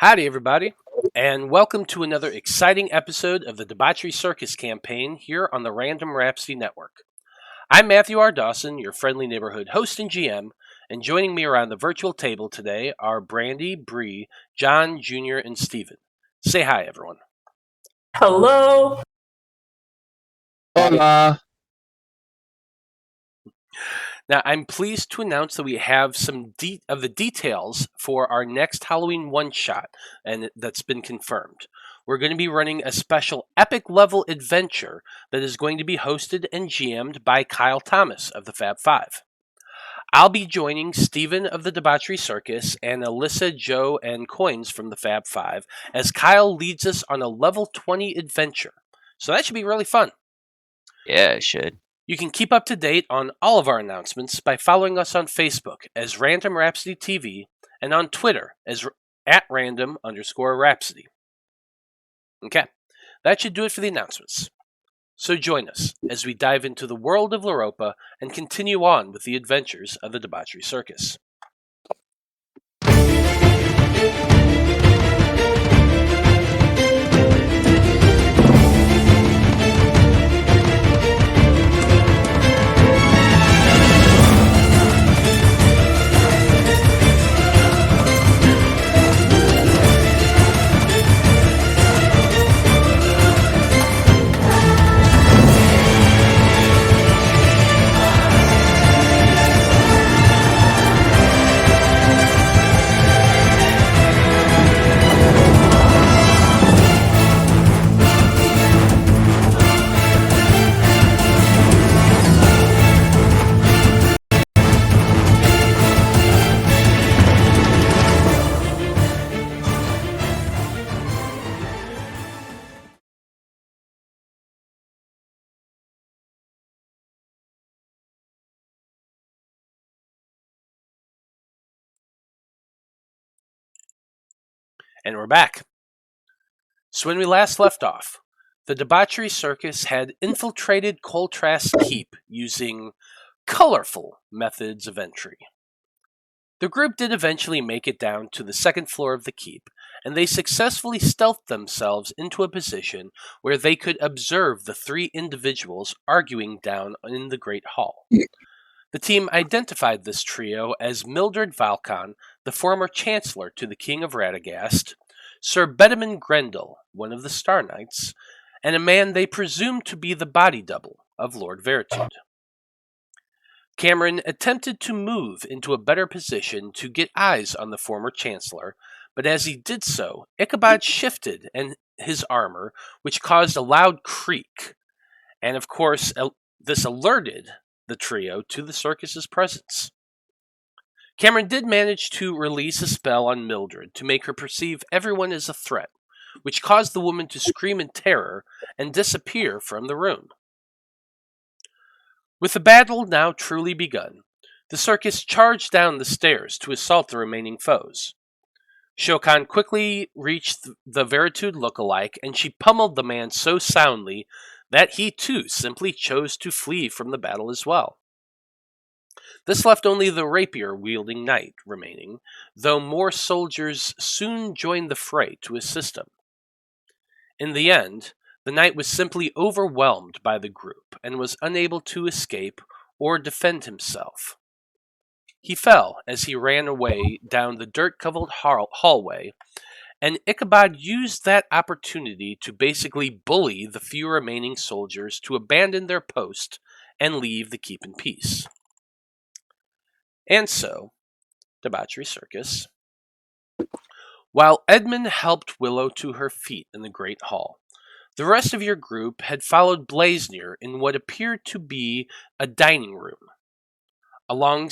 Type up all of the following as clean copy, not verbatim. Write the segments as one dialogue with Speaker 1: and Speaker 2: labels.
Speaker 1: Howdy, everybody, and welcome to another exciting episode of the Debauchery Circus Campaign here on the Random Rhapsody Network. I'm Matthew R. Dawson, your friendly neighborhood host and GM, and joining me around the virtual table today are Brandie, Brie, John, Jr., and Steven. Say hi, everyone.
Speaker 2: Hello.
Speaker 3: Hola.
Speaker 1: Now, I'm pleased to announce that we have some of the details for our next Halloween one-shot, and that's been confirmed. We're going to be running a special epic level adventure that is going to be hosted and GM'd by Kyle Thomas of the Fab Five. I'll be joining Steven of the Debauchery Circus and Alyssa, Joe, and Coins from the Fab Five as Kyle leads us on a level 20 adventure. So that should be really fun.
Speaker 3: Yeah, it should.
Speaker 1: You can keep up to date on all of our announcements by following us on Facebook as Random Rhapsody TV and on Twitter as @random_Rhapsody. Okay, that should do it for the announcements. So join us as we dive into the world of Loroupa and continue on with the adventures of the Debauchery Circus. And we're back. So when we last left off, the Debauchery Circus had infiltrated Coltrast's Keep using colorful methods of entry. The group did eventually make it down to the second floor of the keep, and they successfully stealthed themselves into a position where they could observe the three individuals arguing down in the Great Hall. The team identified this trio as Mildred Valcon, the former Chancellor to the King of Radagast, Sir Bedeman Grendel, one of the Star Knights, and a man they presumed to be the body double of Lord Veritude. Cameron attempted to move into a better position to get eyes on the former Chancellor, but as he did so, Ichabod shifted his armor, which caused a loud creak, and of course this alerted the trio to the circus's presence. Cameron did manage to release a spell on Mildred to make her perceive everyone as a threat, which caused the woman to scream in terror and disappear from the room. With the battle now truly begun, the circus charged down the stairs to assault the remaining foes. Shokan quickly reached the Baritude look-alike, and she pummeled the man so soundly that he too simply chose to flee from the battle as well. This left only the rapier-wielding knight remaining, though more soldiers soon joined the fray to assist him. In the end, the knight was simply overwhelmed by the group and was unable to escape or defend himself. He fell as he ran away down the dirt-covered hallway, and Ichabod used that opportunity to basically bully the few remaining soldiers to abandon their post and leave the keep in peace. And so, Debauchery Circus. While Edmund helped Willow to her feet in the Great Hall, the rest of your group had followed Blaznir in what appeared to be a dining room. A long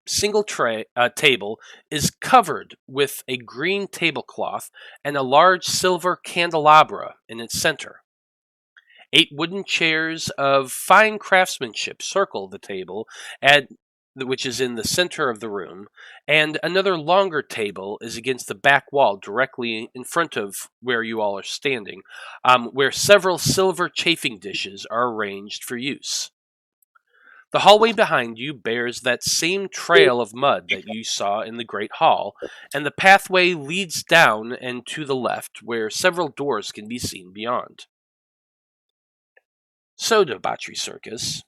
Speaker 1: single table is covered with a green tablecloth and a large silver candelabra in its center. 8 wooden chairs of fine craftsmanship circle the table, which is in the center of the room, and another longer table is against the back wall directly in front of where you all are standing, where several silver chafing dishes are arranged for use. The hallway behind you bears that same trail of mud that you saw in the Great Hall, and the pathway leads down and to the left, where several doors can be seen beyond. So, Debauchery Circus,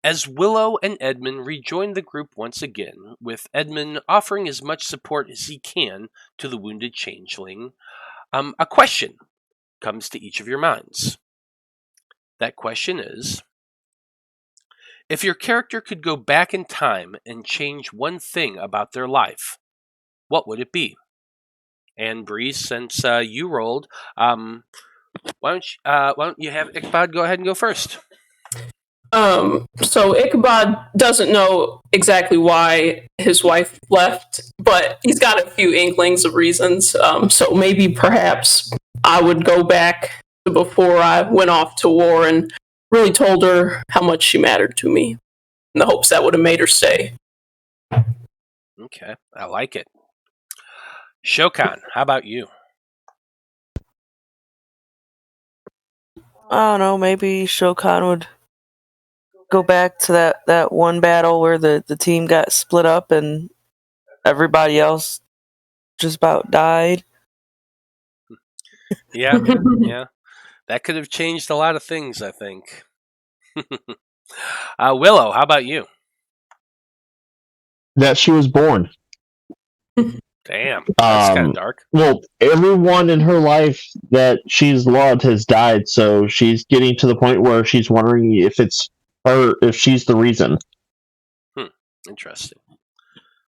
Speaker 1: as Willow and Edmund rejoin the group once again, with Edmund offering as much support as he can to the wounded changeling, a question comes to each of your minds. That question is, if your character could go back in time and change one thing about their life, what would it be? And Brie, since you rolled, why don't you have Ichabod go ahead and go first?
Speaker 2: So Ichabod doesn't know exactly why his wife left, but he's got a few inklings of reasons. So maybe perhaps I would go back to before I went off to war and really told her how much she mattered to me, in the hopes that would have made her stay.
Speaker 1: Okay, I like it. Shokan, how about you?
Speaker 4: I don't know, maybe Shokan would go back to that one battle where the team got split up and everybody else just about died.
Speaker 1: Yeah, yeah. That could have changed a lot of things, I think. Willow, how about you?
Speaker 5: That she was born.
Speaker 1: Damn, that's kind of dark.
Speaker 5: Well, everyone in her life that she's loved has died, so she's getting to the point where she's wondering if it's her, if she's the reason.
Speaker 1: Interesting.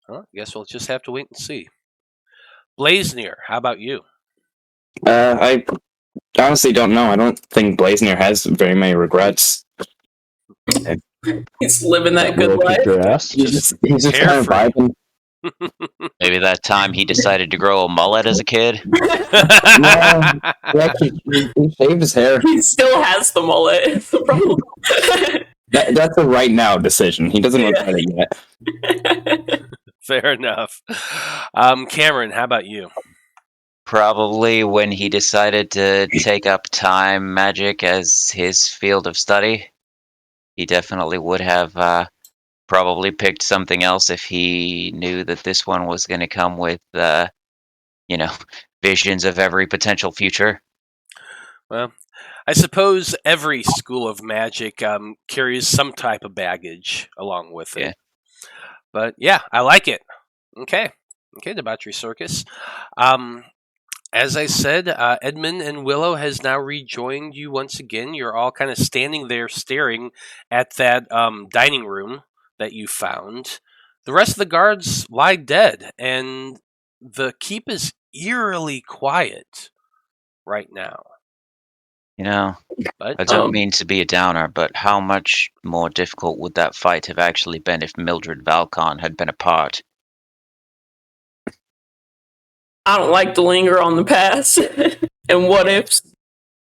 Speaker 1: Well, I guess we'll just have to wait and see. Blaznir, how about you?
Speaker 6: I honestly don't know. I don't think Blaznir has very many regrets.
Speaker 2: He's living that good
Speaker 5: Will kick
Speaker 2: life.
Speaker 5: your ass.
Speaker 6: He's just kind of
Speaker 1: Carefree.
Speaker 6: vibing.
Speaker 3: Maybe that time he decided to grow a mullet as a kid.
Speaker 6: He actually he shaved his hair.
Speaker 2: He still has the mullet. It's the problem.
Speaker 6: That's a right now decision. He doesn't regret it yet.
Speaker 1: Fair enough. Cameron, how about you?
Speaker 3: Probably when he decided to take up time magic as his field of study. He definitely would have probably picked something else if he knew that this one was going to come with, visions of every potential future.
Speaker 1: Well, I suppose every school of magic carries some type of baggage along with it.
Speaker 3: Yeah.
Speaker 1: But yeah, I like it. Okay, Debauchery Circus. As I said, Edmund and Willow has now rejoined you once again. You're all kind of standing there staring at that dining room that you found. The rest of the guards lie dead, and the keep is eerily quiet right now. But
Speaker 3: I don't mean to be a downer, but how much more difficult would that fight have actually been if Mildred Valcon had been a part?
Speaker 2: I don't like to linger on the past and what ifs.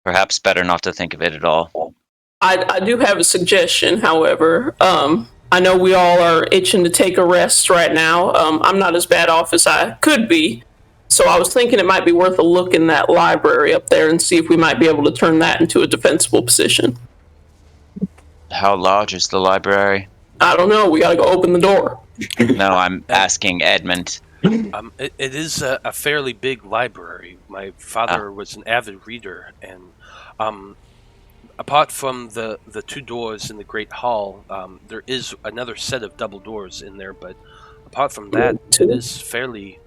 Speaker 3: Perhaps better not to think of it at all.
Speaker 2: I do have a suggestion, however. I know we all are itching to take a rest right now. I'm not as bad off as I could be. So I was thinking it might be worth a look in that library up there and see if we might be able to turn that into a defensible position.
Speaker 3: How large is the library?
Speaker 2: I don't know. We gotta go open the door.
Speaker 3: No, I'm asking Edmund.
Speaker 1: It is a fairly big library. My father was an avid reader, and apart from the two doors in the Great Hall, there is another set of double doors in there, but apart from that, it is fairly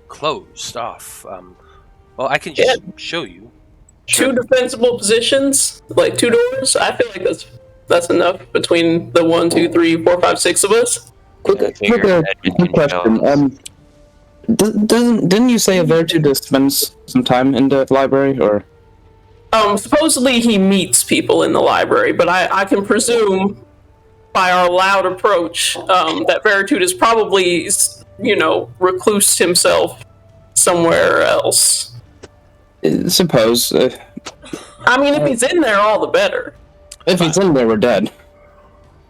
Speaker 1: closed off. Well, I can just show you.
Speaker 2: Two defensible positions, like two doors. I feel like that's enough between the 1, 2, 3, 4, 5, 6 of us.
Speaker 6: Quick question. Didn't you say Veritude spends some time in the library, or?
Speaker 2: Supposedly he meets people in the library, but I can presume by our loud approach that Veritude is probably, reclused himself somewhere else.
Speaker 6: Suppose.
Speaker 2: I mean, if he's in there, all the better.
Speaker 6: If he's in there, we're dead.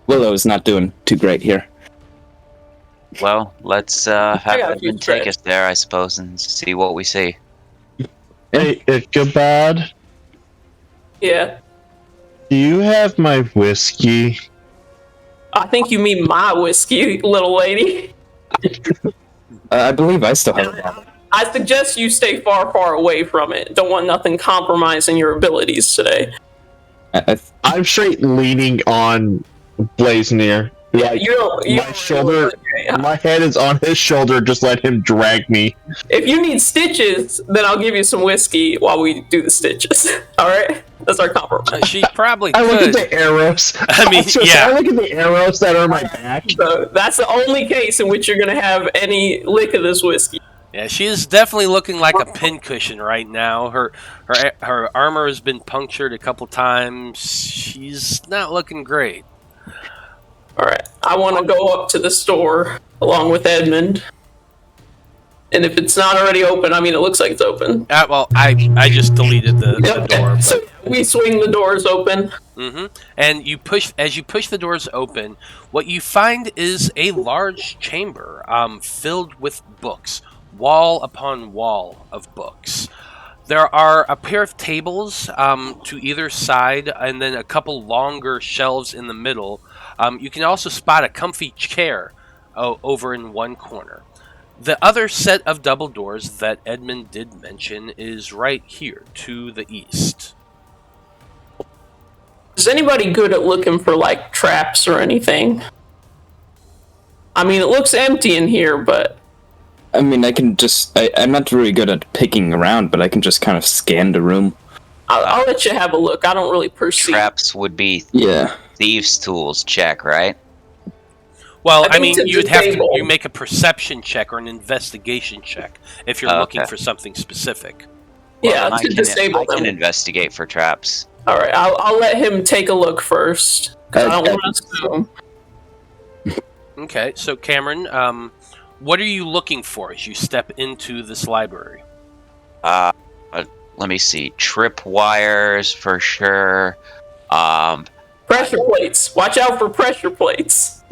Speaker 6: Willow's not doing too great here.
Speaker 3: Well, let's have Edmund take us there, I suppose, and see what we see.
Speaker 5: Hey, Ichabod,
Speaker 2: Yeah.
Speaker 5: do you have my whiskey?
Speaker 2: I think you mean my whiskey, little lady.
Speaker 6: I believe I still have a bottle.
Speaker 2: I suggest you stay far, far away from it. Don't want nothing compromising your abilities today.
Speaker 5: I'm straight leaning on Blaznir. Like, my shoulder, my head is on his shoulder. Just let him drag me.
Speaker 2: If you need stitches, then I'll give you some whiskey while we do the stitches. All right, that's our compromise.
Speaker 1: She probably could.
Speaker 5: I look at the arrows.
Speaker 1: I mean, yeah.
Speaker 5: I look at the arrows that are on my back.
Speaker 2: So that's the only case in which you're going to have any lick of this whiskey.
Speaker 1: Yeah, she is definitely looking like a pincushion right now. Her armor has been punctured a couple times. She's not looking great.
Speaker 2: All right, I want to go up to the store along with Edmund. And if it's not already open, I mean, it looks like it's open.
Speaker 1: Well, I just deleted the door. But...
Speaker 2: So we swing the doors open.
Speaker 1: Mm-hmm. And as you push the doors open, what you find is a large chamber filled with books, wall upon wall of books. There are a pair of tables to either side, and then a couple longer shelves in the middle. You can also spot a comfy chair over in one corner. The other set of double doors that Edmund did mention is right here to the east.
Speaker 2: Is anybody good at looking for, like, traps or anything? I mean, it looks empty in here, but...
Speaker 6: I mean, I can just... I'm not really good at picking around, but I can just kind of scan the room.
Speaker 2: I'll let you have a look. I don't really perceive.
Speaker 3: Traps would be thieves' tools check, right?
Speaker 1: Well, I mean, you would have to make a perception check or an investigation check if you're looking for something specific.
Speaker 2: Yeah, to disable them.
Speaker 3: I can investigate for traps.
Speaker 2: All right, I'll let him take a look first. I don't want to assume.
Speaker 1: Okay, so Cameron, what are you looking for as you step into this library?
Speaker 3: Let me see. Trip wires for sure.
Speaker 2: Pressure plates. Watch out for pressure plates.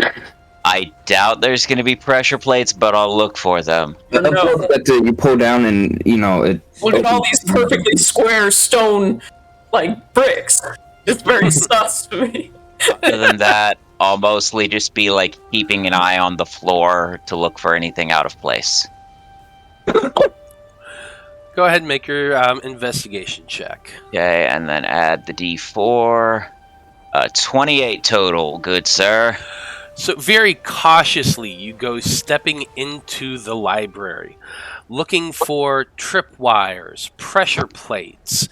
Speaker 3: I doubt there's going to be pressure plates, but I'll look for them.
Speaker 2: No.
Speaker 6: That you pull down and, it...
Speaker 2: Look at all these perfectly square stone, like, bricks. It's very sus to me.
Speaker 3: Other than that, I'll mostly just be, like, keeping an eye on the floor to look for anything out of place.
Speaker 1: Go ahead and make your investigation check.
Speaker 3: Okay, and then add the D4. 28 total, good sir.
Speaker 1: So very cautiously, you go stepping into the library, looking for tripwires, pressure plates,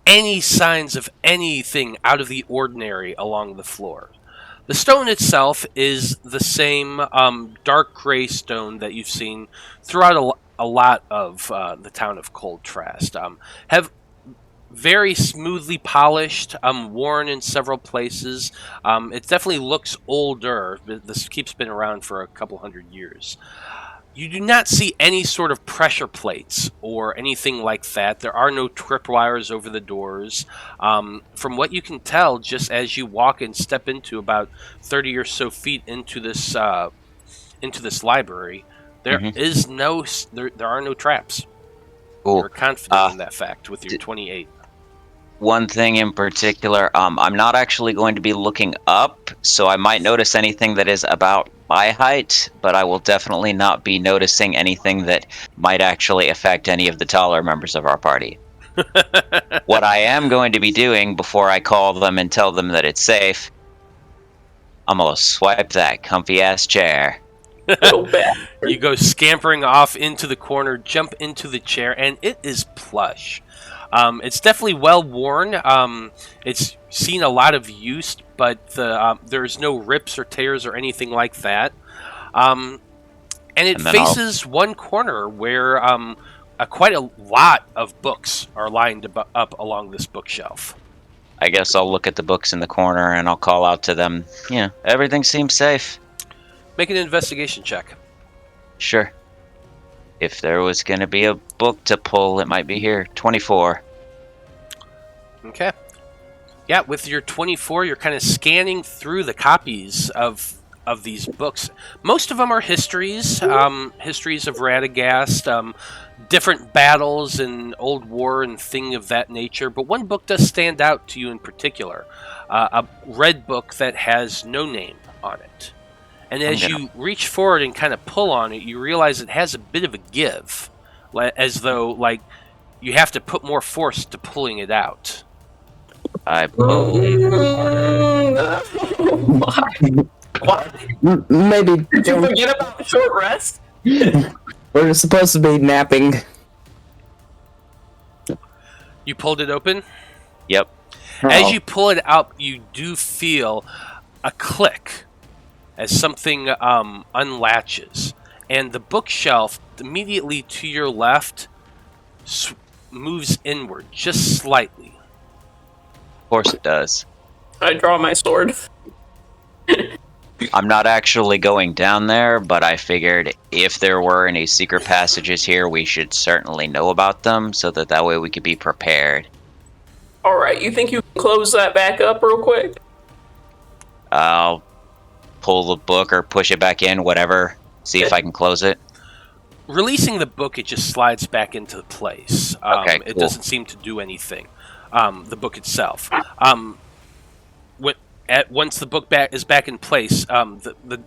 Speaker 1: any signs of anything out of the ordinary along the floor. The stone itself is the same dark gray stone that you've seen throughout a lot of the town of Coldtrast. Have very smoothly polished, worn in several places. It definitely looks older. This keep's been around for a couple hundred years. You do not see any sort of pressure plates or anything like that. There are no tripwires over the doors. From what you can tell, just as you walk and step into about 30 or so feet into this library, there are no traps.
Speaker 3: Cool.
Speaker 1: You're confident in that fact with your 28.
Speaker 3: One thing in particular, I'm not actually going to be looking up, so I might notice anything that is about my height, but I will definitely not be noticing anything that might actually affect any of the taller members of our party. What I am going to be doing before I call them and tell them that it's safe, I'm going to swipe that comfy-ass chair.
Speaker 1: You go scampering off into the corner, jump into the chair, and it is plush. It's definitely well worn. It's seen a lot of use, but there's no rips or tears or anything like that. And it faces one corner where quite a lot of books are lined up along this bookshelf.
Speaker 3: I guess I'll look at the books in the corner and I'll call out to them. Yeah, everything seems safe.
Speaker 1: Make an investigation check.
Speaker 3: Sure. If there was going to be a book to pull, it might be here. 24.
Speaker 1: Okay. Yeah, with your 24, you're kind of scanning through the copies of of these books. Most of them are histories, histories of Radagast, different battles and old war and thing of that nature. But one book does stand out to you in particular, a red book that has no name on it. And as you reach forward and kind of pull on it, you realize it has a bit of a give, as though like you have to put more force to pulling it out.
Speaker 3: I pull harder.
Speaker 2: What?
Speaker 6: Maybe.
Speaker 2: Did you forget about the short rest?
Speaker 6: We're supposed to be napping.
Speaker 1: You pulled it open?
Speaker 3: Yep.
Speaker 1: As you pull it out, you do feel a click as something unlatches. And the bookshelf immediately to your left moves inward just slightly.
Speaker 3: Of course it does.
Speaker 2: I draw my sword.
Speaker 3: I'm not actually going down there, but I figured if there were any secret passages here, we should certainly know about them, so that way we could be prepared.
Speaker 2: Alright, you think you can close that back up real quick?
Speaker 3: I'll pull the book or push it back in, whatever. See if I can close it.
Speaker 1: Releasing the book, it just slides back into place.
Speaker 3: Okay,
Speaker 1: It
Speaker 3: cool.
Speaker 1: doesn't seem to do anything. The book itself. Once the book is back in place, the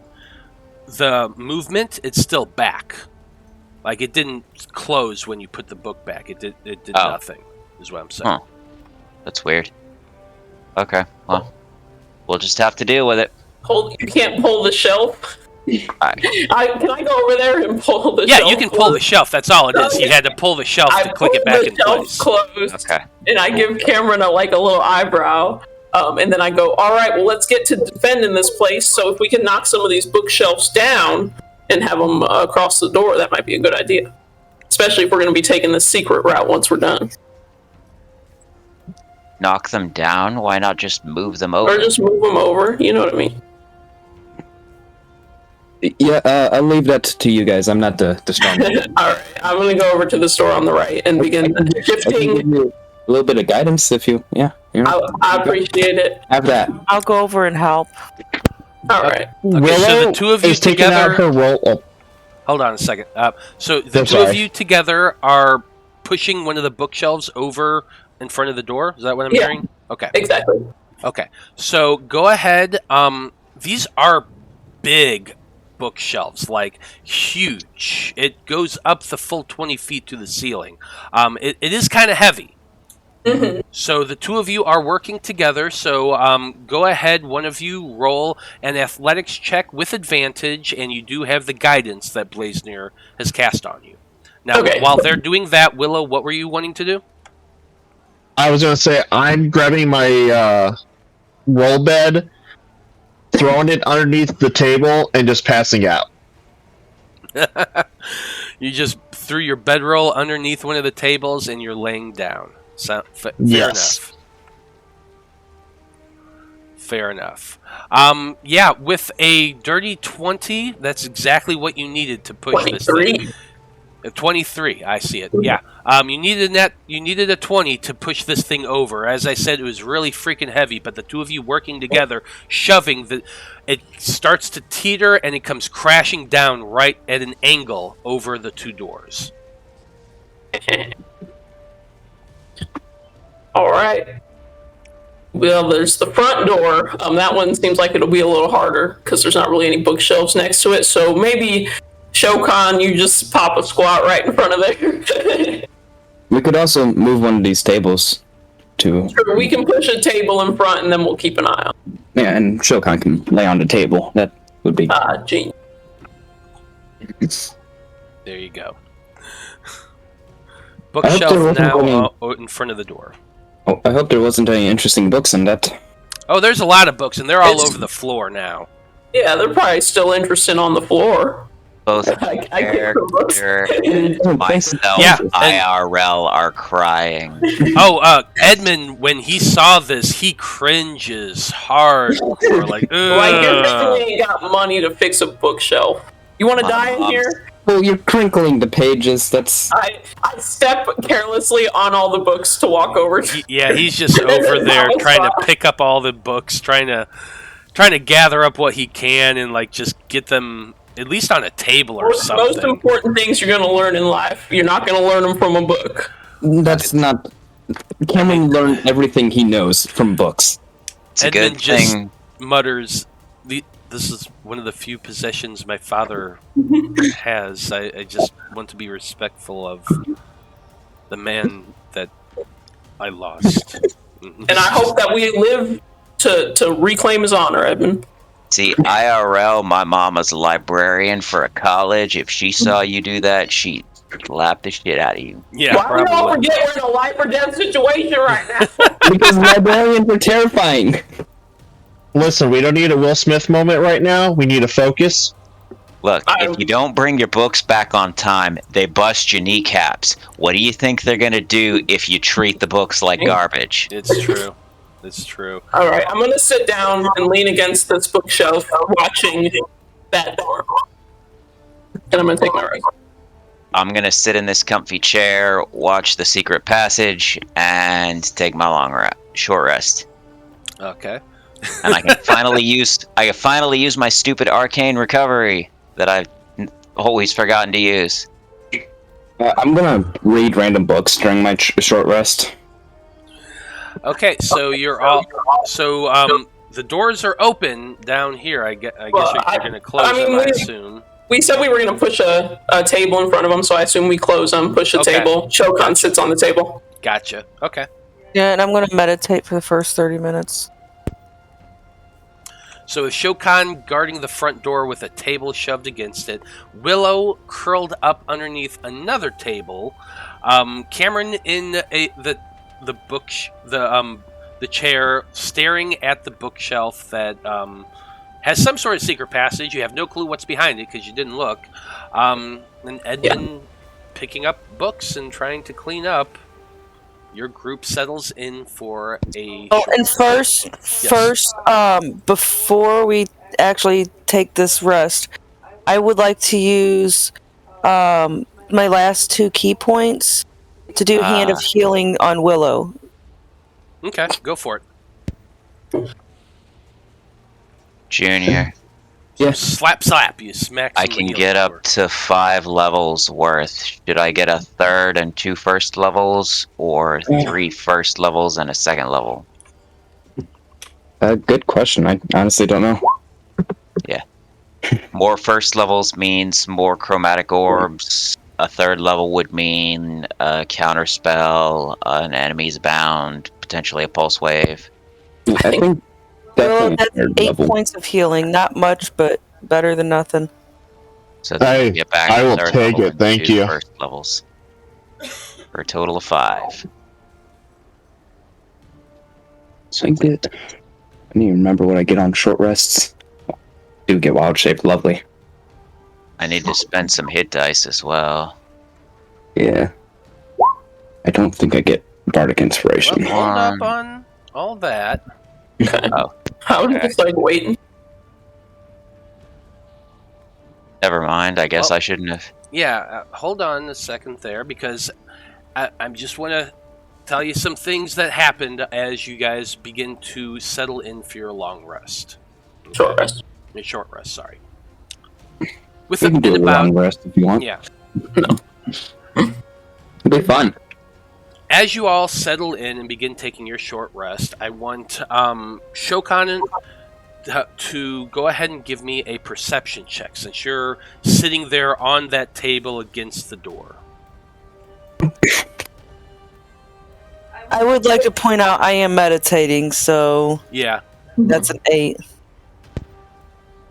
Speaker 1: movement, it's still back. Like it didn't close when you put the book back. It did nothing. Is what I'm saying.
Speaker 3: Huh. That's weird. Okay, well, we'll just have to deal with it.
Speaker 2: You can't pull the shelf? Can I go over there and pull the shelf?
Speaker 1: Yeah, you can pull the shelf. That's all it is. You had to pull the shelf to click it back in place.
Speaker 2: Closed,
Speaker 3: Okay.
Speaker 2: and I give Cameron a little eyebrow, and then I go, all right, well, let's get to defending this place. So if we can knock some of these bookshelves down and have them across the door, that might be a good idea. Especially if we're going to be taking the secret route once we're done.
Speaker 3: Knock them down? Why not just move them over?
Speaker 2: Or just move them over, you know what I mean?
Speaker 6: Yeah, I'll leave that to you guys. I'm not the strong one.
Speaker 2: Alright, I'm going to go over to the store on the right and begin
Speaker 6: I can
Speaker 2: shifting.
Speaker 6: give you a little bit of guidance if you, I
Speaker 2: appreciate it.
Speaker 6: have that.
Speaker 4: I'll go over and help.
Speaker 2: Alright.
Speaker 1: Okay, so the two of you
Speaker 5: is taking
Speaker 1: together.
Speaker 5: out her roll. Oh,
Speaker 1: Hold on a second. So the
Speaker 5: I'm
Speaker 1: two of
Speaker 5: sorry.
Speaker 1: you together are pushing one of the bookshelves over in front of the door. Is that what I'm
Speaker 2: Yeah.
Speaker 1: hearing? Okay.
Speaker 2: Exactly.
Speaker 1: Okay. So go ahead. These are big bookshelves, like huge. It goes up the full 20 feet to the ceiling. It is kind of heavy.
Speaker 2: Mm-hmm.
Speaker 1: So the two of you are working together. So go ahead, one of you roll an athletics check with advantage, and you do have the guidance that Blaznir has cast on you. Now,
Speaker 2: Okay.
Speaker 1: while they're doing that, Willow, what were you wanting to do?
Speaker 5: I was going to say, I'm grabbing my roll bed, throwing it underneath the table, and just passing out.
Speaker 1: You just threw your bedroll underneath one of the tables, and you're laying down. Fair
Speaker 5: Yes.
Speaker 1: enough. Fair enough. Yeah, with a dirty 20, that's exactly what you needed to push this thing. 23, I see it. Yeah. You needed a 20 to push this thing over. As I said, it was really freaking heavy, but the two of you working together, shoving, it starts to teeter and it comes crashing down right at an angle over the two doors.
Speaker 2: Alright. Well, there's the front door. That one seems like it'll be a little harder because there's not really any bookshelves next to it. So maybe Shokan, you just pop a squat right in front of there.
Speaker 6: We could also move one of these tables to.
Speaker 2: Sure, we can push a table in front and then we'll keep an eye on.
Speaker 6: Yeah, and Shokan can lay on the table. That would be.
Speaker 2: Genius.
Speaker 1: There you go.
Speaker 6: hope there
Speaker 1: Bookshelf
Speaker 6: wasn't
Speaker 1: now in front of the door.
Speaker 6: Oh, I hope there wasn't any interesting books in that.
Speaker 1: Oh, there's a lot of books, and they're all over the floor now.
Speaker 2: Yeah, they're probably still interested on the floor.
Speaker 3: Both
Speaker 2: I get the books.
Speaker 3: character, myself,
Speaker 1: Yeah,
Speaker 3: IRL are crying.
Speaker 1: Oh, Edmund, when he saw this, he cringes hardcore. Like,
Speaker 2: Like, you
Speaker 1: ugh.
Speaker 2: really ain't got money to fix a bookshelf. You want to die in here?
Speaker 6: Well, you're crinkling the pages. That's.
Speaker 2: I step carelessly on all the books to walk over to.
Speaker 1: Yeah, he's just over there trying to pick up all the books, trying to trying to gather up what he can and like just get them at least on a table or something.
Speaker 2: Most important things you're going to learn in life. You're not going to learn them from a book.
Speaker 6: That's not. Cameron learned everything he knows from books.
Speaker 3: It's a
Speaker 1: Edmund
Speaker 3: good
Speaker 1: just
Speaker 3: thing.
Speaker 1: mutters, "This is one of the few possessions my father has. I just want to be respectful of the man that I lost."
Speaker 2: And I hope that we live to reclaim his honor, Edmund.
Speaker 3: See, IRL, my mama's a librarian for a college. If she saw you do that, she'd slap the shit out of you.
Speaker 1: Yeah,
Speaker 2: Why do we all
Speaker 1: probably.
Speaker 2: forget we're in a life or death situation right now?
Speaker 6: Because librarians are terrifying.
Speaker 5: Listen, we don't need a Will Smith moment right now. We need a focus.
Speaker 3: Look, if you don't bring your books back on time, they bust your kneecaps. What do you think they're going to do if you treat the books like garbage?
Speaker 1: It's true. It's true.
Speaker 2: All right, I'm going to sit down and lean against this bookshelf watching that door. And I'm going to take my rest.
Speaker 3: I'm going to sit in this comfy chair, watch the secret passage, and take my short rest.
Speaker 1: Okay.
Speaker 3: And I can finally use my stupid arcane recovery that I've always forgotten to use.
Speaker 6: I'm gonna read random books during my short rest.
Speaker 1: Okay, so you're all. So the doors are open down here. I guess you're going to close them, I assume.
Speaker 2: We said we were going to push a table in front of them, so I assume we close them, push a table. Shokan sits on the table.
Speaker 1: Gotcha. Okay.
Speaker 4: Yeah, and I'm going to meditate for the first 30 minutes.
Speaker 1: So with Shokan guarding the front door with a table shoved against it, Willow curled up underneath another table, Cameron in the chair staring at the bookshelf that has some sort of secret passage. You have no clue what's behind it because you didn't look. And Edmund picking up books and trying to clean up. Your group settles in for a.
Speaker 4: Oh, and first, before we actually take this rest, I would like to use my last 2 key points to do Hand of Healing on Willow.
Speaker 1: Okay, go for it.
Speaker 3: Junior.
Speaker 6: Yeah.
Speaker 1: Slap, you smack.
Speaker 3: I can get up to 5 levels worth. Should I get a 3rd and 2 first levels, or 3 first levels and a 2nd level?
Speaker 6: Good question. I honestly don't know.
Speaker 3: Yeah. More first levels means more chromatic orbs. A 3rd level would mean a counter spell, an enemy's bound, potentially a pulse wave.
Speaker 6: I think
Speaker 4: Well, that's
Speaker 6: definitely
Speaker 4: 8
Speaker 6: level.
Speaker 4: points of healing. Not much, but better than nothing.
Speaker 3: So then you get back
Speaker 5: I
Speaker 3: to
Speaker 5: will
Speaker 3: 3rd
Speaker 5: take
Speaker 3: level
Speaker 5: it,
Speaker 3: and
Speaker 5: thank
Speaker 3: 2
Speaker 5: you.
Speaker 3: first levels. For a total of 5.
Speaker 6: So I need to remember what I get on short rests. I do get wild shape, lovely.
Speaker 3: I need to spend some hit dice as well.
Speaker 6: Yeah. I don't think I get bardic inspiration.
Speaker 1: Well, hold up on all that.
Speaker 2: Okay.
Speaker 3: Oh.
Speaker 2: I was just like waiting.
Speaker 3: Never mind, I guess
Speaker 1: Well,
Speaker 3: I shouldn't have.
Speaker 1: Yeah, hold on a second there, because I just want to tell you some things that happened as you guys begin to settle in for your long rest.
Speaker 2: Short rest.
Speaker 1: Your short rest, sorry. With
Speaker 6: We can do a long rest if you want.
Speaker 1: Yeah.
Speaker 2: No.
Speaker 6: It'll be fun.
Speaker 1: As you all settle in and begin taking your short rest, I want Shokan to go ahead and give me a perception check, since you're sitting there on that table against the door.
Speaker 4: I would like to point out I am meditating, so
Speaker 1: Yeah.
Speaker 4: that's an 8.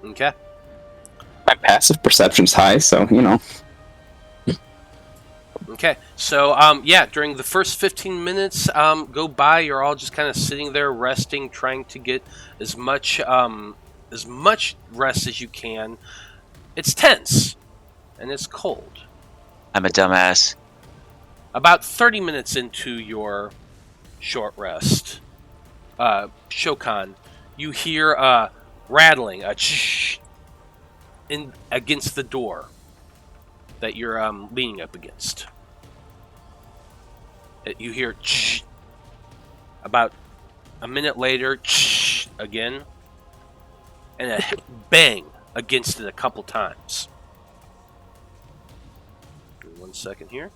Speaker 1: Okay.
Speaker 6: My passive perception's high, so,
Speaker 1: Okay, so during the first 15 minutes go by, you're all just kind of sitting there resting, trying to get as much rest as you can. It's tense, and it's cold.
Speaker 3: I'm a dumbass.
Speaker 1: About 30 minutes into your short rest, Shokan, you hear rattling, a against the door that you're leaning up against. You hear about a minute later again, and a bang against it a couple times. Give me 1 second here.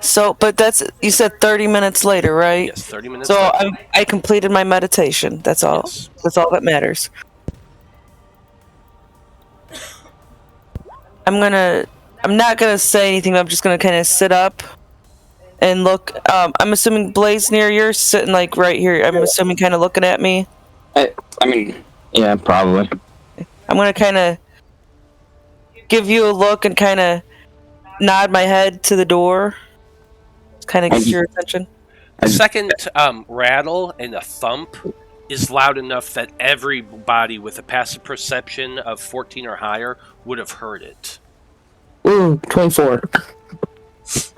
Speaker 4: So, but you said 30 minutes later, right?
Speaker 1: Yes, 30 minutes
Speaker 4: so
Speaker 1: later.
Speaker 4: I completed my meditation. That's all.
Speaker 1: Yes.
Speaker 4: That's all that matters. I'm not gonna say anything. I'm just gonna kind of sit up and look. I'm assuming Blaznir, you're sitting like right here. I'm assuming kind of looking at me.
Speaker 6: I mean, yeah, probably.
Speaker 4: I'm gonna kind of give you a look and kind of nod my head to the door. Kind of get your attention.
Speaker 1: The second rattle and a thump is loud enough that everybody with a passive perception of 14 or higher would have heard it.
Speaker 6: Ooh, 24.
Speaker 3: If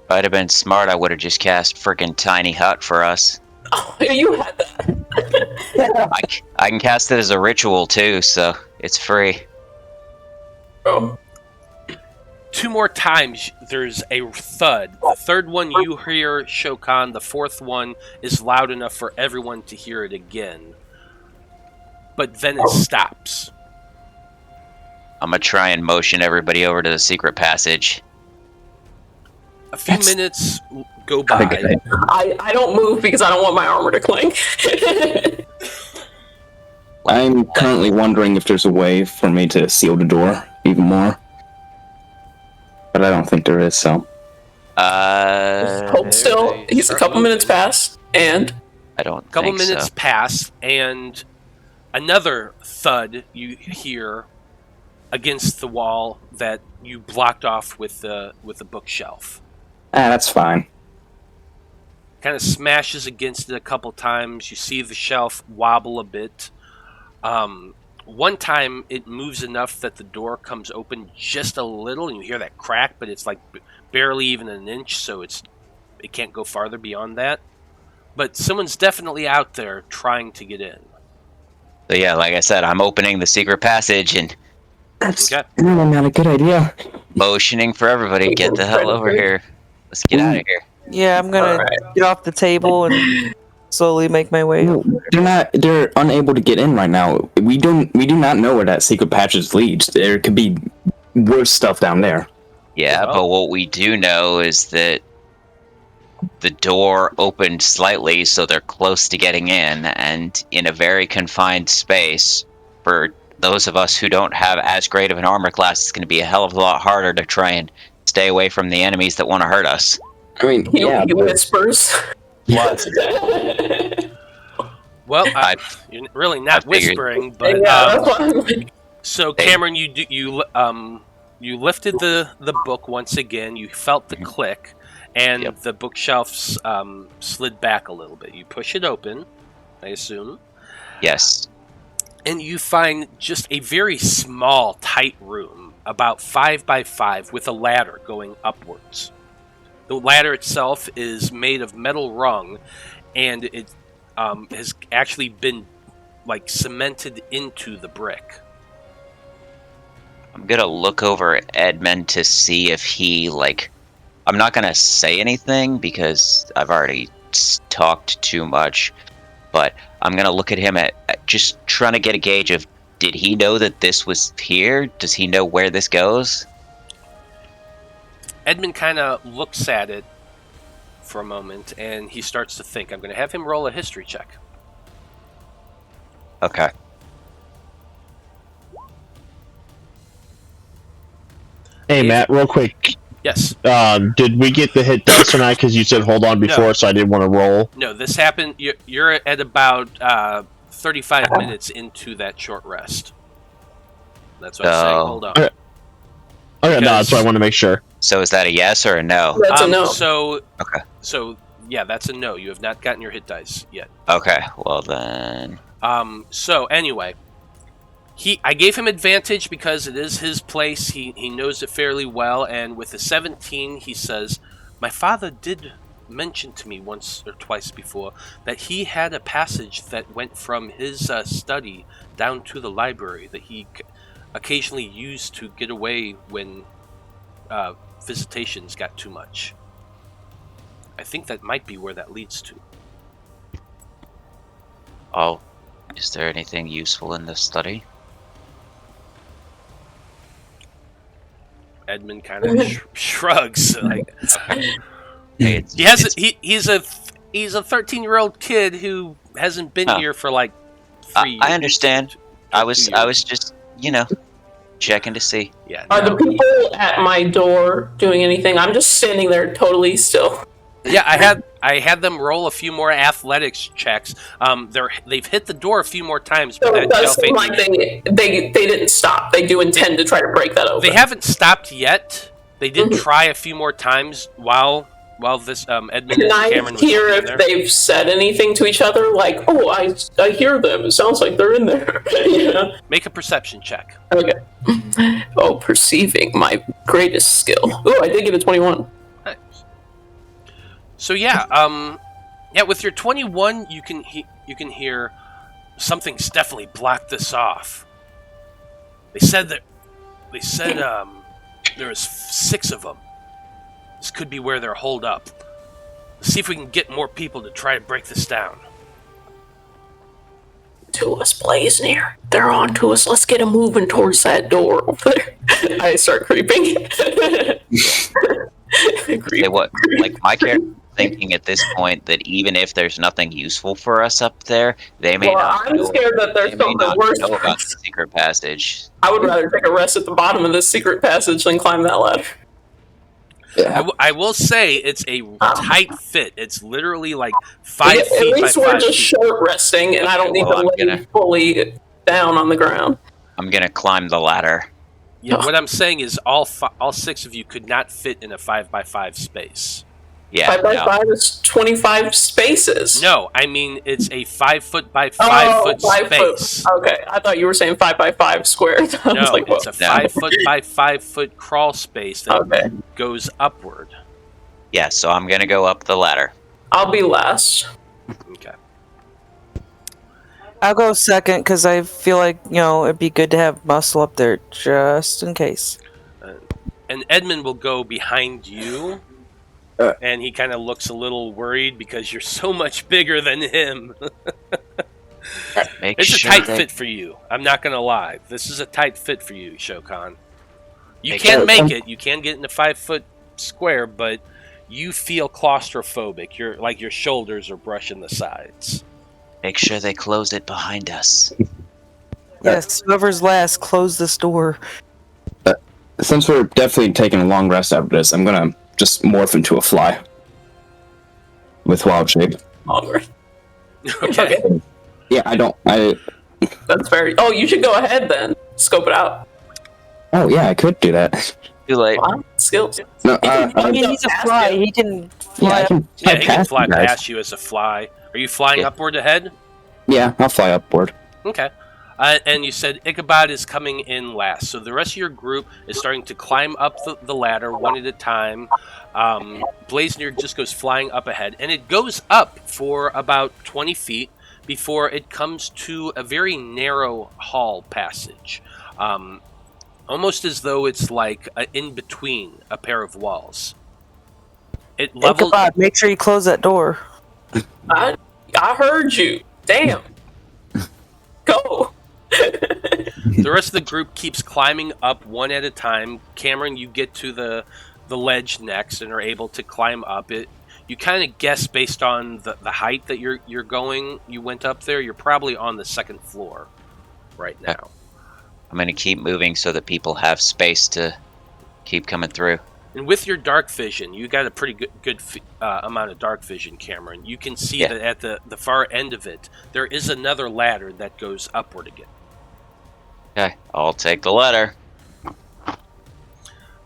Speaker 3: I'd have been smart, I would have just cast friggin' Tiny Hut for us.
Speaker 2: Oh, you had that.
Speaker 3: I can cast it as a ritual too, so it's free.
Speaker 2: Oh.
Speaker 1: 2 more times there's a thud. The third one you hear, Shokan. The fourth one is loud enough for everyone to hear it again. But then it stops.
Speaker 3: I'm gonna try and motion everybody over to the secret passage.
Speaker 1: A few minutes go by.
Speaker 2: I don't move because I don't want my armor to clink.
Speaker 6: I'm currently wondering if there's a way for me to seal the door even more. But I don't think there is, so.
Speaker 2: Hold still. He's a couple minutes past, and
Speaker 3: I don't think
Speaker 1: Couple minutes
Speaker 3: so.
Speaker 1: pass, and another thud you hear against the wall that you blocked off with the bookshelf.
Speaker 6: That's fine.
Speaker 1: Kind of smashes against it a couple times. You see the shelf wobble a bit. One time it moves enough that the door comes open just a little, and you hear that crack, but it's like barely even an inch, so it can't go farther beyond that. But someone's definitely out there trying to get in.
Speaker 3: So yeah, like I said, I'm opening the secret passage and
Speaker 6: That's
Speaker 1: Okay.
Speaker 6: really not a good idea.
Speaker 3: motioning for everybody, get the hell over here. Let's get out of here.
Speaker 4: Yeah, I'm gonna get off the table and slowly make my way.
Speaker 6: No, they're unable to get in right now. We do not know where that secret passage leads. There could be worse stuff down there.
Speaker 3: Yeah,
Speaker 1: Well.
Speaker 3: but what we do know is that the door opened slightly, so they're close to getting in, and in a very confined space. For those of us who don't have as great of an armor class, it's going to be a hell of a lot harder to try and stay away from the enemies that want to hurt us.
Speaker 6: I mean,
Speaker 2: he whispers.
Speaker 3: What?
Speaker 1: Well, you're really not whispering, but so Cameron, you lifted the book once again. You felt the click, and the bookshelves slid back a little bit. You push it open, I assume.
Speaker 3: Yes.
Speaker 1: And you find just a very small, tight room, about 5 by 5, with a ladder going upwards. The ladder itself is made of metal rung, and it has actually been like cemented into the brick.
Speaker 3: I'm gonna look over at Edmund to see if he, I'm not gonna say anything because I've already talked too much, but I'm gonna look at him at just trying to get a gauge of, did he know that this was here? Does he know where this goes?
Speaker 1: Edmund kind of looks at it for a moment, and he starts to think. I'm going to have him roll a history check.
Speaker 3: Okay.
Speaker 5: Hey, Matt, real quick.
Speaker 1: Yes.
Speaker 5: Did we get the hit dice tonight? Because you said hold on before, so I didn't want to roll.
Speaker 1: No, this happened. You're at about 35 minutes into that short rest. That's what I'm saying. Hold on.
Speaker 5: Okay, no, that's why I want to make sure.
Speaker 3: So is that a yes or a no?
Speaker 2: That's a no.
Speaker 1: So yeah, that's a no. You have not gotten your hit dice yet.
Speaker 3: Okay, well then.
Speaker 1: So anyway, I gave him advantage because it is his place. He knows it fairly well, and with a 17, he says, "My father did mention to me once or twice before that he had a passage that went from his study down to the library that he occasionally used to get away when visitations got too much. I think that might be where that leads to."
Speaker 3: I'll Is there anything useful in this study?
Speaker 1: Edmund kind of shrugs. Like,
Speaker 3: okay. Hey,
Speaker 1: he's a 13-year-old kid who hasn't been here for like 3 years.
Speaker 3: I understand. I was just, checking to see.
Speaker 1: Yeah.
Speaker 2: Are the people at my door doing anything? I'm just standing there totally still.
Speaker 1: Yeah, I had them roll a few more athletics checks. They've hit the door a few more times, but
Speaker 2: So
Speaker 1: that
Speaker 2: it does seem like they didn't stop. They do intend to try to break that open.
Speaker 1: They haven't stopped yet. They did try a few more times while this Edmund and Cameron was
Speaker 2: hear
Speaker 1: in
Speaker 2: if
Speaker 1: there.
Speaker 2: they've said anything to each other? Like, oh, I hear them. It sounds like they're in there. Yeah.
Speaker 1: Make a perception check.
Speaker 2: Okay. Oh, perceiving, my greatest skill. Ooh, I did get a 21.
Speaker 1: Nice. So yeah, with your 21, you can hear something's definitely blocked this off. They said there was 6 of them. This could be where they're holed up. Let's see if we can get more people to try to break this down.
Speaker 2: To us, Blaznir. They're on to us. Let's get them moving towards that door over there. I start creeping.
Speaker 3: Say what? Like, my character thinking at this point that even if there's nothing useful for us up there, they may not.
Speaker 2: I'm scared that there's something worse.
Speaker 3: Know about the secret passage.
Speaker 2: I would rather take a rest at the bottom of this secret passage than climb that ladder.
Speaker 1: Yeah. I will say it's a tight fit. It's literally like 5 feet by 5 feet.
Speaker 2: At least we're just short resting, and I don't need to lay fully down on the ground.
Speaker 3: I'm gonna climb the ladder.
Speaker 1: Yeah, what I'm saying is all 6 of you could not fit in a 5 by 5 space.
Speaker 3: Yeah,
Speaker 2: 5 by 5 is 25 spaces.
Speaker 1: No, I mean it's a 5 foot by 5 foot space.
Speaker 2: Okay, I thought you were saying 5 by 5 squares.
Speaker 1: No, it's a 5 foot by 5 foot crawl space that goes upward.
Speaker 3: Yeah, so I'm gonna go up the ladder.
Speaker 2: I'll be last.
Speaker 1: Okay.
Speaker 4: I'll go second because I feel like, it'd be good to have muscle up there just in case.
Speaker 1: And Edmund will go behind you. And he kind of looks a little worried because you're so much bigger than him. It's a tight fit for you. I'm not going to lie. This is a tight fit for you, Shokan. You can make it. You can get in a 5 foot square, but you feel claustrophobic. Your shoulders are brushing the sides.
Speaker 3: Make sure they close it behind us.
Speaker 4: Yes, whoever's last, close this door.
Speaker 6: Since we're definitely taking a long rest after this, I'm gonna just morph into a fly with wild shape.
Speaker 1: Okay.
Speaker 6: Yeah,
Speaker 2: That's very. Oh, you should go ahead then. Scope it out.
Speaker 6: Oh yeah, I could do that.
Speaker 3: Too late.
Speaker 2: Wow, skills.
Speaker 6: No,
Speaker 4: he's a fly. He can fly.
Speaker 1: Yeah, he can fly past you as a fly. Are you flying upward ahead?
Speaker 6: Yeah, I'll fly upward.
Speaker 1: Okay. And you said Ichabod is coming in last. So the rest of your group is starting to climb up the ladder one at a time. Blaznir just goes flying up ahead. And it goes up for about 20 feet before it comes to a very narrow hall passage. Almost as though it's like in between a pair of walls. It levels.
Speaker 4: Ichabod, make sure you close that door.
Speaker 2: I heard you. Damn. Go.
Speaker 1: The rest of the group keeps climbing up one at a time. Cameron, you get to the ledge next and are able to climb up it. You kind of guess based on the height that you're going. You went up there. You're probably on the 2nd floor right now.
Speaker 3: I'm gonna keep moving so that people have space to keep coming through.
Speaker 1: And with your dark vision, you got a pretty good amount of dark vision, Cameron. You can see that at the far end of it, there is another ladder that goes upward again.
Speaker 3: Okay, I'll take the ladder.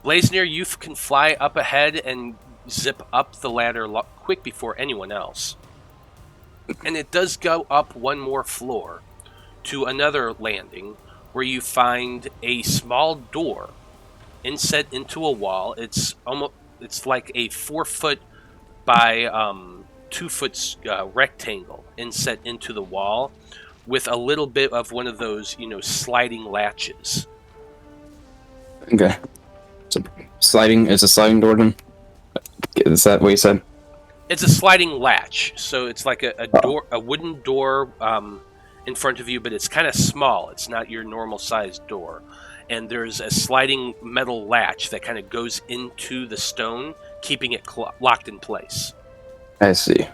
Speaker 1: Blaznir, you can fly up ahead and zip up the ladder quick before anyone else. And it does go up one more floor to another landing where you find a small door inset into a wall. It's like a 4 foot by 2 foot rectangle inset into the wall with a little bit of one of those, sliding latches.
Speaker 6: Okay. So it's a sliding door then? Is that what you said?
Speaker 1: It's a sliding latch, so it's like a door, a wooden door, in front of you, but it's kind of small. It's not your normal sized door. And there's a sliding metal latch that kind of goes into the stone, keeping it locked in place.
Speaker 6: I see.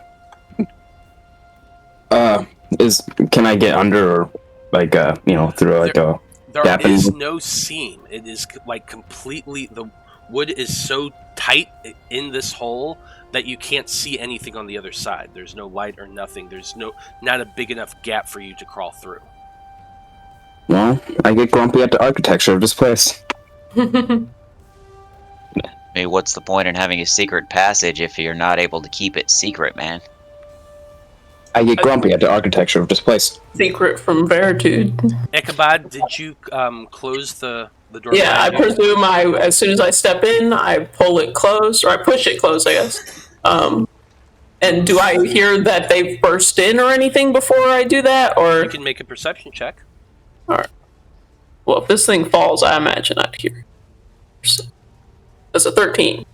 Speaker 6: Can I get under, or like through like a
Speaker 1: There
Speaker 6: gap
Speaker 1: is
Speaker 6: in...
Speaker 1: no seam. It is like completely, the wood is so tight in this hole that you can't see anything on the other side. There's no light or nothing. There's not a big enough gap for you to crawl through.
Speaker 6: Well, I get grumpy at the architecture of this place.
Speaker 3: I mean, what's the point in having a secret passage if you're not able to keep it secret, man?
Speaker 6: I get grumpy at the architecture of this place.
Speaker 2: Secret from Baritude.
Speaker 1: Ichabod, did you close the door?
Speaker 2: Yeah, I presume as soon as I step in, I pull it closed, or I push it closed, I guess. And do I hear that they've burst in or anything before I do that, or?
Speaker 1: You can make a perception check.
Speaker 2: Alright. Well, if this thing falls, I imagine I'd hear. That's a 13.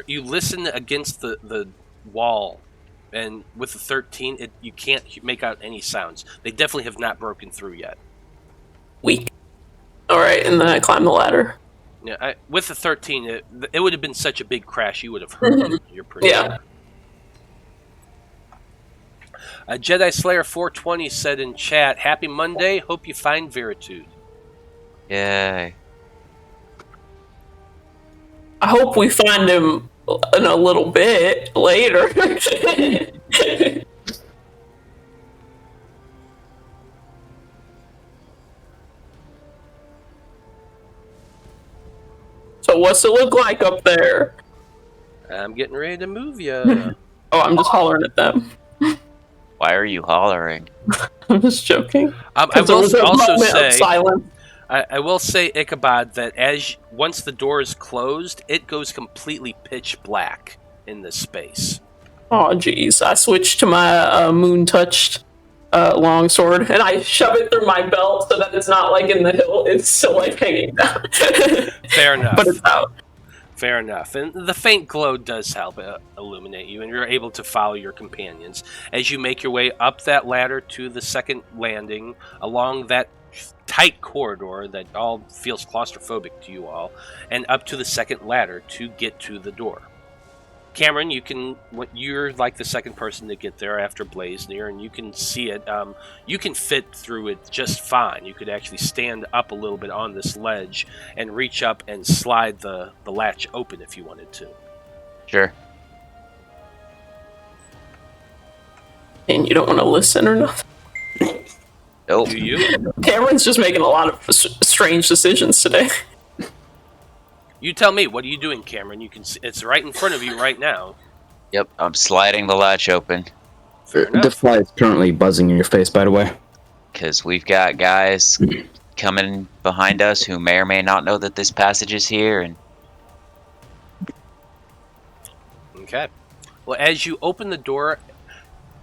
Speaker 1: You listen against the wall, and with the 13, you can't make out any sounds. They definitely have not broken through yet.
Speaker 2: Weak. Alright, and then I climb the ladder.
Speaker 1: Yeah, with the 13, it would have been such a big crash, you would have heard it. You're pretty sure. Jedi Slayer 420 said in chat, "Happy Monday, hope you find Veritude."
Speaker 3: Yay.
Speaker 2: I hope we find him in a little bit later. So what's it look like up there?
Speaker 1: I'm getting ready to move you.
Speaker 2: Oh, I'm just hollering at them.
Speaker 3: Why are you hollering?
Speaker 2: I'm just joking.
Speaker 1: I will also say,
Speaker 2: silence.
Speaker 1: I will say, Ichabod, that once the door is closed, it goes completely pitch black in this space.
Speaker 2: Oh, jeez. I switched to my moon-touched longsword, and I shove it through my belt so that it's not like in the hilt. It's still like hanging down.
Speaker 1: Fair enough.
Speaker 2: But it's out.
Speaker 1: Fair enough. And the faint glow does help illuminate you, and you're able to follow your companions as you make your way up that ladder to the second landing, along that tight corridor that all feels claustrophobic to you all, and up to the second ladder to get to the door. Cameron, you're like the second person to get there after Blaznir, and you can see it. You can fit through it just fine. You could actually stand up a little bit on this ledge and reach up and slide the latch open if you wanted to.
Speaker 3: Sure.
Speaker 2: And you don't want to listen or nothing?
Speaker 3: Nope.
Speaker 1: Do you?
Speaker 2: Cameron's just making a lot of strange decisions today.
Speaker 1: You tell me. What are you doing, Cameron? You can see, it's right in front of you right now.
Speaker 3: Yep, I'm sliding the latch open.
Speaker 6: The fly is currently buzzing in your face, by the way.
Speaker 3: Because we've got guys coming behind us who may or may not know that this passage is here. And
Speaker 1: Okay. Well, as you open the door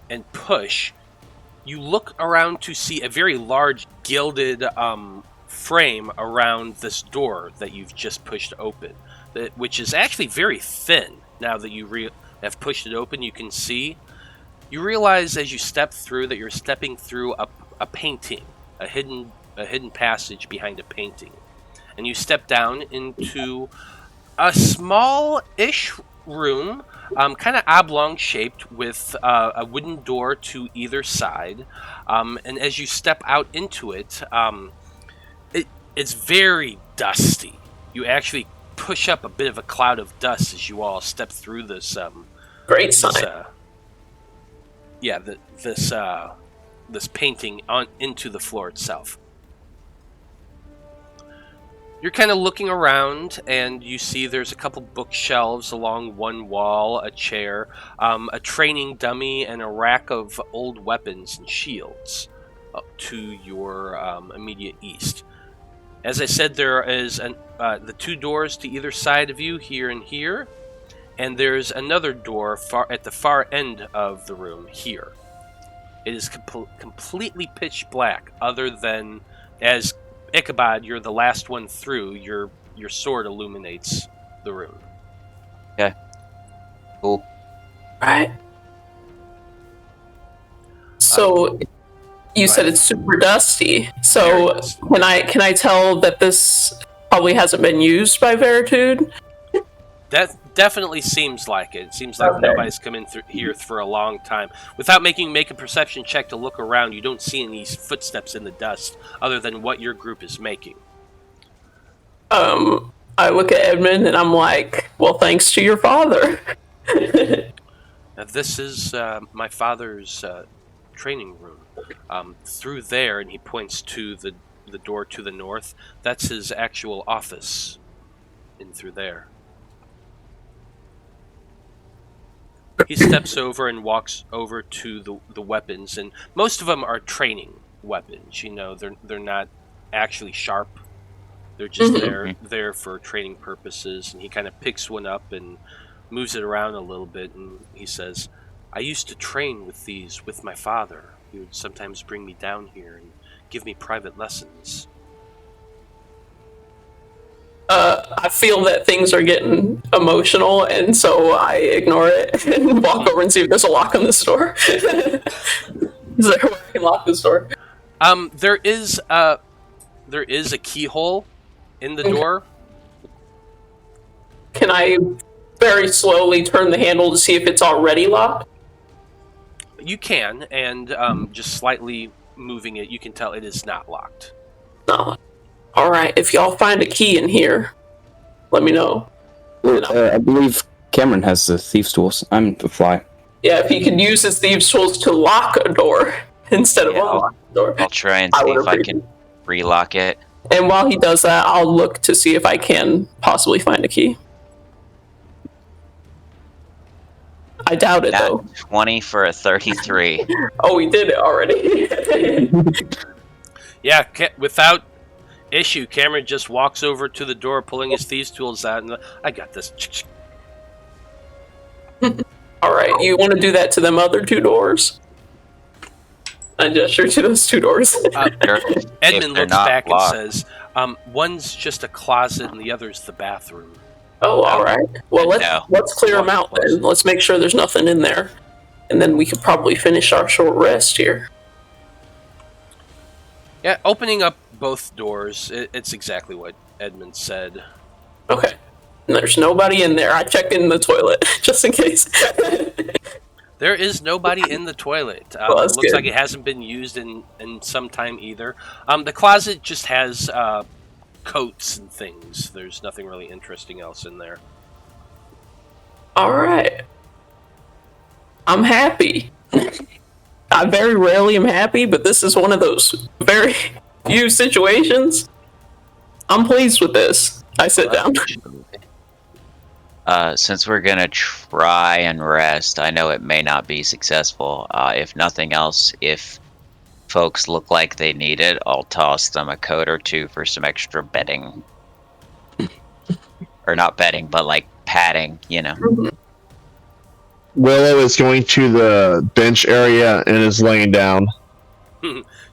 Speaker 1: and push, you look around to see a very large gilded frame around this door that you've just pushed open, which is actually very thin. Now that you have pushed it open, you can see. You realize as you step through that you're stepping through a painting, a hidden passage behind a painting, and you step down into a small-ish room, kind of oblong-shaped, with a wooden door to either side. And as you step out into it, it's very dusty. You actually push up a bit of a cloud of dust as you all step through this.
Speaker 2: Great sign.
Speaker 1: This painting into the floor itself. You're kind of looking around, and you see there's a couple bookshelves along one wall, a chair, a training dummy, and a rack of old weapons and shields to your immediate east. As I said, there is the two doors to either side of you, here and here, and there's another door at the far end of the room here. It is completely pitch black, other than as Ichabod, you're the last one through. Your sword illuminates the room.
Speaker 3: Okay. Cool.
Speaker 2: Right. So, You said it's super dusty. So can I tell that this probably hasn't been used by Veritude?
Speaker 1: That definitely seems like it. It seems like nobody's come in here for a long time. Without make a perception check to look around, you don't see any footsteps in the dust other than what your group is making.
Speaker 2: I look at Edmund and I'm like, well, thanks to your father.
Speaker 1: Now, this is my father's training room. Through there, and he points to the door to the north, that's his actual office. In through there. He steps over and walks over to the weapons, and most of them are training weapons. You know, they're not actually sharp. They're just there for training purposes. And he kind of picks one up and moves it around a little bit, and he says, "I used to train with these with my father. He would sometimes bring me down here and give me private lessons."
Speaker 2: I feel that things are getting emotional, and so I ignore it and walk over and see if there's a lock on this door. Is there a way I can lock this door?
Speaker 1: There is a keyhole in the door.
Speaker 2: Can I very slowly turn the handle to see if it's already locked?
Speaker 1: You can, and just slightly moving it, you can tell it is not locked.
Speaker 2: No. Alright, if y'all find a key in here, let me know.
Speaker 6: I believe Cameron has the thieves' tools. I'm the fly.
Speaker 2: Yeah, if he could use his thieves' tools to lock a door instead of unlock the door.
Speaker 3: I'll try and see if I can relock it.
Speaker 2: And while he does that, I'll look to see if I can possibly find a key. I doubt it, though.
Speaker 3: 20 for a 33.
Speaker 2: Oh, he did it already.
Speaker 1: Yeah, without issue, Cameron just walks over to the door, pulling his thieves' tools out, and I got this.
Speaker 2: Alright, you want to do that to them other two doors? I gesture to those two doors.
Speaker 1: Edmund looks back locked and says, one's just a closet and the other's the bathroom.
Speaker 2: Oh, alright. Well, let's clear them out then. Let's make sure there's nothing in there. And then we could probably finish our short rest here.
Speaker 1: Yeah, opening up both doors, it's exactly what Edmund said.
Speaker 2: Okay. And there's nobody in there. I checked in the toilet, just in case.
Speaker 1: There is nobody in the toilet. It looks like it hasn't been used in some time either. The closet just has coats and things. There's nothing really interesting else in there.
Speaker 2: Alright. I'm happy. I very rarely am happy, but this is one of those very few situations. I'm pleased with this. I sit down.
Speaker 3: Since we're gonna try and rest, I know it may not be successful. If nothing else, if folks look like they need it, I'll toss them a coat or two for some extra bedding. Or not bedding, but like padding, you know.
Speaker 5: Willow is going to the bench area and is laying down.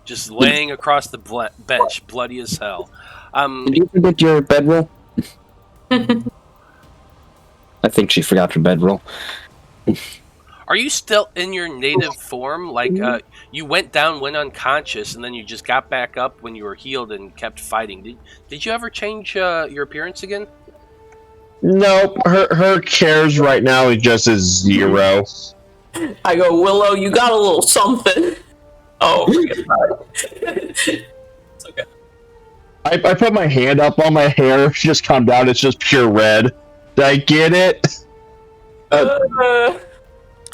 Speaker 1: Just laying across the bench, bloody as hell.
Speaker 6: Did you forget your bedroll? I think she forgot her bedroll.
Speaker 1: Are you still in your native form? Like, you went down, went unconscious, and then you just got back up when you were healed and kept fighting. Did you ever change your appearance again?
Speaker 5: Nope. Her cares right now is just a 0.
Speaker 2: I go, Willow, you got a little something. Oh, it's okay.
Speaker 5: I put my hand up on my hair, just come down, it's just pure red. Did I get it?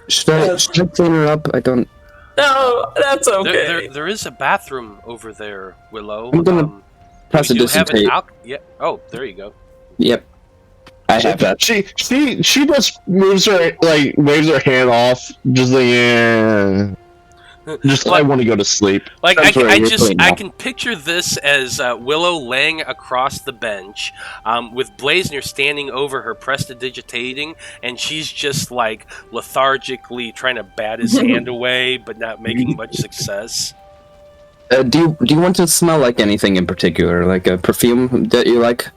Speaker 6: Should I clean her up? I don't...
Speaker 2: No, that's okay.
Speaker 1: There is a bathroom over there, Willow.
Speaker 6: I'm gonna press a disintegrate.
Speaker 1: Yeah. Oh, there you go.
Speaker 6: Yep. I have that.
Speaker 5: She just moves her, like, waves her hand off, just like, yeah. Just, I want to go to sleep.
Speaker 1: Like, I can picture this as Willow laying across the bench, with Blaznir standing over her, prestidigitating, and she's just, like, lethargically trying to bat his hand away, but not making much success.
Speaker 6: Do you want to smell like anything in particular, like a perfume that you like?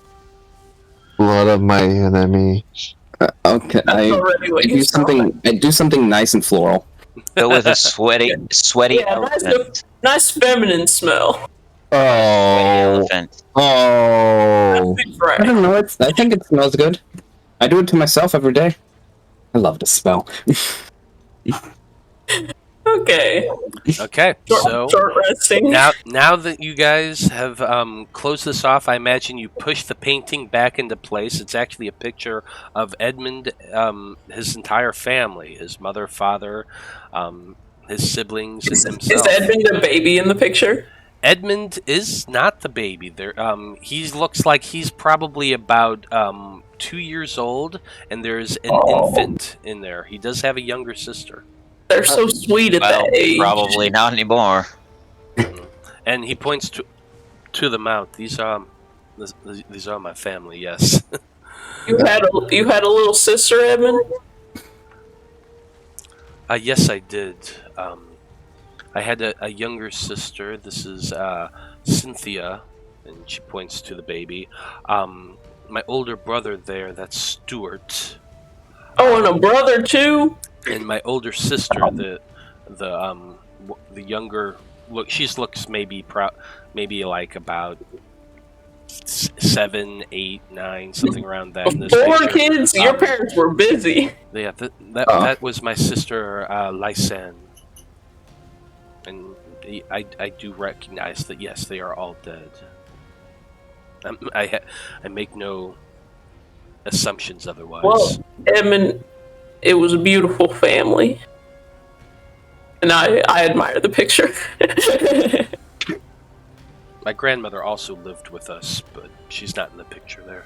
Speaker 5: Blood of my enemies.
Speaker 6: Okay, I do something nice and floral.
Speaker 3: Go with a sweaty
Speaker 2: yeah,
Speaker 3: elephant.
Speaker 2: Nice feminine smell.
Speaker 3: Elephant.
Speaker 5: Oh.
Speaker 6: I don't know. I think it smells good. I do it to myself every day. I love the smell.
Speaker 2: Okay.
Speaker 1: Okay, so
Speaker 2: Short resting.
Speaker 1: now that you guys have closed this off, I imagine you push the painting back into place. It's actually a picture of Edmund, his entire family, his mother, father, his siblings, and himself.
Speaker 2: Is Edmund a baby in the picture?
Speaker 1: Edmund is not the baby. There, he looks like he's probably about 2 years old, and there's an infant in there. He does have a younger sister.
Speaker 2: They're so sweet at that age.
Speaker 3: Probably not anymore.
Speaker 1: And he points to the mount. These are my family. Yes.
Speaker 2: You had a little sister, Edmund?
Speaker 1: Yes, I did. I had a younger sister. This is Cynthia, and she points to the baby. My older brother there. That's Stuart.
Speaker 2: Oh, and a brother too.
Speaker 1: And my older sister, the younger look, she looks maybe like about 7, 8, 9, something around that. In this
Speaker 2: 4
Speaker 1: picture.
Speaker 2: kids. Your parents were busy.
Speaker 1: Yeah, that was my sister Lysanne, and I do recognize that. Yes, they are all dead. I make no assumptions otherwise.
Speaker 2: Well, Edmund, it was a beautiful family, and I admire the picture.
Speaker 1: My grandmother also lived with us, but she's not in the picture there.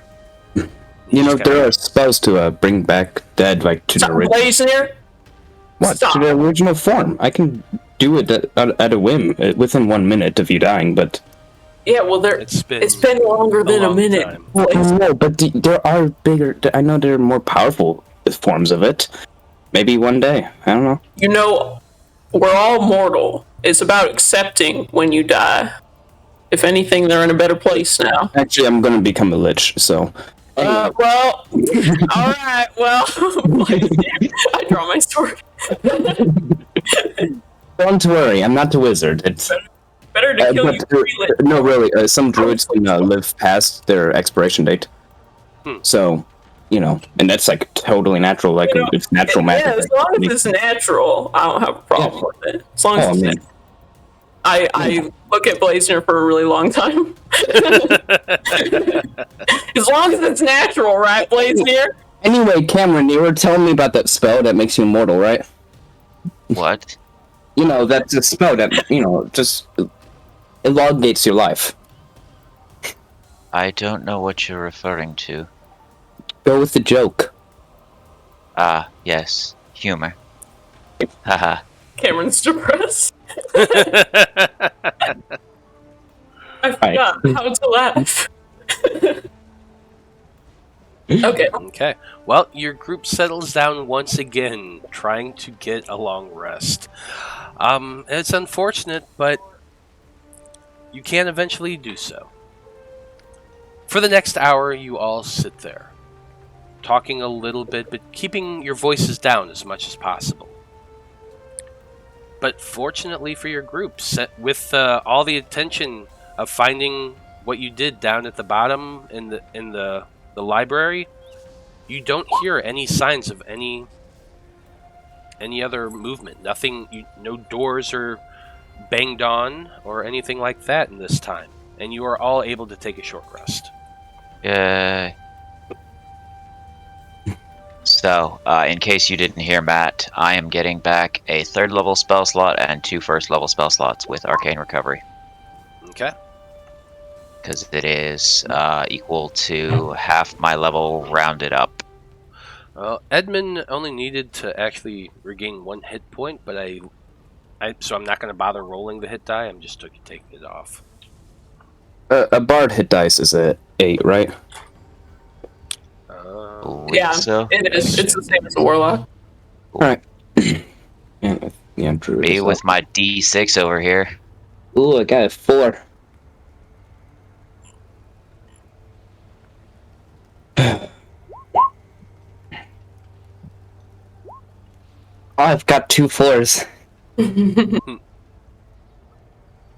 Speaker 6: You know, there are spells to bring back dead, like to the original.
Speaker 2: Blaznir?
Speaker 6: What?
Speaker 2: Stop.
Speaker 6: To the original form. I can do it at a whim within 1 minute of you dying, but.
Speaker 2: Yeah, well, it's been longer than a minute.
Speaker 1: Time.
Speaker 6: No, but there are bigger. I know there are more powerful forms of it. Maybe one day. I don't know.
Speaker 2: You know, we're all mortal. It's about accepting when you die. If anything, they're in a better place now.
Speaker 6: Actually, I'm gonna become a lich, so.
Speaker 2: Well, all right. Well, I draw my sword.
Speaker 6: Don't worry, I'm not a wizard. It's
Speaker 2: better to kill you freely.
Speaker 6: No, really. Some druids can live past their expiration date. So, you know, and that's like totally natural. Like it's natural magic.
Speaker 2: Yeah, as long as it's natural, I don't have a problem with it. As long as it's I look at Blaznir for a really long time. As long as it's natural, right, Blaznir?
Speaker 6: Anyway, Cameron, you were telling me about that spell that makes you immortal, right?
Speaker 3: What?
Speaker 6: You know, that's a spell that, you know, just elongates your life.
Speaker 3: I don't know what you're referring to.
Speaker 6: Go with the joke.
Speaker 3: Ah, yes. Humor. Haha.
Speaker 2: Cameron's depressed. I forgot how to laugh. Okay.
Speaker 1: Okay. Well, your group settles down once again, trying to get a long rest. It's unfortunate, but you can eventually do so. For the next hour, you all sit there, talking a little bit, but keeping your voices down as much as possible. But fortunately for your group, with all the attention of finding what you did down at the bottom in the library, you don't hear any signs of any other movement. Nothing. No doors are banged on or anything like that in this time, and you are all able to take a short rest.
Speaker 3: Yay. So, in case you didn't hear Matt, I am getting back a 3rd level spell slot and 2 1st level spell slots with Arcane Recovery.
Speaker 1: Okay.
Speaker 3: Because it is equal to half my level rounded up.
Speaker 1: Well, Edmund only needed to actually regain 1 hit point, but so I'm not going to bother rolling the hit die. I'm just taking it off.
Speaker 6: A bard hit dice is a 8, right?
Speaker 2: Yeah,
Speaker 3: so.
Speaker 2: it is. It's the same as a warlock.
Speaker 6: Alright. yeah, Drew.
Speaker 3: Me with my D6 over here.
Speaker 6: Ooh, I got a 4. I've got 2 4s.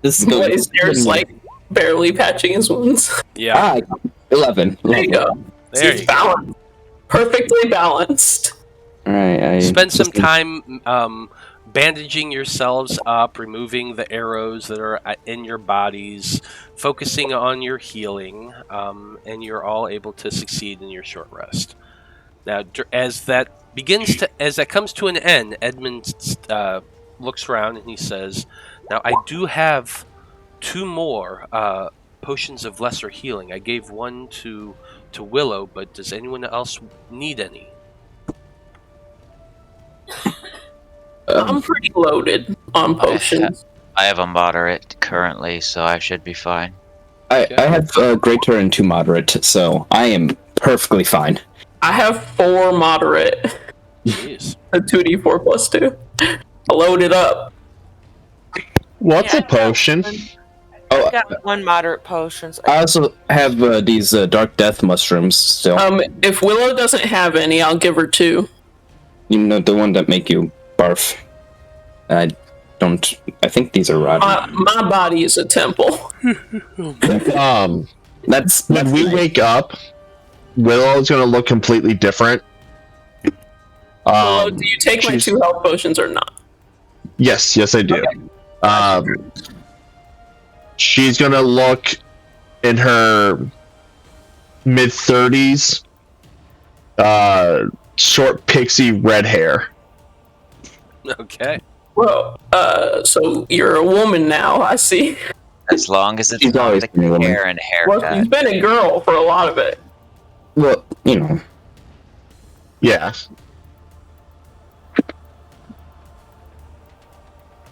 Speaker 6: This is good.
Speaker 2: Blaznir's like barely patching his wounds.
Speaker 1: Yeah.
Speaker 6: 11.
Speaker 2: There you go.
Speaker 1: There
Speaker 2: It's
Speaker 1: you go.
Speaker 2: balanced. Perfectly balanced.
Speaker 6: Alright,
Speaker 1: Spend some time bandaging yourselves up, removing the arrows that are in your bodies, focusing on your healing, and you're all able to succeed in your short rest. Now, as that comes to an end, Edmund looks around and he says, "Now I do have 2 more potions of lesser healing. I gave one to Willow, but does anyone else need any?"
Speaker 2: I'm pretty loaded on potions.
Speaker 3: I have a moderate currently, so I should be fine.
Speaker 6: I have greater and 2 moderate, so I am perfectly fine.
Speaker 2: I have 4 moderate.
Speaker 1: Jeez.
Speaker 2: A 2d4 plus 2. I loaded up.
Speaker 5: What's a potion?
Speaker 4: I got 1 moderate potions.
Speaker 6: I also have these dark death mushrooms still.
Speaker 2: If Willow doesn't have any, I'll give her 2.
Speaker 6: You know, the one that make you barf. I think these are rotten.
Speaker 2: My body is a temple.
Speaker 6: That's
Speaker 5: When we wake up, Willow's gonna look completely different.
Speaker 2: Willow, do you take my 2 health potions or not?
Speaker 5: Yes, I do.
Speaker 2: Okay.
Speaker 5: She's gonna look in her mid-30s, short pixie red hair.
Speaker 1: Okay.
Speaker 2: Well, so you're a woman now, I see.
Speaker 3: As long as it's
Speaker 6: She's
Speaker 3: not
Speaker 6: always
Speaker 3: the
Speaker 6: been a woman.
Speaker 3: hair and
Speaker 2: Well,
Speaker 3: haircut.
Speaker 2: you've been a girl for a lot of it.
Speaker 6: well, you know.
Speaker 5: Yeah.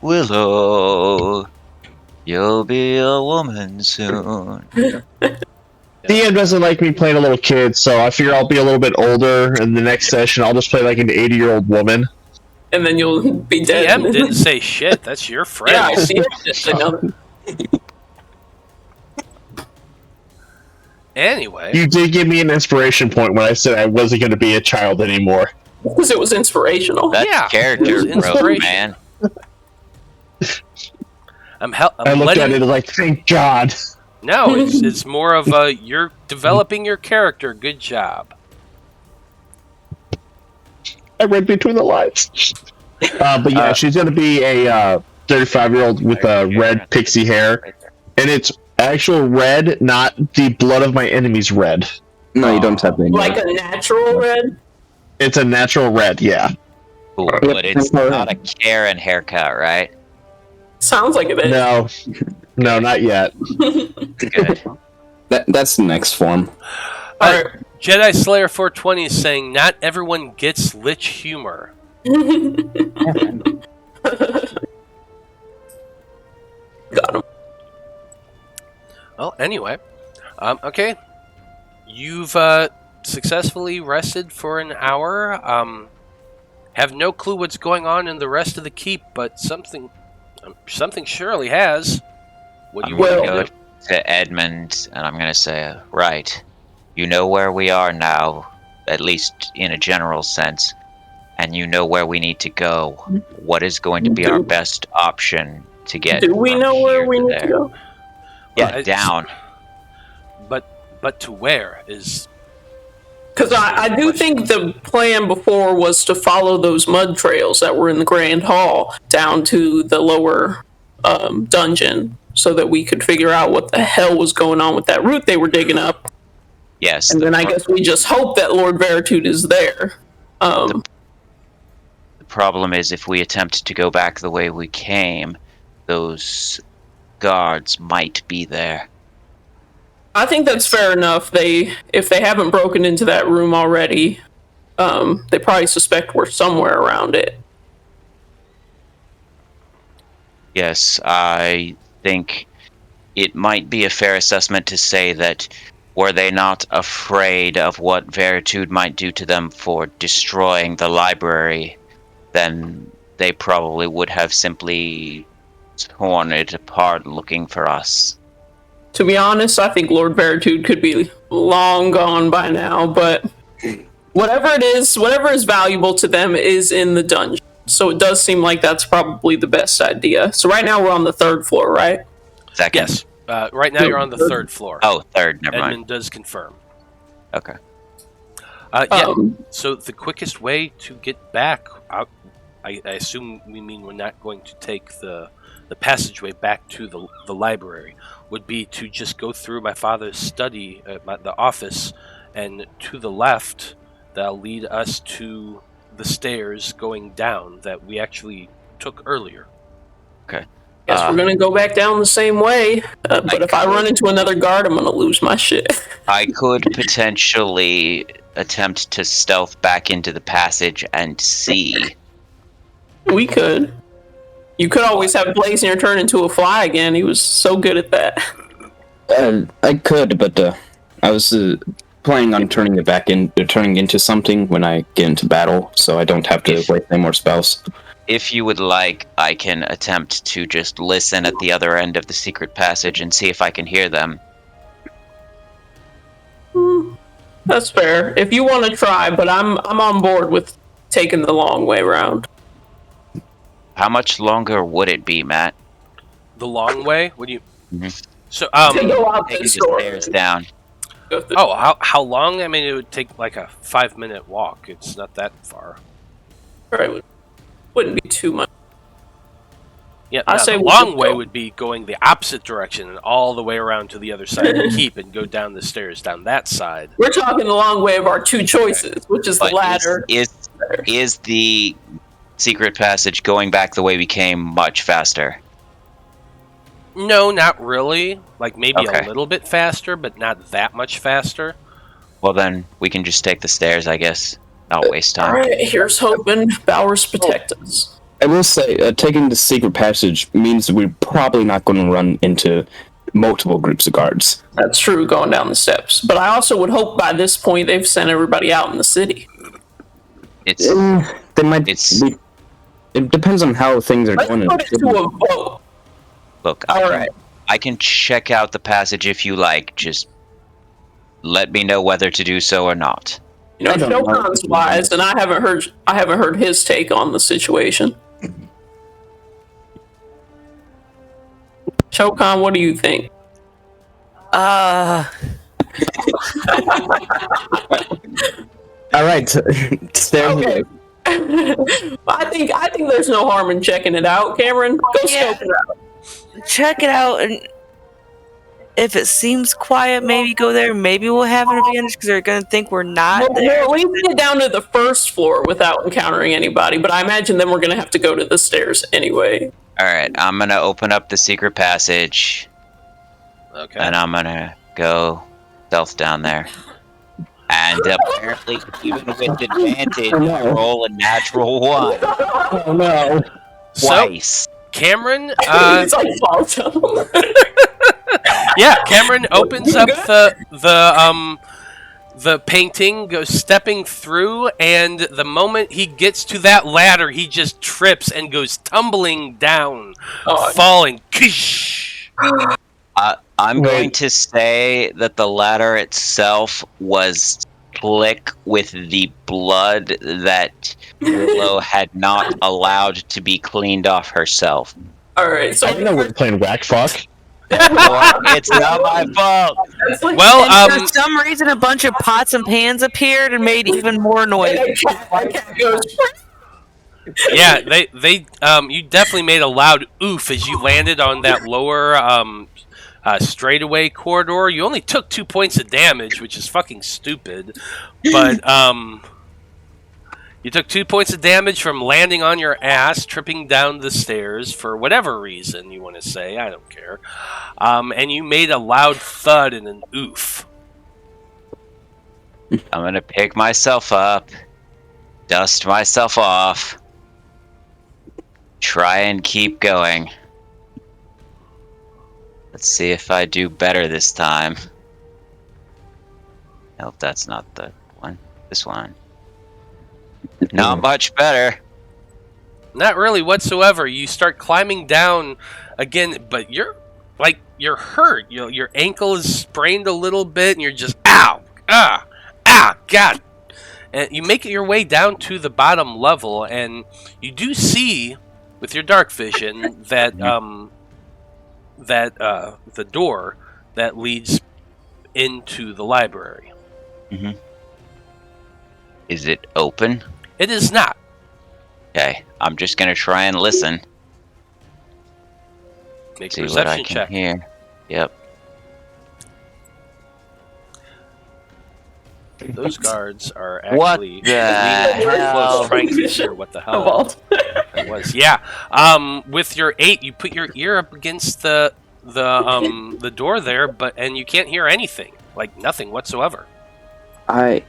Speaker 3: Willow, you'll be a woman soon.
Speaker 5: DM doesn't like me playing a little kid, so I figure I'll be a little bit older, and the next session I'll just play like an 80-year-old woman.
Speaker 2: And then you'll be dead.
Speaker 1: DM didn't say shit. That's your friend.
Speaker 2: Yeah, I see it. I know.
Speaker 1: Anyway.
Speaker 5: You did give me an inspiration point when I said I wasn't going to be a child anymore.
Speaker 2: Because it was inspirational.
Speaker 3: That's
Speaker 1: Yeah,
Speaker 3: character
Speaker 1: it was
Speaker 3: growth,
Speaker 1: inspiration.
Speaker 3: man.
Speaker 5: I looked at it like, thank God.
Speaker 1: No, it's more of you're developing your character. Good job.
Speaker 5: I read between the lines. But yeah, she's going to be a 35-year-old with red pixie hair. And it's actual red, not the blood of my enemies red.
Speaker 6: No, you don't have any.
Speaker 2: Like a natural red?
Speaker 5: It's a natural red, yeah.
Speaker 3: Cool, but it's not a Karen haircut, right?
Speaker 2: Sounds like it is.
Speaker 5: No, not yet.
Speaker 3: Good.
Speaker 6: That's the next form.
Speaker 2: Alright.
Speaker 1: Jedi Slayer 420 is saying not everyone gets lich humor.
Speaker 2: Got him.
Speaker 1: Well, anyway. Okay. You've successfully rested for an hour. Have no clue what's going on in the rest of the keep, but something surely has. What do you
Speaker 3: I'm
Speaker 1: want
Speaker 3: gonna
Speaker 1: to
Speaker 3: go
Speaker 1: do?
Speaker 3: to Edmund, and I'm gonna say, right, you know where we are now, at least in a general sense, and you know where we need to go. What is going to be our best option to get?
Speaker 2: Do we
Speaker 3: from
Speaker 2: know where
Speaker 3: here
Speaker 2: we
Speaker 3: to
Speaker 2: need
Speaker 3: there?
Speaker 2: to go?
Speaker 3: Yeah,
Speaker 1: Well,
Speaker 3: down.
Speaker 1: But to where is?
Speaker 2: Because I do think the plan before was to follow those mud trails that were in the Grand Hall down to the lower dungeon so that we could figure out what the hell was going on with that route they were digging up.
Speaker 3: Yes.
Speaker 2: And then I guess we just hope that Lord Veritude is there.
Speaker 3: The problem is if we attempt to go back the way we came, those guards might be there.
Speaker 2: I think that's fair enough. If they haven't broken into that room already, they probably suspect we're somewhere around it.
Speaker 3: Yes, I think it might be a fair assessment to say that were they not afraid of what Veritude might do to them for destroying the library, then they probably would have simply torn it apart looking for us.
Speaker 2: To be honest, I think Lord Veritude could be long gone by now, but whatever it is, whatever is valuable to them is in the dungeon. So it does seem like that's probably the best idea. So right now we're on the 3rd floor, right?
Speaker 3: Second.
Speaker 1: Yes. Right now you're on the third floor.
Speaker 3: Oh, third. Never
Speaker 1: Edmund
Speaker 3: mind.
Speaker 1: does confirm.
Speaker 3: Okay.
Speaker 1: So the quickest way to get back, I assume we mean we're not going to take the passageway back to the library, would be to just go through my father's study, the office, and to the left, that'll lead us to the stairs going down that we actually took earlier.
Speaker 3: Okay.
Speaker 2: Guess we're gonna go back down the same way. But if I run into another guard, I'm gonna lose my shit.
Speaker 3: I could potentially attempt to stealth back into the passage and see.
Speaker 2: We could. You could always have Blaznir turn into a fly again. He was so good at that.
Speaker 6: I could, but I was planning on turning it back turning into something when I get into battle, so I don't have to waste any more spells.
Speaker 3: If you would like, I can attempt to just listen at the other end of the secret passage and see if I can hear them.
Speaker 2: That's fair. If you want to try, but I'm on board with taking the long way around.
Speaker 3: How much longer would it be, Matt?
Speaker 1: The long way? What do you?
Speaker 3: Mhm.
Speaker 1: So
Speaker 2: To go out
Speaker 3: Taking
Speaker 2: this
Speaker 3: the
Speaker 2: door.
Speaker 3: stairs down.
Speaker 1: how long? I mean, it would take like a 5-minute walk. It's not that far.
Speaker 2: Right. Wouldn't be too much.
Speaker 1: Yeah,
Speaker 2: I
Speaker 1: no,
Speaker 2: say
Speaker 1: the
Speaker 2: we
Speaker 1: long
Speaker 2: should
Speaker 1: way
Speaker 2: go.
Speaker 1: would be going the opposite direction and all the way around to the other side of the keep and go down the stairs down that side.
Speaker 2: We're talking the long way of our two choices, which is the
Speaker 3: But
Speaker 2: ladder.
Speaker 3: is the secret passage going back the way we came much faster?
Speaker 1: No, not really. Like maybe
Speaker 3: Okay.
Speaker 1: a little bit faster, but not that much faster.
Speaker 3: Well, then we can just take the stairs, I guess. Not waste time.
Speaker 2: Alright, here's hoping. Bowers protect us.
Speaker 6: I will say, taking the secret passage means we're probably not going to run into multiple groups of guards.
Speaker 2: That's true, going down the steps. But I also would hope by this point they've sent everybody out in the city.
Speaker 3: It's
Speaker 6: They might. It depends on how things are
Speaker 2: Let's
Speaker 6: going.
Speaker 2: put it to a vote.
Speaker 3: look.
Speaker 2: Alright.
Speaker 3: I can check out the passage if you like. Just let me know whether to do so or not.
Speaker 2: You know,
Speaker 6: I don't know.
Speaker 2: Shokan's wise, and I haven't heard his take on the situation. Shokan, what do you think?
Speaker 6: All right, stairs.
Speaker 2: Okay. I think there's no harm in checking it out. Cameron, go
Speaker 4: Yeah.
Speaker 2: scope it out.
Speaker 4: Check it out, and if it seems quiet, maybe go there. Maybe we'll have an advantage because they're gonna think we're not there.
Speaker 2: We can get down to the first floor without encountering anybody, but I imagine then we're gonna have to go to the stairs anyway.
Speaker 3: Alright, I'm gonna open up the secret passage.
Speaker 1: Okay.
Speaker 3: And I'm gonna go stealth down there. And apparently, even with advantage, I roll a natural 1
Speaker 6: Oh no!
Speaker 3: twice.
Speaker 1: Cameron,
Speaker 2: It's like false.
Speaker 1: yeah, Cameron opens up the painting, goes stepping through, and the moment he gets to that ladder, he just trips and goes tumbling down, falling. Kish!
Speaker 3: I'm going to say that the ladder itself was slick with the blood that Willow had not allowed to be cleaned off herself.
Speaker 2: Alright, so
Speaker 5: I didn't know we were playing whack fuck.
Speaker 3: It's not my fault.
Speaker 1: Well,
Speaker 4: And for some reason, a bunch of pots and pans appeared and made even more noise.
Speaker 1: yeah, they you definitely made a loud oof as you landed on that lower straightaway corridor. You only took 2 points of damage, which is fucking stupid. But you took 2 points of damage from landing on your ass, tripping down the stairs for whatever reason you want to say. I don't care. And you made a loud thud and an oof.
Speaker 3: I'm gonna pick myself up, dust myself off, try and keep going. Let's see if I do better this time. Nope, that's not the one. This one. Not much better.
Speaker 1: Not really whatsoever. You start climbing down again, but you're hurt. Your ankle is sprained a little bit, and you're just God. And you make your way down to the bottom level, and you do see with your dark vision that the door that leads into the library.
Speaker 3: Mm-hmm. Is it open?
Speaker 1: It is not.
Speaker 3: Okay, I'm just gonna try and listen.
Speaker 1: Make a
Speaker 3: See what I
Speaker 1: perception
Speaker 3: can
Speaker 1: check.
Speaker 3: hear. Yep.
Speaker 1: Those guards are
Speaker 3: What
Speaker 1: actually
Speaker 3: the
Speaker 1: leaning very
Speaker 3: hell?
Speaker 1: close, trying to hear what the hell it was. Yeah. With your 8, you put your ear up against the door there, and you can't hear anything, like nothing whatsoever.
Speaker 6: I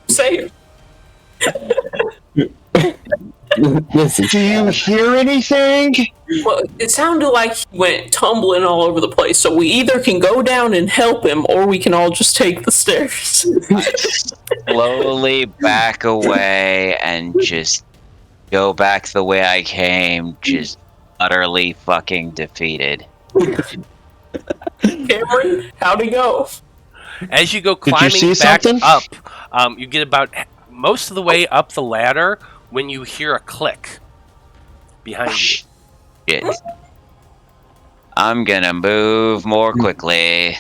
Speaker 2: Safe.
Speaker 6: listen.
Speaker 5: Do you hear anything?
Speaker 2: Well, it sounded like he went tumbling all over the place, so we either can go down and help him, or we can all just take the stairs.
Speaker 3: Slowly back away and just go back the way I came, just utterly fucking defeated.
Speaker 2: Cameron, how'd he go?
Speaker 1: As you go
Speaker 5: Did you
Speaker 1: climbing
Speaker 5: see
Speaker 1: back
Speaker 5: something?
Speaker 1: up, you get about most of the way up the ladder when you hear a click behind you.
Speaker 3: Shit. I'm gonna move more quickly.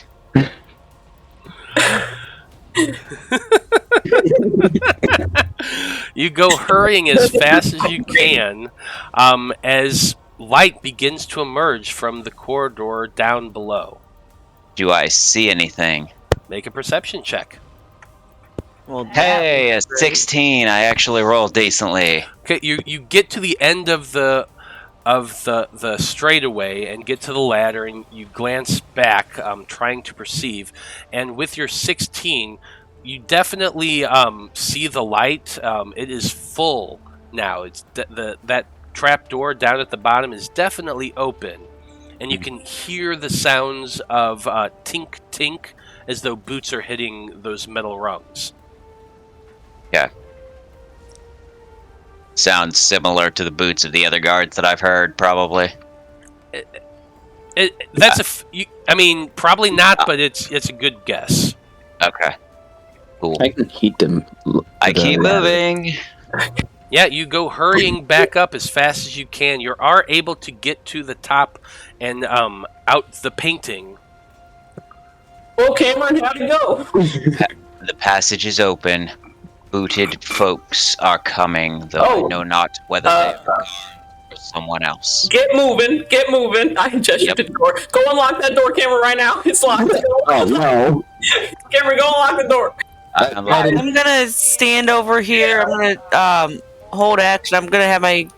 Speaker 1: You go hurrying as fast as you can as light begins to emerge from the corridor down below.
Speaker 3: Do I see anything?
Speaker 1: Make a perception check.
Speaker 4: Well,
Speaker 3: Hey, a 16. I actually rolled decently.
Speaker 1: Okay, you get to the end of the straightaway and get to the ladder, and you glance back, trying to perceive. And with your 16, you definitely see the light. It is full now. It's that trap door down at the bottom is definitely open, and you can hear the sounds of tink tink as though boots are hitting those metal rungs.
Speaker 3: Yeah. Sounds similar to the boots of the other guards that I've heard, probably.
Speaker 1: Probably not, but it's a good guess.
Speaker 3: Okay. Cool.
Speaker 6: I can heat them.
Speaker 3: I keep moving.
Speaker 1: Yeah, you go hurrying back up as fast as you can. You are able to get to the top and out the painting.
Speaker 2: Well, Cameron, how'd it go?
Speaker 3: The passage is open. Booted folks are coming, though I know not whether they are or someone else.
Speaker 2: Get moving. I gesture to the door. Go unlock that door, Cameron, right now. It's locked.
Speaker 6: Oh no!
Speaker 2: Cameron, go unlock the door.
Speaker 3: I'm like,
Speaker 4: I'm gonna stand over here. I'm gonna hold action. I'm gonna have my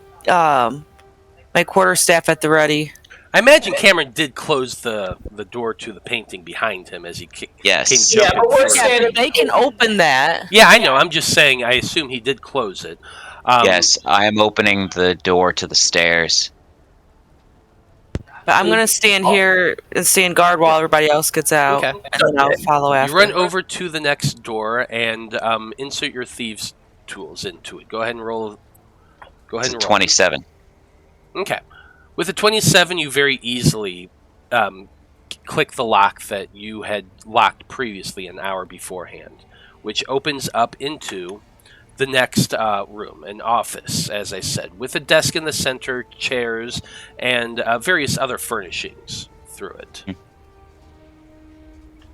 Speaker 4: my quarterstaff at the ready.
Speaker 1: I imagine Cameron did close the door to the painting behind him as he came
Speaker 3: yes.
Speaker 2: Yeah,
Speaker 1: jumping
Speaker 2: but we're
Speaker 1: through.
Speaker 2: standing.
Speaker 4: They can open that.
Speaker 1: Yeah, I know. I'm just saying. I assume he did close it.
Speaker 3: Yes, I am opening the door to the stairs.
Speaker 4: But I'm gonna stand here and stand guard while everybody else gets out,
Speaker 1: Okay.
Speaker 4: and then I'll follow after.
Speaker 1: You run over to the next door and insert your thieves' tools into it. Go ahead and roll. Go ahead
Speaker 3: It's
Speaker 1: and roll.
Speaker 3: 27.
Speaker 1: Okay. With a 27, you very easily click the lock that you had locked previously an hour beforehand, which opens up into the next room, an office, as I said, with a desk in the center, chairs, and various other furnishings through it.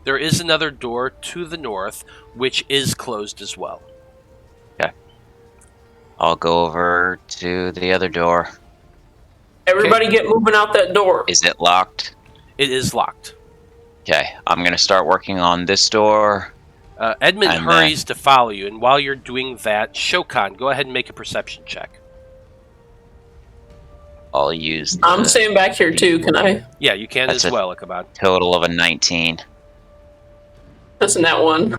Speaker 1: There is another door to the north, which is closed as well.
Speaker 3: Okay. I'll go over to the other door.
Speaker 2: Everybody get moving out that door.
Speaker 3: Is it locked?
Speaker 1: It is locked.
Speaker 3: Okay, I'm going to start working on this door.
Speaker 1: Edmund
Speaker 3: And,
Speaker 1: hurries to follow you, and while you're doing that, Shokan, go ahead and make a perception check.
Speaker 3: I'll use
Speaker 2: I'm staying back here too. Can I?
Speaker 1: Yeah, you can
Speaker 3: That's
Speaker 1: as
Speaker 3: a-
Speaker 1: well, Ichabod.
Speaker 3: total of a 19.
Speaker 2: Listen, that one.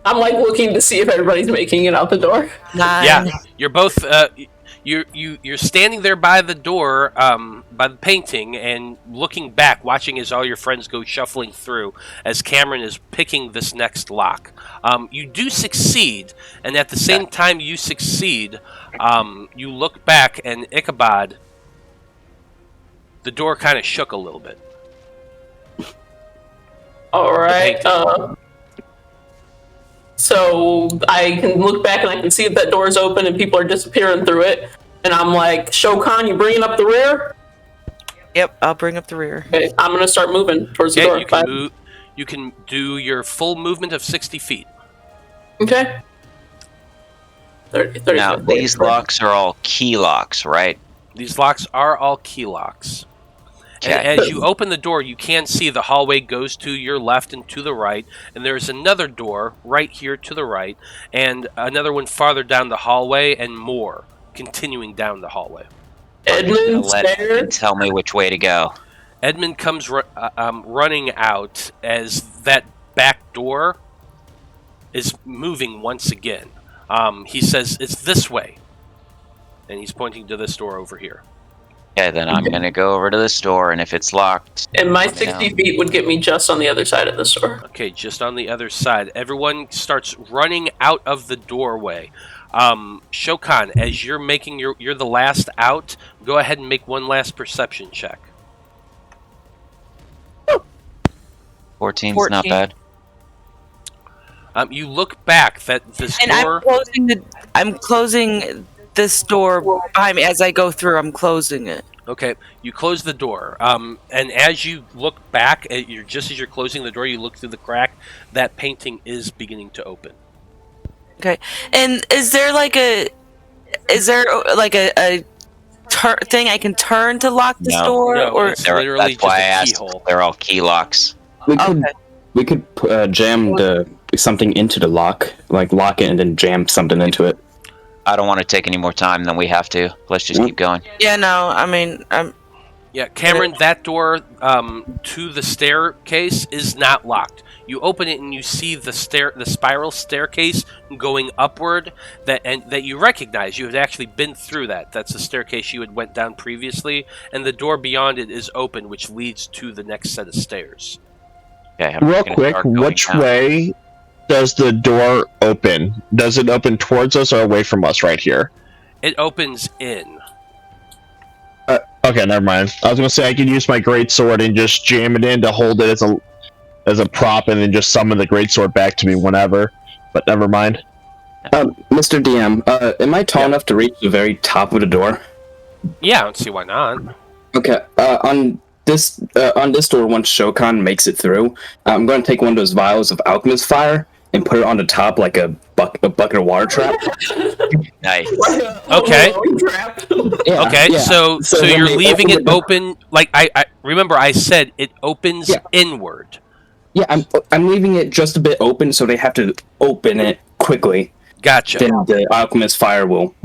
Speaker 2: I'm like looking to see if everybody's making it out the door.
Speaker 4: 9.
Speaker 1: Yeah, you're both. You're standing there by the door, by the painting, and looking back, watching as all your friends go shuffling through, as Cameron is picking this next lock. You do succeed, and at the same time you succeed, you look back, and Ichabod, the door kind of shook a little bit.
Speaker 2: All right. So I can look back and I can see that door is open and people are disappearing through it. And I'm like, Shokan, you bringing up the rear?
Speaker 4: Yep, I'll bring up the rear.
Speaker 2: Okay, I'm gonna start moving towards the
Speaker 1: Okay,
Speaker 2: door.
Speaker 1: you can move. You can do your full movement of 60 feet.
Speaker 2: Okay. 30,
Speaker 3: Now,
Speaker 2: 40.
Speaker 3: these locks are all key locks, right?
Speaker 1: These locks are all key locks. And
Speaker 3: Okay.
Speaker 1: as you open the door, you can see the hallway goes to your left and to the right, and there's another door right here to the right, and another one farther down the hallway, and more continuing down the hallway.
Speaker 2: Edmund
Speaker 3: Let
Speaker 2: there.
Speaker 3: him tell me which way to go.
Speaker 1: Edmund comes running out as that back door is moving once again. He says, "It's this way," and he's pointing to this door over here.
Speaker 3: Okay, then I'm gonna go over to the store, and if it's locked,
Speaker 2: And my
Speaker 3: let me
Speaker 2: 60
Speaker 3: know.
Speaker 2: feet would get me just on the other side of the store.
Speaker 1: Okay, just on the other side. Everyone starts running out of the doorway. Shokan, as you're making you're the last out, go ahead and make one last perception check.
Speaker 3: 14's
Speaker 4: 14.
Speaker 3: not bad.
Speaker 1: You look back that this
Speaker 4: And
Speaker 1: door.
Speaker 4: I'm closing this door behind me as I go through. I'm closing it.
Speaker 1: Okay, you close the door, and as you look back, just as you're closing the door, you look through the crack. That painting is beginning to open.
Speaker 4: Okay. And is there like a thing I can turn to lock this
Speaker 3: No.
Speaker 4: door?
Speaker 1: No,
Speaker 4: or
Speaker 1: it's literally
Speaker 3: That's why I
Speaker 1: just a
Speaker 3: asked.
Speaker 1: keyhole.
Speaker 3: They're all key locks.
Speaker 6: We could jam something into the lock, like lock it and then jam something into it.
Speaker 3: I don't want to take any more time than we have to. Let's just keep going.
Speaker 4: yeah, no. I mean,
Speaker 1: Yeah, Cameron, that door to the staircase is not locked. You open it and you see the spiral staircase going upward that you recognize. You had actually been through that. That's the staircase you had went down previously, and the door beyond it is open, which leads to the next set of stairs.
Speaker 3: Okay, I'm
Speaker 5: Real
Speaker 3: just gonna
Speaker 5: quick,
Speaker 3: start going
Speaker 5: which
Speaker 3: down.
Speaker 5: way does the door open? Does it open towards us or away from us right here?
Speaker 1: It opens in.
Speaker 5: Okay, never mind. I was gonna say I could use my great sword and just jam it in to hold it as a prop, and then just summon the great sword back to me whenever. But never mind.
Speaker 6: Mr. DM, am I tall enough to reach the very top of the door?
Speaker 1: Yeah, I don't see why not.
Speaker 6: Okay. On this door, once Shokan makes it through, I'm going to take one of those vials of alchemist fire and put it on the top like a bucket of water trap.
Speaker 3: Nice.
Speaker 1: Okay.
Speaker 6: Yeah,
Speaker 1: Okay,
Speaker 6: yeah.
Speaker 1: so
Speaker 6: when
Speaker 1: you're
Speaker 6: they
Speaker 1: leaving
Speaker 6: open
Speaker 1: it
Speaker 6: the-
Speaker 1: open. Like I remember, I said it opens
Speaker 6: Yeah.
Speaker 1: inward.
Speaker 6: Yeah, I'm leaving it just a bit open, so they have to open it quickly.
Speaker 1: Gotcha.
Speaker 6: Then the alchemist fire will,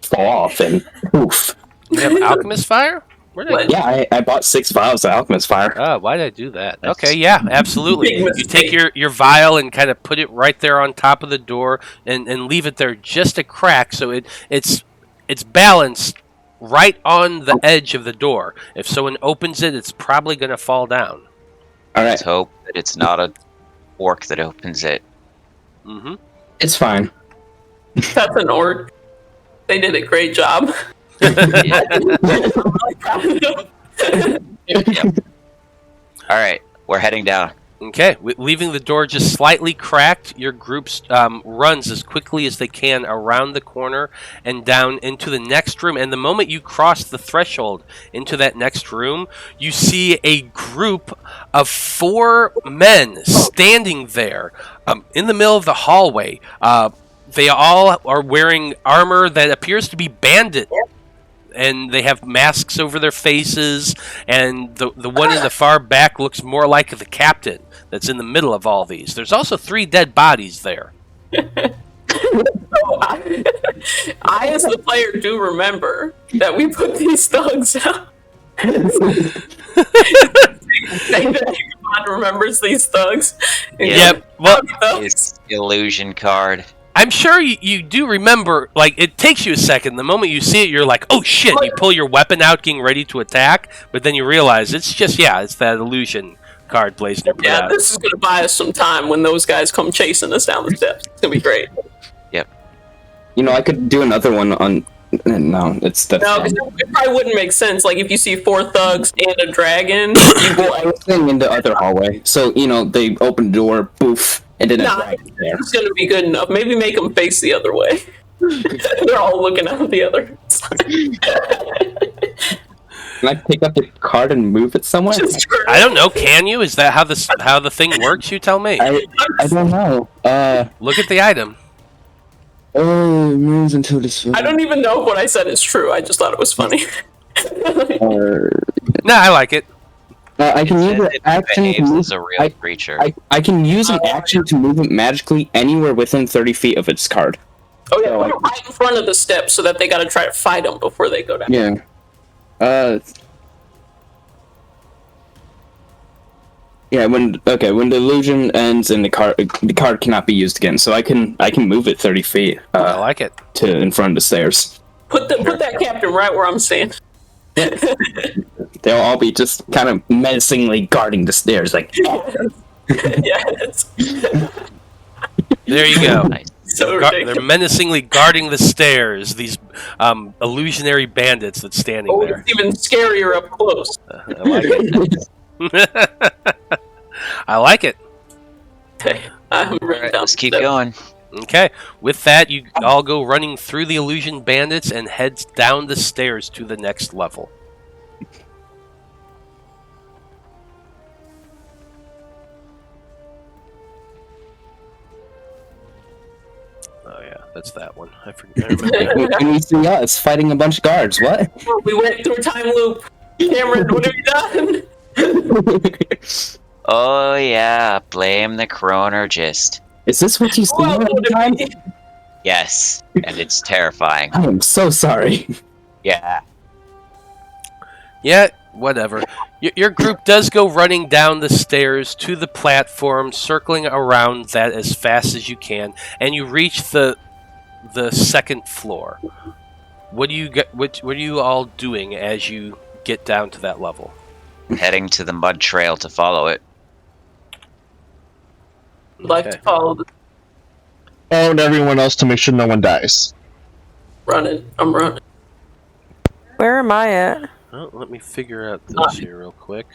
Speaker 6: fall off and poof.
Speaker 1: You have alchemist fire? Where did I?
Speaker 6: Yeah, I bought 6 vials of alchemist fire.
Speaker 1: Oh, why did I do that?
Speaker 3: That's-
Speaker 1: Okay, yeah, absolutely.
Speaker 2: Big
Speaker 1: You
Speaker 2: mistake.
Speaker 1: take your vial and kind of put it right there on top of the door and leave it there just a crack so it's balanced right on the edge of the door. If someone opens it, it's probably going to fall down.
Speaker 6: All right,
Speaker 3: Let's hope that it's not a orc that opens it.
Speaker 1: Mm-hmm.
Speaker 6: it's fine.
Speaker 2: That's an orc. They did a great job.
Speaker 3: All right, we're heading down.
Speaker 1: Okay, leaving the door just slightly cracked, your group runs as quickly as they can around the corner and down into the next room. And the moment you cross the threshold into that next room, you see a group of 4 men standing there in the middle of the hallway. They all are wearing armor that appears to be bandit. And they have masks over their faces, and the one in the far back looks more like the captain that's in the middle of all these. There's also 3 dead bodies there.
Speaker 2: I, as the player, do remember that we put these thugs out. God remembers these thugs.
Speaker 1: Yep. Well,
Speaker 3: His illusion card.
Speaker 1: I'm sure you do remember, like, it takes you a second. The moment you see it, you're like, oh shit, you pull your weapon out, getting ready to attack, but then you realize it's just, it's that illusion card Blaznir put
Speaker 2: Yeah,
Speaker 1: out.
Speaker 2: this is going to buy us some time when those guys come chasing us down the steps. It's going to be great.
Speaker 6: I could do another one on. No, that's
Speaker 2: No, because it probably wouldn't make sense. Like, if you see 4 thugs and a dragon,
Speaker 6: Well, I was saying in the other hallway. So they open the door, poof, and then
Speaker 2: Nah.
Speaker 6: a dragon there.
Speaker 2: it's going to be good enough. Maybe make them face the other way. They're all looking out the other side.
Speaker 6: Can I pick up the card and move it somewhere?
Speaker 1: I don't know. Can you? Is that how the thing works? You tell me.
Speaker 6: I don't know.
Speaker 1: Look at the item.
Speaker 6: Oh, it moves until this.
Speaker 2: I don't even know if what I said is true. I just thought it was funny.
Speaker 1: No, I like it.
Speaker 6: I can use an
Speaker 3: It
Speaker 6: action to
Speaker 3: behaves
Speaker 6: move.
Speaker 3: as a real creature.
Speaker 6: I can use an action to move it magically anywhere within 30 feet of its card.
Speaker 2: Oh yeah, put it right in front of the steps so that they gotta try to fight them before they go down.
Speaker 6: Yeah. Yeah. When the illusion ends and the card cannot be used again. So I can move it 30 feet.
Speaker 1: I like it.
Speaker 6: To in front of the stairs.
Speaker 2: Put that captain right where I'm standing.
Speaker 6: They'll all be just kind of menacingly guarding the stairs, like.
Speaker 2: Yes.
Speaker 1: There you go.
Speaker 2: So
Speaker 1: They're menacingly guarding the stairs. These illusionary bandits that's standing there.
Speaker 2: It's even scarier up close.
Speaker 1: I like it. I like it.
Speaker 2: Okay, I'm
Speaker 3: Alright, let's keep going.
Speaker 1: Okay. With that, you all go running through the illusion bandits and heads down the stairs to the next level. Oh yeah, that's that one. I remember.
Speaker 6: And we see us fighting a bunch of guards. What?
Speaker 2: We went through a time loop. Cameron, what have you done?
Speaker 3: Oh yeah, blame the chronergist.
Speaker 6: Is this what you see
Speaker 2: Well,
Speaker 6: every time?
Speaker 3: Yes, and it's terrifying.
Speaker 6: I am so sorry.
Speaker 3: Yeah.
Speaker 1: Yeah, whatever. Your group does go running down the stairs to the platform, circling around that as fast as you can, and you reach the second floor. What do you get? What are you all doing as you get down to that level?
Speaker 3: Heading to the mud trail to follow it.
Speaker 2: I'd like to follow the
Speaker 5: And everyone else to make sure no one dies.
Speaker 2: running. I'm running.
Speaker 4: Where am I at?
Speaker 1: Well, let me figure out this here real quick.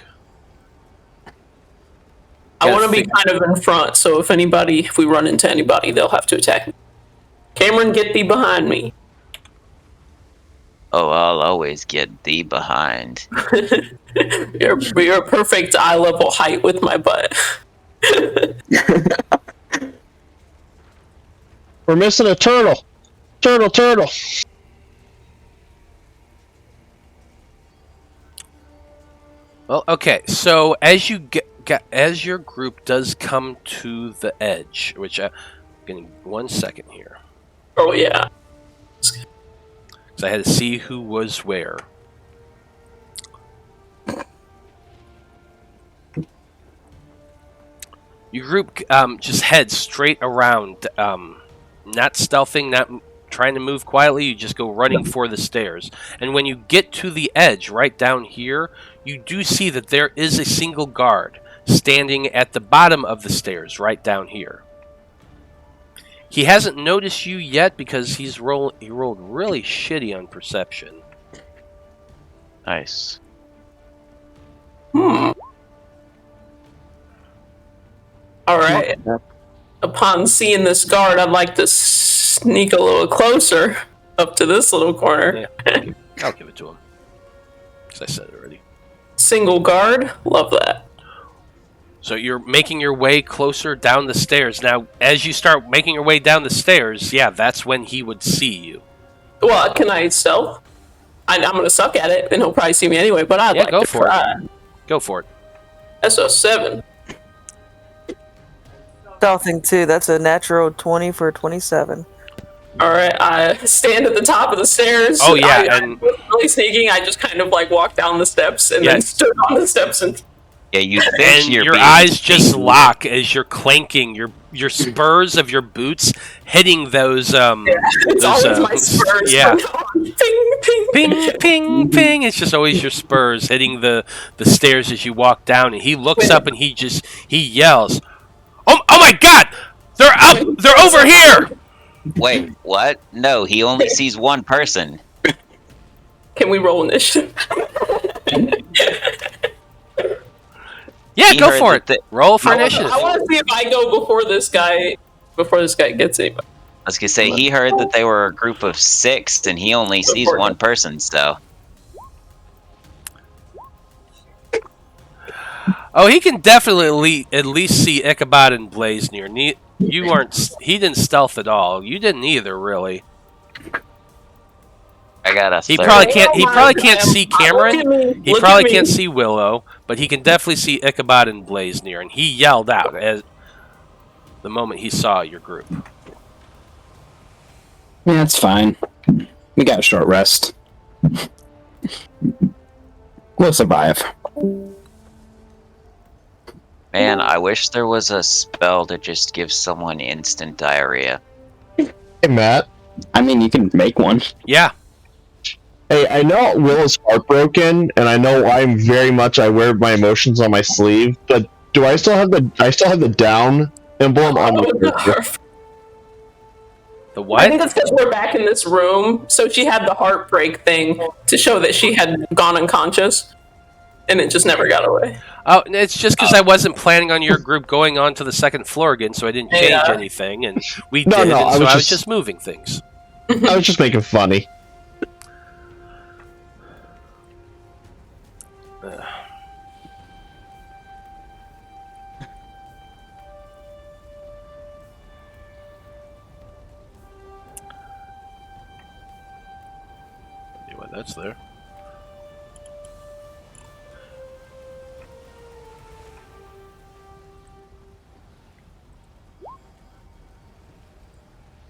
Speaker 2: I want to be kind of in front, so if we run into anybody, they'll have to attack me. Cameron, get thee behind me.
Speaker 3: Oh, I'll always get thee behind.
Speaker 2: You're a perfect eye level height with my butt.
Speaker 5: We're missing a turtle. Turtle.
Speaker 1: Well, okay. So as you as your group does come to the edge, which give me 1 second here.
Speaker 2: Oh yeah.
Speaker 1: So I had to see who was where. Your group just heads straight around, not stealthing, not trying to move quietly. You just go running for the stairs. And when you get to the edge, right down here, you do see that there is a single guard standing at the bottom of the stairs, right down here. He hasn't noticed you yet because he rolled really shitty on perception.
Speaker 3: Nice.
Speaker 2: All right. Upon seeing this guard, I'd like to sneak a little closer up to this little corner.
Speaker 1: Yeah, I'll give it to him. Because I said it already.
Speaker 2: Single guard. Love that.
Speaker 1: So you're making your way closer down the stairs. Now, as you start making your way down the stairs, yeah, that's when he would see you.
Speaker 2: Well, can I stealth? I'm going to suck at it, and he'll probably see me anyway, but I'd like
Speaker 1: go
Speaker 2: to
Speaker 1: for
Speaker 2: try.
Speaker 1: it. Go for it.
Speaker 2: That's a 7.
Speaker 4: Stealthing too. That's a natural 20 for 27.
Speaker 2: All right, I stand at the top of the stairs.
Speaker 1: Oh, yeah,
Speaker 2: I'm really sneaking. I just kind of like walk down the steps and then stood on the steps and.
Speaker 3: Yeah, you think
Speaker 1: And
Speaker 3: you're
Speaker 1: your
Speaker 3: being
Speaker 1: eyes just
Speaker 3: sneaky.
Speaker 1: lock as you're clanking your spurs of your boots hitting those
Speaker 2: It's
Speaker 1: those,
Speaker 2: always my spurs.
Speaker 1: yeah.
Speaker 2: Ping, ping,
Speaker 1: Ping, ping, ping. It's just always your spurs hitting the stairs as you walk down, and he looks up and he yells, "Oh my God! They're up! They're over here!"
Speaker 3: Wait, what? No, he only sees one person.
Speaker 2: Can we roll initiative?
Speaker 1: Yeah,
Speaker 3: He
Speaker 1: go
Speaker 3: heard
Speaker 1: for
Speaker 3: that
Speaker 1: it. Roll for initiative.
Speaker 2: I want to see if I go before this guy gets anybody.
Speaker 3: I was gonna say, he heard that they were a group of 6, and he only sees one person, so...
Speaker 1: Oh, he can definitely at least see Ichabod and Blaznir. You weren't. He didn't stealth at all. You didn't either, really.
Speaker 3: I got a
Speaker 1: He
Speaker 3: third.
Speaker 1: probably can't. He probably can't see Cameron. He
Speaker 2: Look
Speaker 1: probably
Speaker 2: at me.
Speaker 1: can't see Willow, but he can definitely see Ichabod and Blaznir, and he yelled out as the moment he saw your group.
Speaker 6: Yeah, it's fine. We got a short rest. We'll survive.
Speaker 3: Man, I wish there was a spell to just give someone instant diarrhea.
Speaker 5: Hey, Matt.
Speaker 6: I mean, you can make one.
Speaker 1: Yeah.
Speaker 5: Hey, I know Willow's heartbroken, and I know I wear my emotions on my sleeve, but do I still have the down emblem on the character?
Speaker 1: The what?
Speaker 2: I think that's because we're back in this room. So she had the heartbreak thing to show that she had gone unconscious, and it just never got away.
Speaker 1: Oh, it's just because I wasn't planning on your group going on to the second floor again, so I didn't change anything, and we did, and so I was just moving things.
Speaker 5: I was just making funny.
Speaker 1: That's there.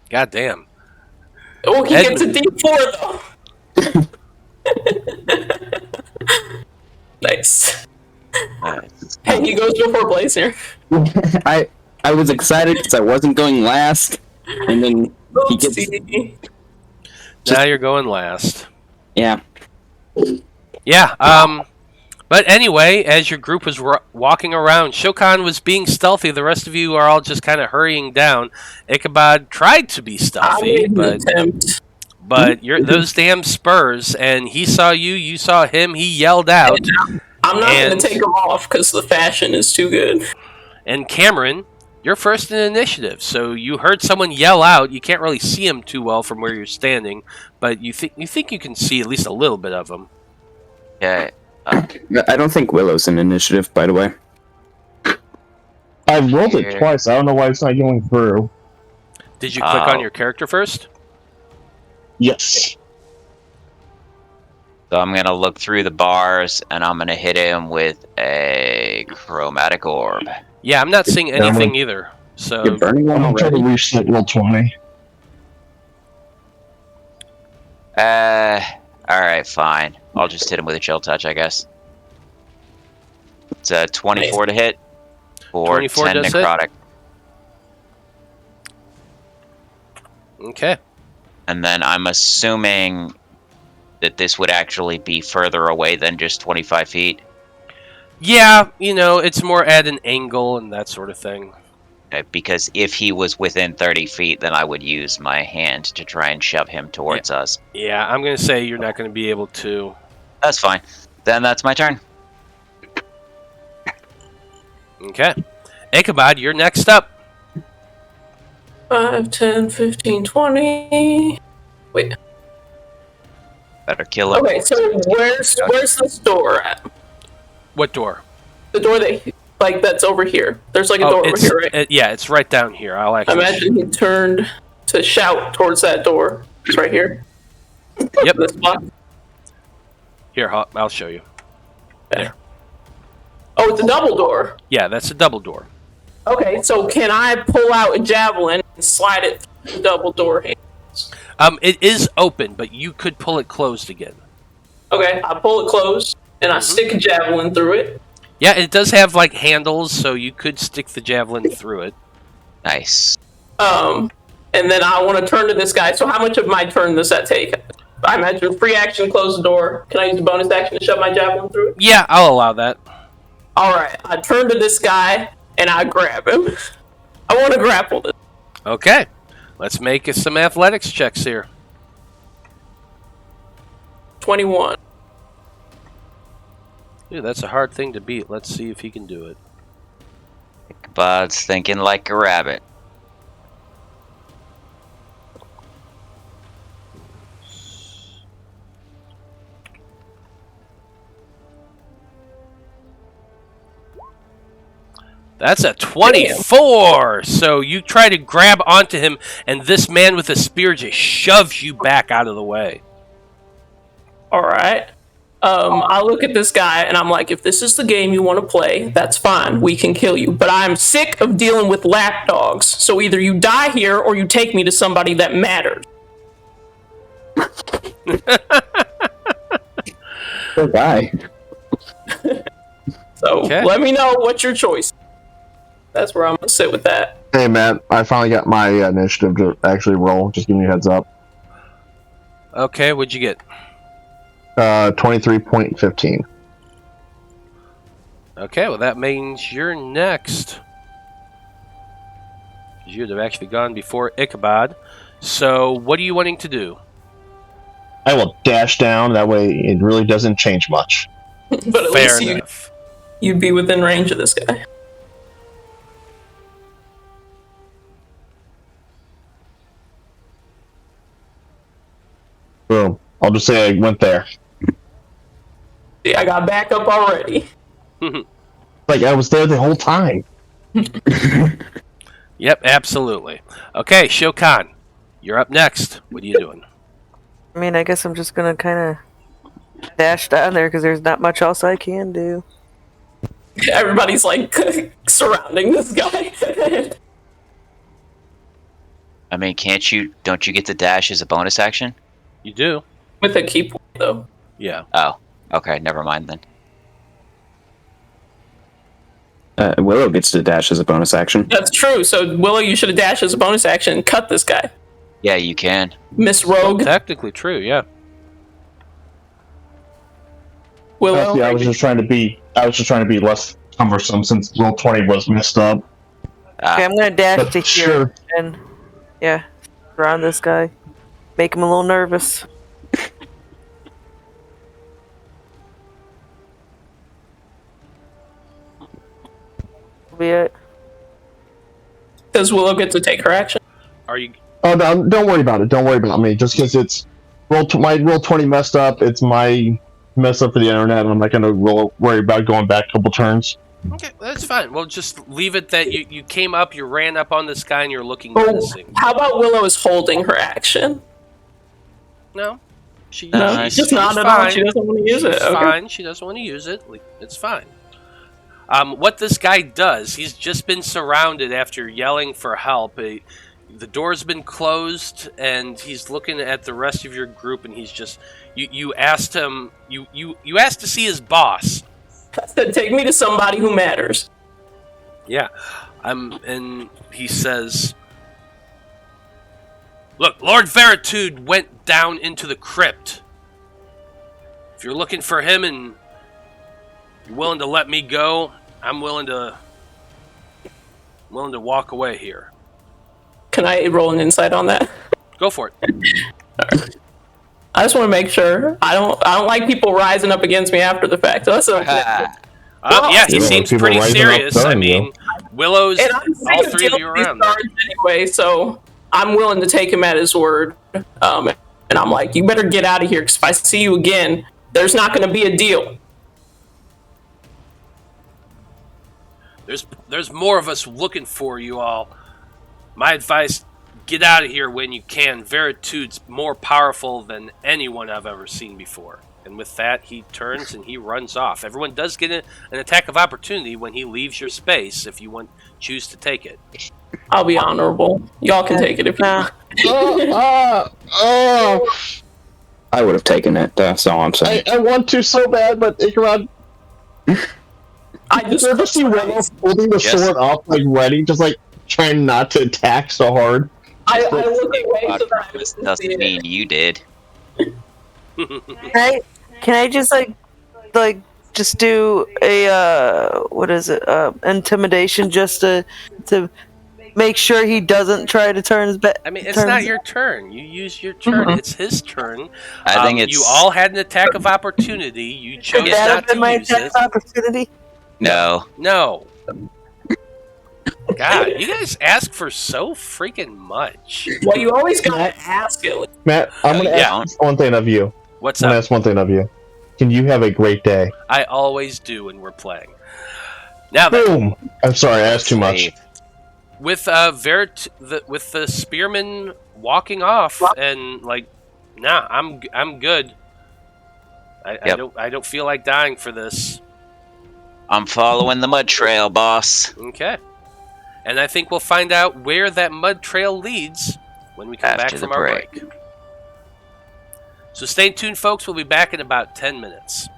Speaker 1: God damn.
Speaker 2: Oh, he gets a D4 though. Nice. Hey, he goes before Blaznir.
Speaker 6: I was excited because I wasn't going last, and then he gets.
Speaker 1: Now you're going last.
Speaker 6: Yeah.
Speaker 1: Yeah. But anyway, as your group was walking around, Shokan was being stealthy. The rest of you are all just kind of hurrying down. Ichabod tried to be stealthy, but those damn spurs, and he saw you, you saw him, he yelled out.
Speaker 2: I'm not going to take them off because the fashion is too good.
Speaker 1: And Cameron, you're first in initiative, so you heard someone yell out. You can't really see him too well from where you're standing, but you think you can see at least a little bit of him.
Speaker 3: Yeah.
Speaker 6: I don't think Willow's in initiative, by the way.
Speaker 5: I rolled it twice. I don't know why it's not going through.
Speaker 1: Did you click on your character first?
Speaker 5: Yes.
Speaker 3: So I'm gonna look through the bars, and I'm gonna hit him with a chromatic orb.
Speaker 1: Yeah, I'm not seeing anything either. So
Speaker 6: You're burning one
Speaker 5: I'm trying to
Speaker 6: already.
Speaker 5: reset roll 20.
Speaker 3: Alright, fine. I'll just hit him with a chill touch, I guess. It's a 24 to hit for
Speaker 1: 24
Speaker 3: 10
Speaker 1: does hit?
Speaker 3: necrotic.
Speaker 1: Okay.
Speaker 3: And then I'm assuming that this would actually be further away than just 25 feet.
Speaker 1: Yeah, it's more at an angle and that sort of thing.
Speaker 3: Because if he was within 30 feet, then I would use my hand to try and shove him towards us.
Speaker 1: Yeah, I'm going to say you're not going to be able to.
Speaker 3: That's fine. Then that's my turn.
Speaker 1: Okay. Ichabod, you're next up.
Speaker 2: 5, 10, 15, 20. Wait.
Speaker 3: Better kill him.
Speaker 2: Okay, so where's this door at?
Speaker 1: What door?
Speaker 2: The door that's over here. There's like a door over here, right?
Speaker 1: Yeah, it's right down here. I'll
Speaker 2: I
Speaker 1: actually.
Speaker 2: imagine he turned to shout towards that door. It's right here.
Speaker 1: Yep.
Speaker 2: This block.
Speaker 1: Here, I'll show you. There.
Speaker 2: Oh, it's a double door.
Speaker 1: Yeah, that's a double door.
Speaker 2: Okay, so can I pull out a javelin and slide it through the double door hands?
Speaker 1: It is open, but you could pull it closed again.
Speaker 2: Okay, I pull it closed and I stick a javelin through it.
Speaker 1: Yeah, it does have like handles, so you could stick the javelin through it.
Speaker 3: Nice.
Speaker 2: And then I want to turn to this guy. So how much of my turn does that take? I imagine free action, close the door. Can I use a bonus action to shove my javelin through it?
Speaker 1: Yeah, I'll allow that.
Speaker 2: All right, I turn to this guy and I grab him. I want to grapple this.
Speaker 1: Okay, let's make some athletics checks here.
Speaker 2: 21.
Speaker 1: Dude, that's a hard thing to beat. Let's see if he can do it.
Speaker 3: Ichabod's thinking like a rabbit.
Speaker 1: That's a 24! So you try to grab onto him, and this man with a spear just shoves you back out of the way.
Speaker 2: Alright. I look at this guy, and I'm like, if this is the game you want to play, that's fine. We can kill you. But I'm sick of dealing with lapdogs. So either you die here, or you take me to somebody that matters.
Speaker 6: Poor guy.
Speaker 2: So
Speaker 1: Okay.
Speaker 2: let me know what's your choice. That's where I'm going to sit with that.
Speaker 5: Hey, Matt, I finally got my initiative to actually roll. Just giving you a heads up.
Speaker 1: Okay, what'd you get?
Speaker 5: 23.15.
Speaker 1: Okay, well that means you're next. You'd have actually gone before Ichabod. So what are you wanting to do?
Speaker 5: I will dash down. That way it really doesn't change much.
Speaker 2: But at
Speaker 1: Fair
Speaker 2: least
Speaker 1: enough.
Speaker 2: you'd be within range of this guy.
Speaker 5: Boom. I'll just say I went there.
Speaker 2: See, I got backup already.
Speaker 5: Like, I was there the whole time.
Speaker 1: Yep, absolutely. Okay, Shokan, you're up next. What are you doing?
Speaker 4: I mean, I guess I'm just gonna kind of dash down there because there's not much else I can do.
Speaker 2: Everybody's like surrounding this guy.
Speaker 3: I mean, don't you get the dash as a bonus action?
Speaker 1: You do?
Speaker 2: With a key point, though.
Speaker 1: Yeah.
Speaker 3: Oh, okay, never mind then.
Speaker 6: Willow gets to dash as a bonus action.
Speaker 2: That's true. So, Willow, you should have dashed as a bonus action and cut this guy.
Speaker 3: Yeah, you can.
Speaker 2: Miss Rogue.
Speaker 1: Technically true, yeah.
Speaker 2: Willow.
Speaker 5: I was just trying to be less cumbersome since roll 20 was messed up.
Speaker 4: Okay, I'm gonna dash
Speaker 5: But
Speaker 4: to here
Speaker 5: sure.
Speaker 4: and yeah, surround this guy, make him a little nervous. Be it.
Speaker 2: Does Willow get to take her action?
Speaker 1: Are you...
Speaker 5: Oh, no, don't worry about it. Don't worry about me. Just because it's my roll 20 messed up, it's my mess up for the internet, and I'm not going to worry about going back a couple turns.
Speaker 1: Okay, that's fine. We'll just leave it that you came up, you ran up on this guy, and you're looking
Speaker 2: Oh,
Speaker 1: menacing.
Speaker 2: how about Willow is holding her action?
Speaker 1: No. She,
Speaker 3: No,
Speaker 2: She's just not at all. She doesn't want to use it.
Speaker 1: She's
Speaker 2: Okay.
Speaker 1: fine. She doesn't want to use it. It's fine. What this guy does, he's just been surrounded after yelling for help. The door's been closed, and he's looking at the rest of your group, and he's just... You asked him... You asked to see his boss.
Speaker 2: I said, take me to somebody who matters.
Speaker 1: Yeah. And he says... Look, Lord Veritude went down into the crypt. If you're looking for him and you're willing to let me go, I'm willing to walk away here.
Speaker 2: Can I roll an insight on that?
Speaker 1: Go for it.
Speaker 2: I just want to make sure. I don't like people rising up against me after the fact. So that's okay.
Speaker 1: Yeah, he
Speaker 5: Yeah,
Speaker 1: seems
Speaker 5: people
Speaker 1: pretty
Speaker 5: rising up
Speaker 1: serious. I
Speaker 5: during
Speaker 1: mean, Willow's
Speaker 2: And I'm sick
Speaker 1: all
Speaker 2: of
Speaker 1: three of
Speaker 2: dealing
Speaker 1: you
Speaker 2: with these
Speaker 1: around there.
Speaker 2: guards anyway, so I'm willing to take him at his word. And I'm like, you better get out of here, because if I see you again, there's not going to be a deal.
Speaker 1: There's more of us looking for you all. My advice, get out of here when you can. Veritude's more powerful than anyone I've ever seen before. And with that, he turns and he runs off. Everyone does get an attack of opportunity when he leaves your space if you choose to take it.
Speaker 2: I'll be honorable. Y'all can take it if you want.
Speaker 6: I would have taken it. That's all I'm saying.
Speaker 5: I want to so bad, but Ichabod,
Speaker 2: I
Speaker 5: did
Speaker 2: just
Speaker 5: you ever see Willow holding the sword up, like ready, just like trying not to attack so hard?
Speaker 2: I look away so that I
Speaker 3: This
Speaker 2: can see
Speaker 3: doesn't
Speaker 2: it.
Speaker 3: mean you did.
Speaker 4: Can I just like just do a what is it? Intimidation just to make sure he doesn't try to turn his back.
Speaker 1: I mean, it's not your turn. You use your turn. It's his turn.
Speaker 3: I think it's...
Speaker 1: You all had an attack of opportunity. You chose
Speaker 4: Would that
Speaker 1: not
Speaker 4: have been
Speaker 1: to
Speaker 4: my
Speaker 1: use it.
Speaker 4: attack opportunity?
Speaker 3: No.
Speaker 1: No. God, you guys ask for so freaking much.
Speaker 2: Well, you always gotta ask it.
Speaker 5: Matt, I'm gonna
Speaker 1: Yeah.
Speaker 5: ask one thing of you.
Speaker 1: What's
Speaker 5: I'm gonna
Speaker 1: up?
Speaker 5: ask one thing of you. Can you have a great day?
Speaker 1: I always do when we're playing. Now then,
Speaker 5: Boom! I'm sorry, I asked too much.
Speaker 1: with with the spearman walking off and like, nah, I'm good. I don't feel like dying for this.
Speaker 3: I'm following the mud trail, boss.
Speaker 1: Okay. And I think we'll find out where that mud trail leads when we come back
Speaker 3: After
Speaker 1: from
Speaker 3: the
Speaker 1: our
Speaker 3: break.
Speaker 1: break. So stay tuned, folks. We'll be back in about 10 minutes.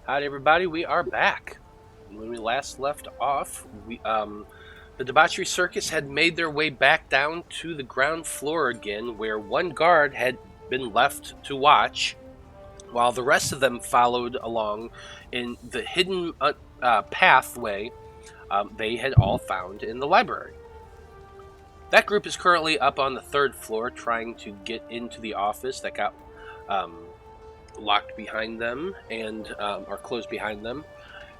Speaker 1: Hi, everybody. We are back. When we last left off, the Debauchery Circus had made their way back down to the ground floor again, where one guard had been left to watch, while the rest of them followed along in the hidden pathway they had all found in the library. That group is currently up on the 3rd floor trying to get into the office that got locked behind them and or closed behind them,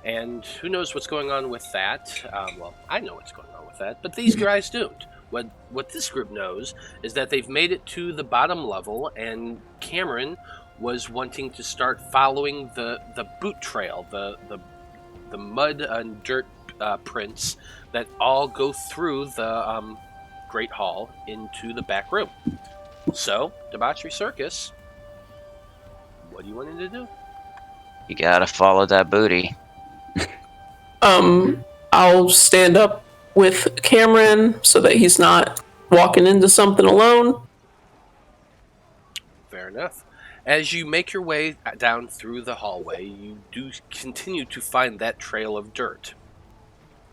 Speaker 1: and who knows what's going on with that. Well, I know what's going on with that, but these guys don't. What this group knows is that they've made it to the bottom level, and Cameron was wanting to start following the boot trail, the mud and dirt prints that all go through the Great Hall into the back room. So, Debauchery Circus, what do you want him to do?
Speaker 3: You gotta follow that booty.
Speaker 2: I'll stand up with Cameron so that he's not walking into something alone.
Speaker 1: Fair enough. As you make your way down through the hallway, you do continue to find that trail of dirt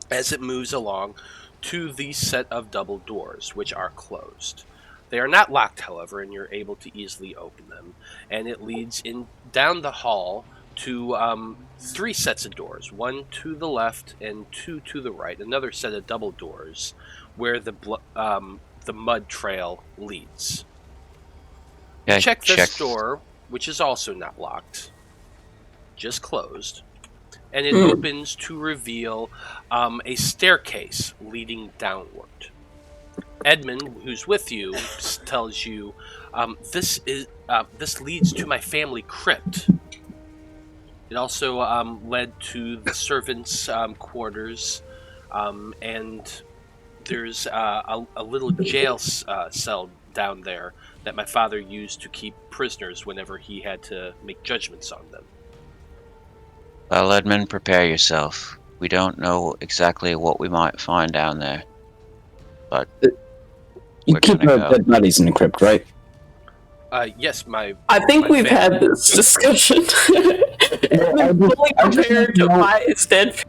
Speaker 1: as it moves along to the set of double doors, which are closed. They are not locked, however, and you're able to easily open them. And it leads in down the hall to 3 sets of doors, 1 to the left and 2 to the right. Another set of double doors where the mud trail leads.
Speaker 3: Okay,
Speaker 1: Check this door, which is also not locked, just closed, and it opens to reveal a staircase leading downward. Edmund, who's with you, tells you this leads to my family crypt. It also led to the servants' quarters, and there's a little jail cell down there that my father used to keep prisoners whenever he had to make judgments on them.
Speaker 3: Well, Edmund, prepare yourself. We don't know exactly what we might find down there, but
Speaker 6: you keep dead bodies in the crypt, right?
Speaker 1: Yes,
Speaker 2: I think we've had this discussion. I'm fully prepared to buy his dead.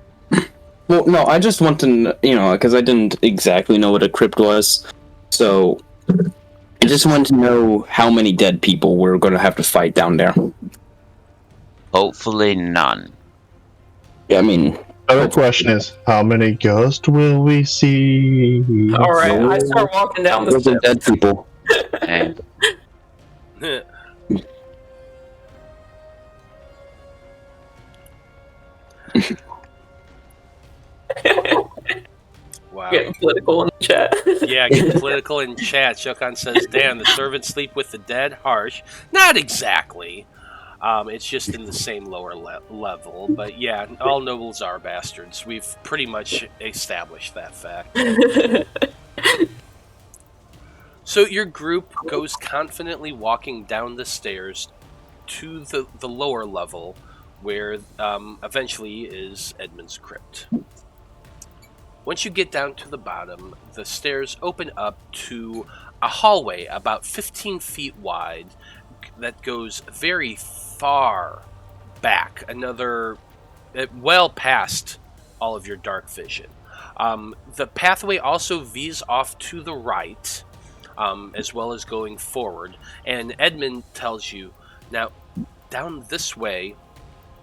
Speaker 6: Well, no, I just want to, because I didn't exactly know what a crypt was, so I just wanted to know how many dead people we're going to have to fight down there.
Speaker 3: hopefully none.
Speaker 6: Yeah, I mean...
Speaker 5: Other question is, how many ghosts will we see?
Speaker 2: Alright, I start walking down the steps.
Speaker 6: Dead people.
Speaker 3: And
Speaker 1: Wow.
Speaker 2: Getting political in the chat.
Speaker 1: Yeah, getting political in chat. Shokan says, damn, the servants sleep with the dead? Harsh. Not exactly. It's just in the same lower level. But yeah, all nobles are bastards. We've pretty much established that fact. So your group goes confidently walking down the stairs to the lower level, where eventually is Edmund's crypt. Once you get down to the bottom, the stairs open up to a hallway about 15 feet wide that goes very far back, well past all of your dark vision. The pathway also veers off to the right, as well as going forward. And Edmund tells you, now, down this way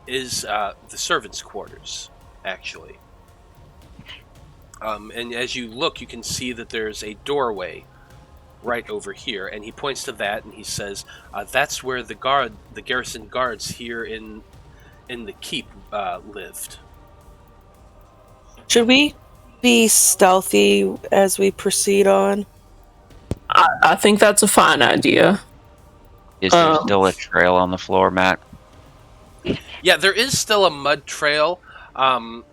Speaker 1: is the servants' quarters, actually. And as you look, you can see that there's a doorway right over here, and he points to that, and he says, "That's where the garrison guards here in the keep lived."
Speaker 4: Should we be stealthy as we proceed on?
Speaker 2: I think that's a fine idea.
Speaker 3: Is there still a trail on the floor, Matt?
Speaker 1: Yeah, there is still a mud trail,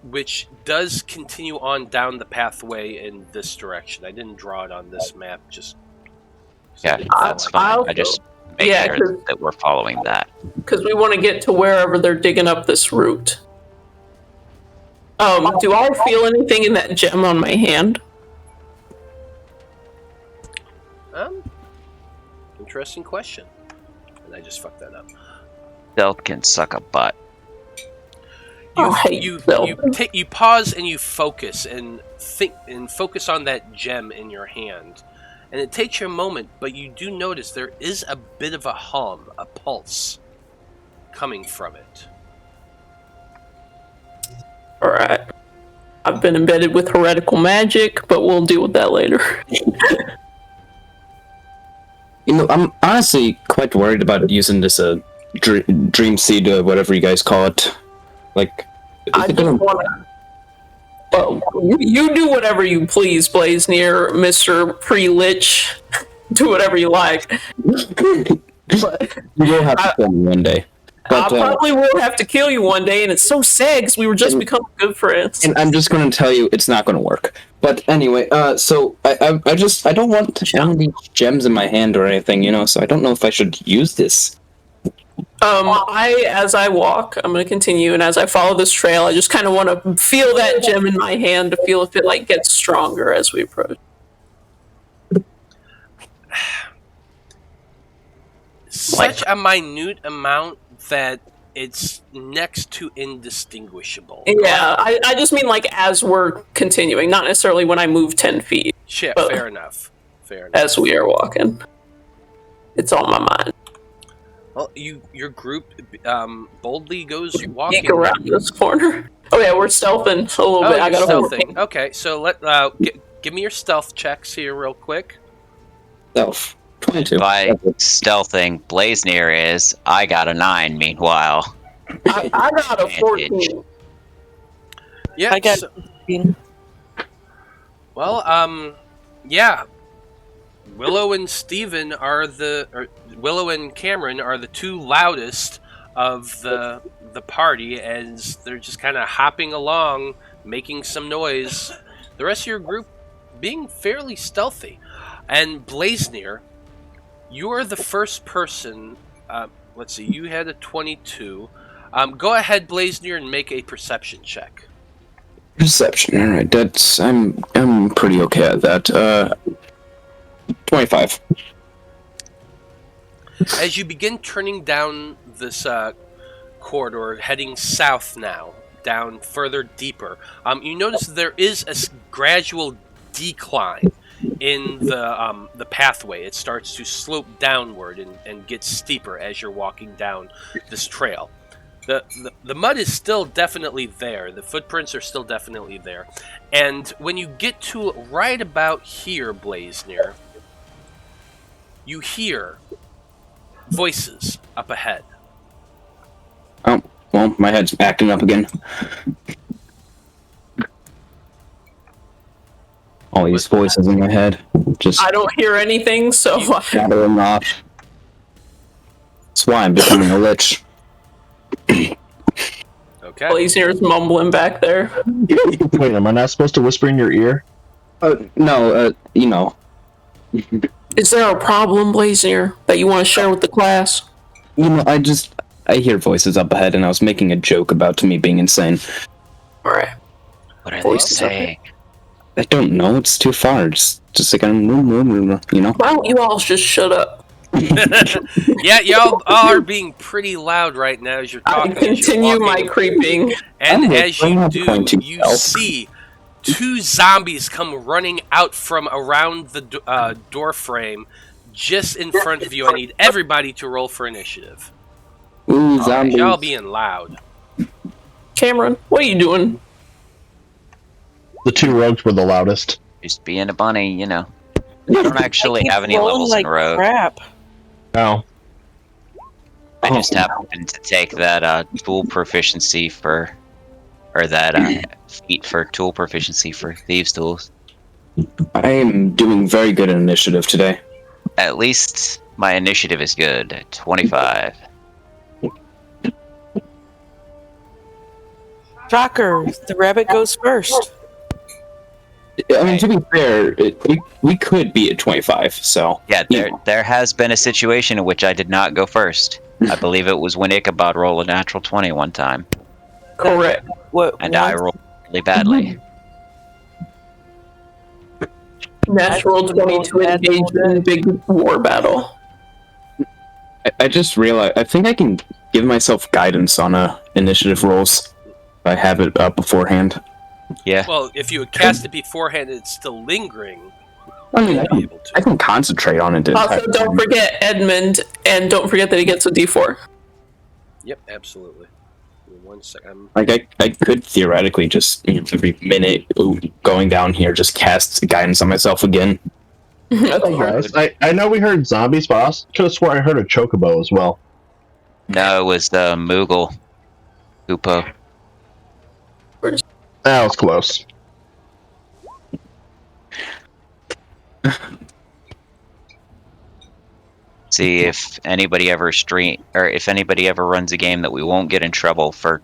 Speaker 1: which does continue on down the pathway in this direction. I didn't draw it on this map, just...
Speaker 3: Yeah, that's fine. I just make sure that we're following that.
Speaker 2: Because we want to get to wherever they're digging up this route. Do I feel anything in that gem on my hand?
Speaker 1: Interesting question. And I just fucked that up.
Speaker 3: Stealth can suck a butt.
Speaker 1: You pause and you focus and think and focus on that gem in your hand, and it takes you a moment, but you do notice there is a bit of a hum, a pulse, coming from it.
Speaker 2: All right. I've been embedded with heretical magic, but we'll deal with that later.
Speaker 6: I'm honestly quite worried about using this dream seed or whatever you guys call it. Like,
Speaker 2: I just want to... Well, you do whatever you please, Blaznir, Mr. Pre-Lich. Do whatever you like. But
Speaker 6: you will have to kill me one day. But,
Speaker 2: I probably will have to kill you one day, and it's so sad because we were just becoming good friends.
Speaker 6: And I'm just going to tell you, it's not going to work. But anyway, so I don't want any gems in my hand or anything, so I don't know if I should use this.
Speaker 2: As I walk, I'm going to continue, and as I follow this trail, I just kind of want to feel that gem in my hand to feel if it, gets stronger as we approach.
Speaker 1: Such a minute amount that it's next to indistinguishable.
Speaker 2: Yeah, I just mean, as we're continuing, not necessarily when I move 10 feet.
Speaker 1: Shit, fair enough.
Speaker 2: As we are walking. It's on my mind.
Speaker 1: Well, your group boldly goes walking.
Speaker 2: Peek around this corner. Oh yeah, we're stealthing a little bit. I got
Speaker 1: stealthing. Okay, so give me your stealth checks here real quick.
Speaker 6: Stealth. 22.
Speaker 3: By stealthing, Blaznir is. I got a 9. Meanwhile,
Speaker 2: I got a 14.
Speaker 1: Yeah,
Speaker 4: I got 15.
Speaker 1: Well, yeah. Willow and Cameron are the two loudest of the party, as they're just kind of hopping along, making some noise. The rest of your group being fairly stealthy. And Blaznir, you are the first person. Let's see, you had a 22. Go ahead, Blaznir, and make a perception check.
Speaker 6: Perception. All right, I'm pretty okay at that. 25.
Speaker 1: As you begin turning down this corridor, heading south now, down further deeper, you notice there is a gradual decline in the pathway. It starts to slope downward and get steeper as you're walking down this trail. The mud is still definitely there. The footprints are still definitely there. And when you get to right about here, Blaznir, you hear voices up ahead.
Speaker 6: Oh, well, my head's acting up again. All these voices in my head. Just
Speaker 2: I don't hear anything, so...
Speaker 6: rattling off. That's why I'm becoming a lich.
Speaker 1: Okay.
Speaker 2: Blaznir's mumbling back there.
Speaker 5: Wait, am I not supposed to whisper in your ear?
Speaker 6: No,
Speaker 2: Is there a problem, Blaznir, that you want to share with the class?
Speaker 6: I hear voices up ahead, and I was making a joke about me being insane.
Speaker 2: Alright.
Speaker 3: what are they saying?
Speaker 6: I don't know, it's too far. It's just like,
Speaker 2: Why don't you all just shut up?
Speaker 1: Yeah, y'all are being pretty loud right now as you're
Speaker 2: I
Speaker 1: talking.
Speaker 2: continue my creeping.
Speaker 1: And
Speaker 6: I'm
Speaker 1: as you
Speaker 6: not
Speaker 1: do,
Speaker 6: pointing
Speaker 1: you
Speaker 6: out.
Speaker 1: see 2 zombies come running out from around the door frame just in front of you. I need everybody to roll for initiative.
Speaker 6: Ooh, zombies.
Speaker 1: Y'all being loud.
Speaker 2: Cameron, what are you doing?
Speaker 5: The 2 rogues were the loudest.
Speaker 3: Just being a bunny, you know. I don't actually have any levels
Speaker 4: like
Speaker 3: in rogue.
Speaker 4: crap.
Speaker 5: Oh.
Speaker 3: I just happened to take that tool proficiency for, or that feat for tool proficiency for thieves' tools.
Speaker 6: I am doing very good in initiative today.
Speaker 3: At least my initiative is good at 25.
Speaker 4: Shocker, the rabbit goes first.
Speaker 6: I mean, to be fair, we could be at 25, so...
Speaker 3: Yeah, there has been a situation in which I did not go first. I believe it was when Ichabod rolled a natural 20 one time.
Speaker 2: Correct.
Speaker 3: And I rolled really badly.
Speaker 2: Natural 20 to engage in a big war battle.
Speaker 6: I just realized, I think I can give myself guidance on initiative rolls if I have it up beforehand.
Speaker 3: Yeah.
Speaker 1: Well, if you had cast it beforehand and it's still lingering,
Speaker 6: I mean,
Speaker 1: you'd be able to.
Speaker 6: I can concentrate on it.
Speaker 2: Also, don't forget Edmund, and don't forget that he gets a D4.
Speaker 1: Yep, absolutely. Give me 1 second.
Speaker 6: Like, I could theoretically just, every minute going down here, just cast guidance on myself again.
Speaker 2: That's
Speaker 5: Hey
Speaker 2: hard.
Speaker 5: guys, I know we heard zombies, but I could have swore I heard a chocobo as well.
Speaker 3: No, it was the Moogle. Hoopo.
Speaker 5: That was close.
Speaker 3: See if anybody ever if anybody ever runs a game that we won't get in trouble for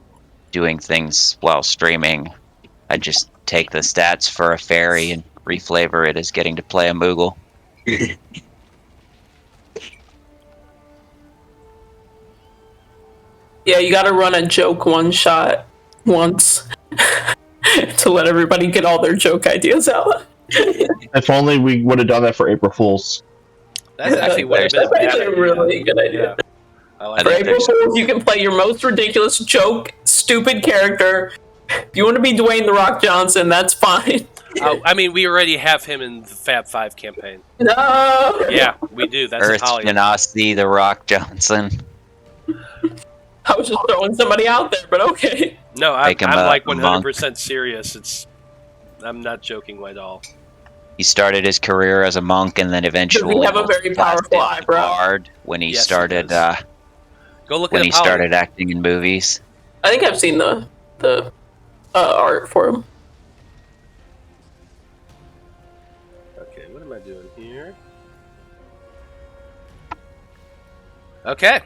Speaker 3: doing things while streaming. I just take the stats for a fairy and reflavor it as getting to play a Moogle.
Speaker 2: Yeah, you gotta run a joke one shot once to let everybody get all their joke ideas out.
Speaker 5: If only we would have done that for April Fools.
Speaker 1: That's actually what it is.
Speaker 2: That's actually a really good idea.
Speaker 1: Yeah. I like
Speaker 2: For
Speaker 3: think
Speaker 1: that.
Speaker 2: April Fools, you can play your most ridiculous joke, stupid character. If you want to be Dwayne The Rock Johnson, that's fine.
Speaker 1: I mean, we already have him in the Fab 5 campaign.
Speaker 2: No!
Speaker 1: Yeah, we do. That's
Speaker 3: Earth
Speaker 1: Hollywood.
Speaker 3: Genasi, the Rock Johnson.
Speaker 2: I was just throwing somebody out there, but okay.
Speaker 1: No, I'm
Speaker 3: Make him
Speaker 1: like
Speaker 3: a monk.
Speaker 1: 100% serious. I'm not joking at all.
Speaker 3: He started his career as a monk and then eventually
Speaker 2: Does he have a
Speaker 3: was
Speaker 2: very powerful
Speaker 3: blasted
Speaker 2: eyebrow?
Speaker 3: hard when he
Speaker 1: Yes, he
Speaker 3: started
Speaker 1: does. Go look
Speaker 3: when
Speaker 1: at
Speaker 3: he
Speaker 1: him, Holly.
Speaker 3: started acting in movies.
Speaker 2: I think I've seen the art for him.
Speaker 1: Okay, what am I doing here? Okay.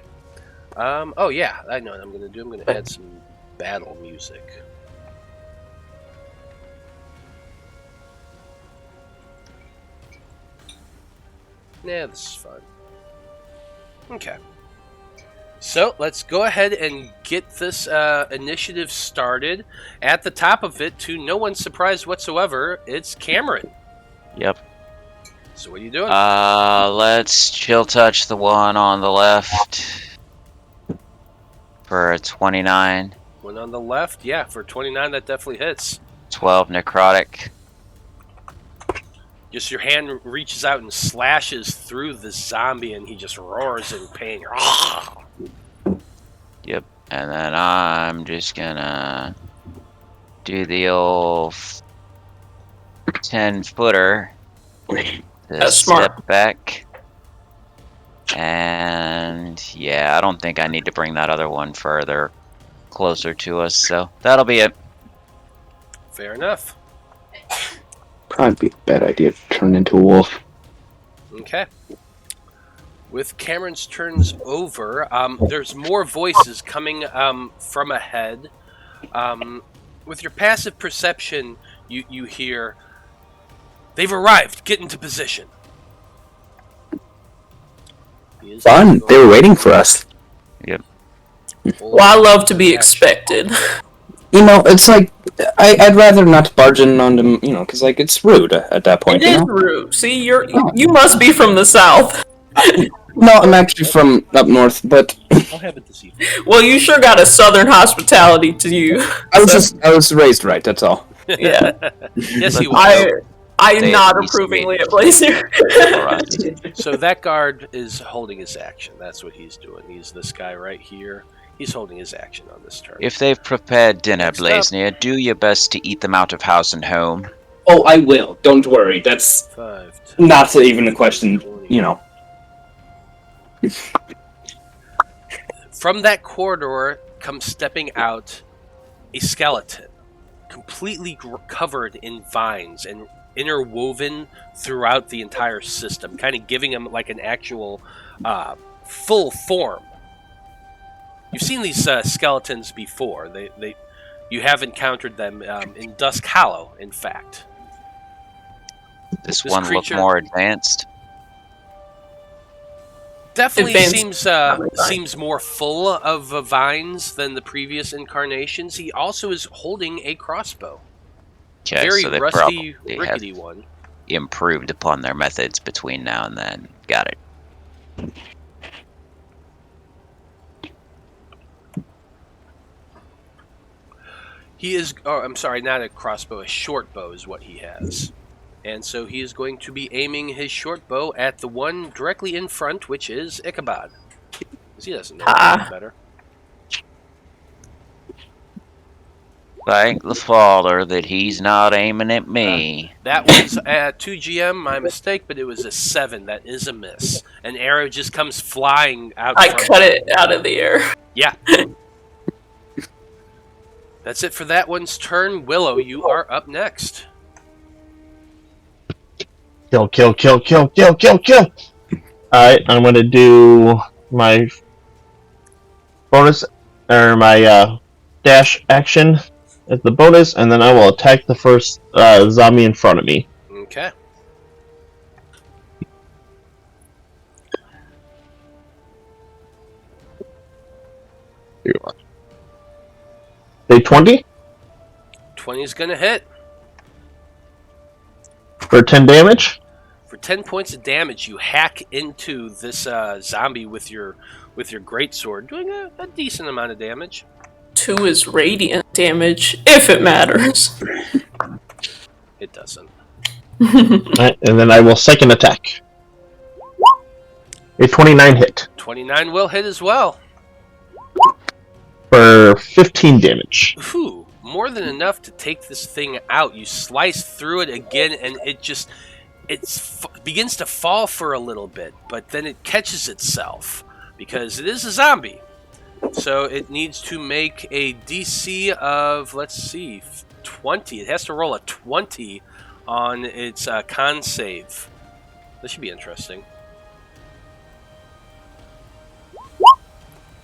Speaker 1: Oh yeah, I know what I'm gonna do. I'm gonna add some battle music. Yeah, this is fun. Okay. So let's go ahead and get this initiative started. At the top of it, to no one's surprise whatsoever, it's Cameron.
Speaker 3: Yep.
Speaker 1: So what are you doing?
Speaker 3: Let's chill touch the one on the left for a 29.
Speaker 1: One on the left, yeah, for 29, that definitely hits.
Speaker 3: 12 necrotic.
Speaker 1: Just your hand reaches out and slashes through the zombie, and he just roars in pain.
Speaker 3: Yep. And then I'm just gonna do the old 10-footer.
Speaker 2: That's smart.
Speaker 3: Step back. And yeah, I don't think I need to bring that other one further closer to us, so that'll be it.
Speaker 1: Fair enough.
Speaker 6: Probably be a bad idea to turn into a wolf.
Speaker 1: Okay. With Cameron's turns over, there's more voices coming from ahead. With your passive perception, you hear, "They've arrived! Get into position!"
Speaker 6: Fun! They were waiting for us.
Speaker 3: Yep.
Speaker 2: Well, I love to be expected.
Speaker 6: You know, it's like, I'd rather not barge in on them, because, it's rude at that point,
Speaker 2: It is rude. See, you must be from the south.
Speaker 6: No, I'm actually from up north, but
Speaker 1: I'll have it this evening.
Speaker 2: Well, you sure got a southern hospitality to you.
Speaker 6: I was raised right, that's all.
Speaker 2: Yeah.
Speaker 1: Yes, he
Speaker 3: Let's
Speaker 1: will.
Speaker 2: I
Speaker 3: They
Speaker 2: nod
Speaker 3: at least
Speaker 2: approvingly
Speaker 3: made
Speaker 2: at Blaznir.
Speaker 3: Alright.
Speaker 1: So that guard is holding his action. That's what he's doing. He's this guy right here. He's holding his action on this turn.
Speaker 3: If they've prepared dinner,
Speaker 1: Next up.
Speaker 3: Blaznir, do your best to eat them out of house and home.
Speaker 6: Oh, I will. Don't worry. That's
Speaker 1: 5, 10,
Speaker 6: not even a question,
Speaker 1: 20.
Speaker 6: you know.
Speaker 1: From that corridor comes stepping out a skeleton, completely covered in vines and interwoven throughout the entire system, kind of giving him like an actual full form. You've seen these skeletons before. You have encountered them in Dusk Hollow, in fact.
Speaker 3: This
Speaker 1: This
Speaker 3: one
Speaker 1: creature-
Speaker 3: look more advanced.
Speaker 1: Definitely
Speaker 2: Advanced-
Speaker 1: seems more full of vines than the previous incarnations. He also is holding a crossbow.
Speaker 3: Okay,
Speaker 1: Very
Speaker 3: so they
Speaker 1: rusty,
Speaker 3: probably
Speaker 1: rickety
Speaker 3: have
Speaker 1: one.
Speaker 3: improved upon their methods between now and then. Got it.
Speaker 1: He is, oh, I'm sorry, not a crossbow, a short bow is what he has. And so he is going to be aiming his short bow at the one directly in front, which is Ichabod. Because he doesn't know any better.
Speaker 3: Thank the Father that he's not aiming at me.
Speaker 1: That was at 2GM, my mistake, but it was a 7. That is a miss. An arrow just comes flying out.
Speaker 2: I
Speaker 1: from
Speaker 2: cut it out of the air.
Speaker 1: Yeah. That's it for that one's turn. Willow, you are up next.
Speaker 5: Kill, kill, kill, kill, kill, kill, kill! Alright, I'm gonna do my bonus, or my dash action as the bonus, and then I will attack the first zombie in front of me.
Speaker 1: Okay.
Speaker 5: Say 20
Speaker 1: 20 is going to hit.
Speaker 5: for 10 damage.
Speaker 1: For 10 points of damage, you hack into this zombie with your greatsword, doing a decent amount of damage.
Speaker 2: 2 is radiant damage, if it matters.
Speaker 1: It doesn't.
Speaker 5: Alright, and then I will second attack. A 29 hit
Speaker 1: 29 will hit as well.
Speaker 5: for 15 damage.
Speaker 1: Whew, more than enough to take this thing out. You slice through it again, and it just begins to fall for a little bit, but then it catches itself because it is a zombie. So it needs to make a DC of, let's see, 20. It has to roll a 20 on its con save. This should be interesting.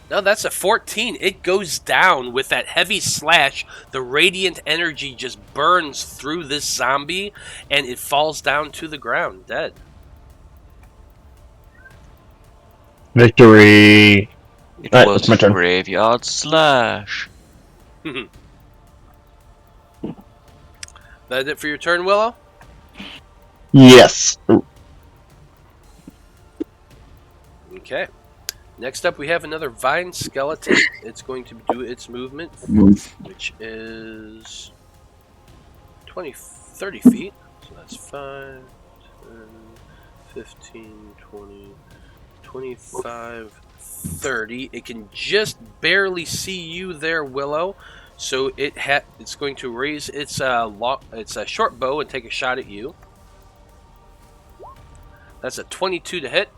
Speaker 1: No, that's a 14. It goes down with that heavy slash. The radiant energy just burns through this zombie, and it falls down to the ground, dead.
Speaker 5: Victory!
Speaker 3: It
Speaker 5: Alright,
Speaker 3: was
Speaker 5: that's my turn.
Speaker 3: graveyard slash.
Speaker 1: That it for your turn, Willow?
Speaker 5: Yes.
Speaker 1: Okay. Next up, we have another vine skeleton. It's going to do its movement, which is 30 feet. So that's 5, 10, 15, 20, 25, 30. It can just barely see you there, Willow. So it's going to raise its short bow and take a shot at you. That's a 22 to hit.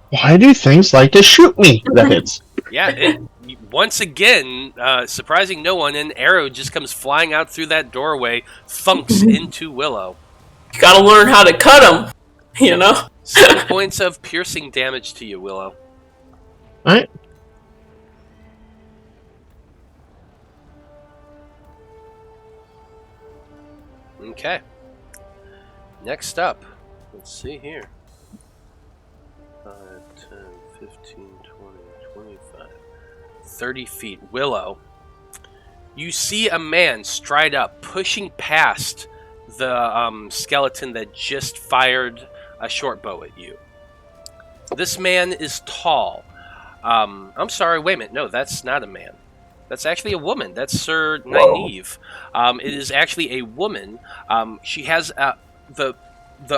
Speaker 5: Why do things like to shoot me? That hits.
Speaker 1: Yeah, once again, surprising no one, an arrow just comes flying out through that doorway, thunks into Willow.
Speaker 2: You gotta learn how to cut them, you know?
Speaker 1: 7 points of piercing damage to you, Willow.
Speaker 5: Alright.
Speaker 1: Okay. Next up, let's see here. 5, 10, 15, 20, 25, 30 feet. Willow, you see a man stride up, pushing past the skeleton that just fired a short bow at you. This man is tall. I'm sorry, wait a minute. No, that's not a man. That's actually a woman. That's Sir Nynaeve. It is actually a woman. She has the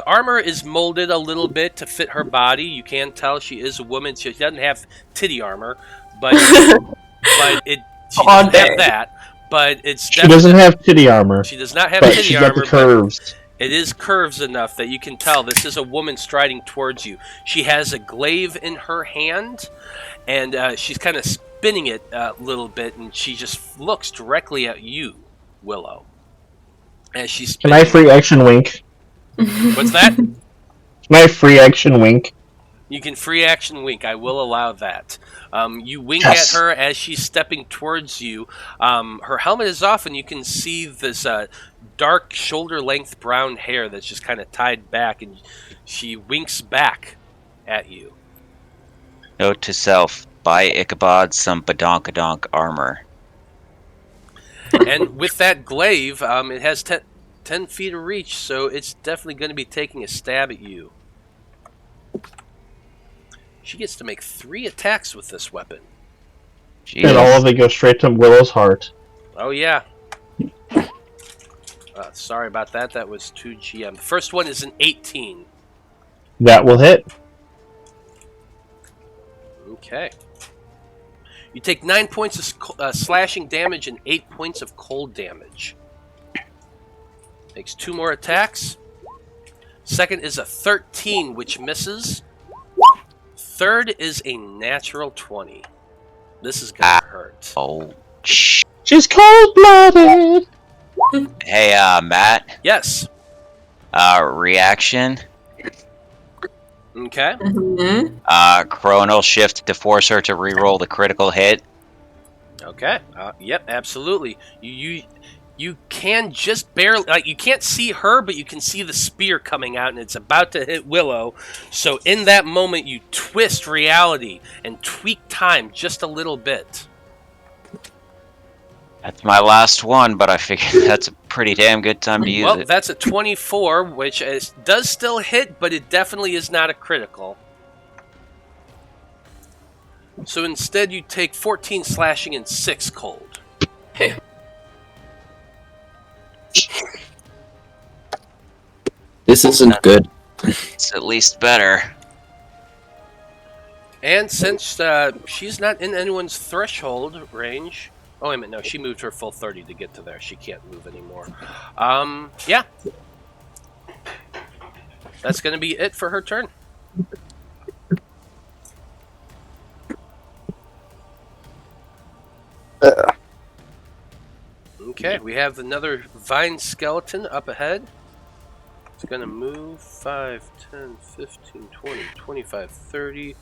Speaker 1: armor is molded a little bit to fit her body. You can tell she is a woman. She doesn't have titty armor, but she doesn't have that. But
Speaker 5: she doesn't have titty armor.
Speaker 1: She does not have
Speaker 5: but
Speaker 1: titty
Speaker 5: she's
Speaker 1: armor.
Speaker 5: Got the curves.
Speaker 1: It is curves enough that you can tell this is a woman striding towards you. She has a glaive in her hand, and she's kind of spinning it a little bit, and she just looks directly at you, Willow. As she's
Speaker 5: Can I free action wink?
Speaker 1: What's that?
Speaker 5: Can I free action wink?
Speaker 1: You can free action wink. I will allow that. You wink at her as she's stepping towards you. Her helmet is off, and you can see this dark shoulder-length brown hair that's just kind of tied back, and she winks back at you.
Speaker 3: Note to self, buy Ichabod some badonkadonk armor.
Speaker 1: And with that glaive, it has 10 feet of reach, so it's definitely going to be taking a stab at you. She gets to make 3 attacks with this weapon.
Speaker 3: Jeez.
Speaker 5: And all of it goes straight to Willow's heart.
Speaker 1: Oh, yeah. Sorry about that. That was 2 GM. The first one is an 18.
Speaker 5: That will hit.
Speaker 1: Okay. You take 9 points of slashing damage and 8 points of cold damage. Makes 2 more attacks. Second is a 13, which misses. Third is a natural 20. This is gonna hurt.
Speaker 3: Oh,
Speaker 5: she's cold-blooded.
Speaker 3: Hey, Matt.
Speaker 1: Yes.
Speaker 3: Reaction.
Speaker 1: Okay.
Speaker 3: Chronal shift to force her to reroll the critical hit.
Speaker 1: Okay. Yep. Absolutely. You can just barely, like, you can't see her, but you can see the spear coming out, and it's about to hit Willow. So in that moment, you twist reality and tweak time just a little bit.
Speaker 3: That's my last one, but I figure that's a pretty damn good time to use it.
Speaker 1: Well, that's a 24, which does still hit, but it definitely is not a critical. So instead, you take 14 slashing and 6 cold.
Speaker 2: Hey.
Speaker 6: This isn't good.
Speaker 3: It's at least better.
Speaker 1: And since she's not in anyone's threshold range... Oh, wait a minute, no, she moved her full 30 to get to there. She can't move anymore. Yeah. That's going to be it for her turn. Okay, we have another vine skeleton up ahead. It's going to move 5, 10, 15, 20, 25, 30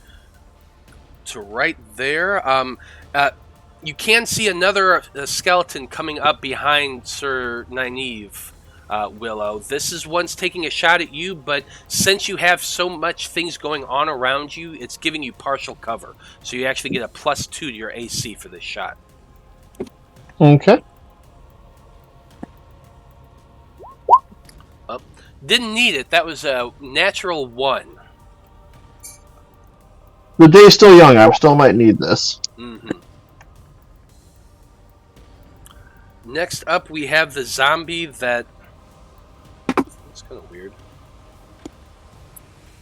Speaker 1: to right there. You can see another skeleton coming up behind Sir Nynaeve, Willow. This is one's taking a shot at you, but since you have so much things going on around you, it's giving you partial cover. So you actually get a +2 to your AC for this shot.
Speaker 5: Okay.
Speaker 1: Didn't need it. That was a natural 1.
Speaker 5: The day's still young. I still might need this.
Speaker 1: Mm-hmm. Next up, we have the zombie that... It's kind of weird.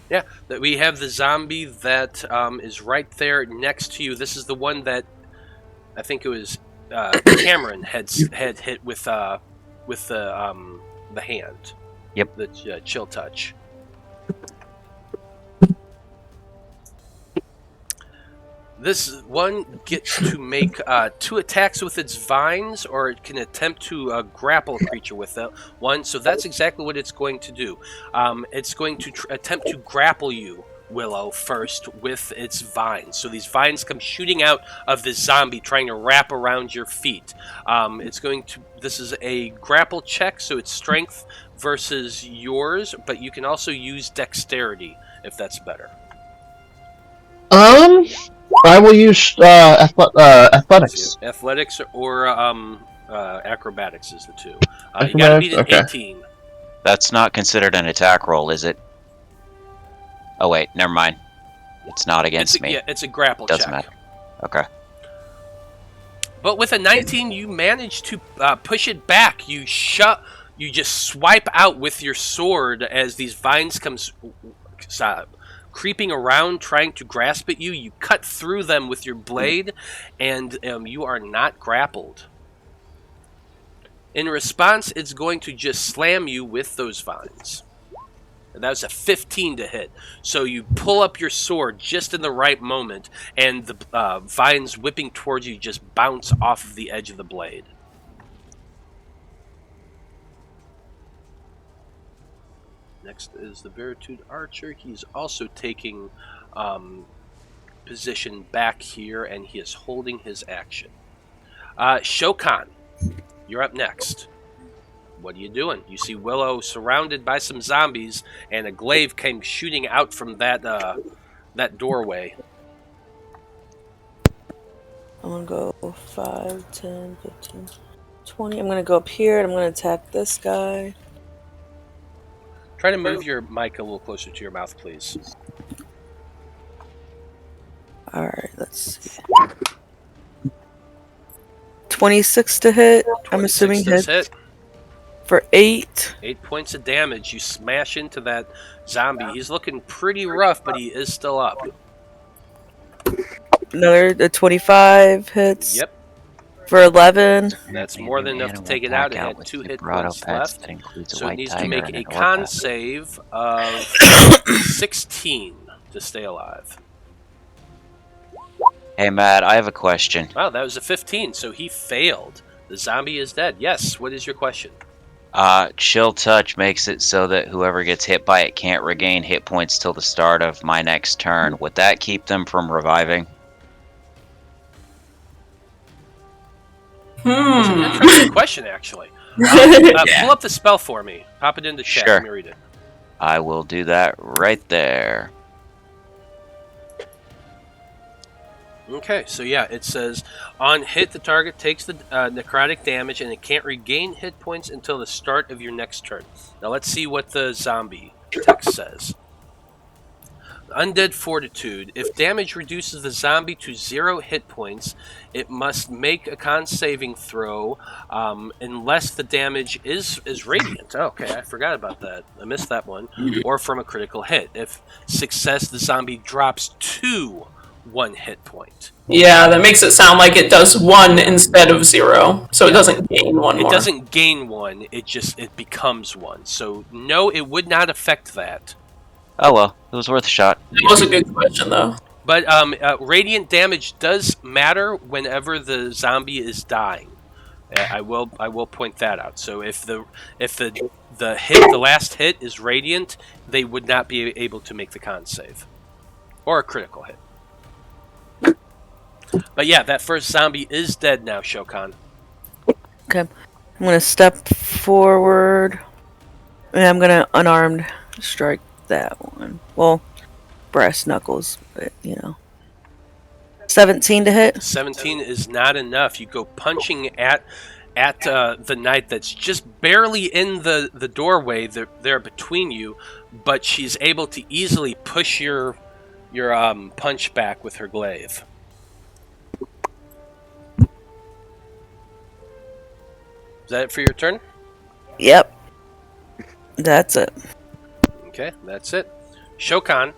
Speaker 1: Yeah, that we have the zombie that is right there next to you. This is the one that I think it was Cameron had hit with the hand.
Speaker 3: Yep.
Speaker 1: The chill touch. This one gets to make 2 attacks with its vines, or it can attempt to grapple a creature with one. So that's exactly what it's going to do. It's going to attempt to grapple you, Willow, first with its vines. So these vines come shooting out of this zombie, trying to wrap around your feet. This is a grapple check, so it's strength versus yours, but you can also use dexterity if that's better.
Speaker 5: I will use athletics.
Speaker 1: Athletics or acrobatics is the 2. You gotta beat an 18.
Speaker 3: That's not considered an attack roll, is it? Oh wait, never mind. It's not against me.
Speaker 1: Yeah, it's a grapple check.
Speaker 3: Doesn't matter. Okay.
Speaker 1: But with a 19, you manage to push it back. You just swipe out with your sword as these vines come creeping around, trying to grasp at you. You cut through them with your blade, and you are not grappled. In response, it's going to just slam you with those vines. And that was a 15 to hit. So you pull up your sword just in the right moment, and the vines whipping towards you just bounce off of the edge of the blade. Next is the Baritude Archer. He's also taking position back here, and he is holding his action. Shokan, you're up next. What are you doing? You see Willow surrounded by some zombies, and a glaive came shooting out from that doorway.
Speaker 4: I'm going to go 5, 10, 15, 20. I'm going to go up here, and I'm going to attack this guy.
Speaker 1: Try to move your mic a little closer to your mouth, please.
Speaker 4: Alright, let's see. 26 to hit. I'm assuming hit. For 8.
Speaker 1: 8 points of damage. You smash into that zombie. He's looking pretty rough, but he is still up.
Speaker 4: Another 25 hits.
Speaker 1: Yep.
Speaker 4: For 11.
Speaker 1: That's more than enough to take it out. It had 2 hit points left. So it needs to make a con save of 16 to stay alive.
Speaker 3: Hey, Matt, I have a question.
Speaker 1: Wow, that was a 15, so he failed. The zombie is dead. Yes, what is your question?
Speaker 3: Chill Touch makes it so that whoever gets hit by it can't regain hit points till the start of my next turn. Would that keep them from reviving?
Speaker 1: That's an interesting question, actually. Pull up the spell for me. Pop it into chat.
Speaker 3: Sure.
Speaker 1: Let me read it.
Speaker 3: I will do that right there.
Speaker 1: Okay, so yeah, it says, on hit, the target takes the necrotic damage, and it can't regain hit points until the start of your next turn. Now let's see what the zombie text says. Undead Fortitude. If damage reduces the zombie to 0 hit points, it must make a con saving throw unless the damage is radiant. Oh, okay, I forgot about that. I missed that one. Or from a critical hit. If success, the zombie drops to 1 hit point.
Speaker 2: Yeah, that makes it sound like it does 1 instead of 0, so it doesn't gain 1 more.
Speaker 1: It doesn't gain 1, it becomes 1. So no, it would not affect that.
Speaker 3: Oh well, it was worth a shot.
Speaker 2: That was a good question, though.
Speaker 1: But radiant damage does matter whenever the zombie is dying. I will point that out. So if the last hit is radiant, they would not be able to make the con save or a critical hit. But yeah, that first zombie is dead now, Shokan.
Speaker 4: Okay. I'm going to step forward. And I'm going to unarmed strike that one. Well, brass knuckles, but, 17 to hit.
Speaker 1: 17 is not enough. You go punching at the knight that's just barely in the doorway there between you, but she's able to easily push your punch back with her glaive. Is that it for your turn?
Speaker 4: Yep. That's it.
Speaker 1: Okay, that's it. Shokan's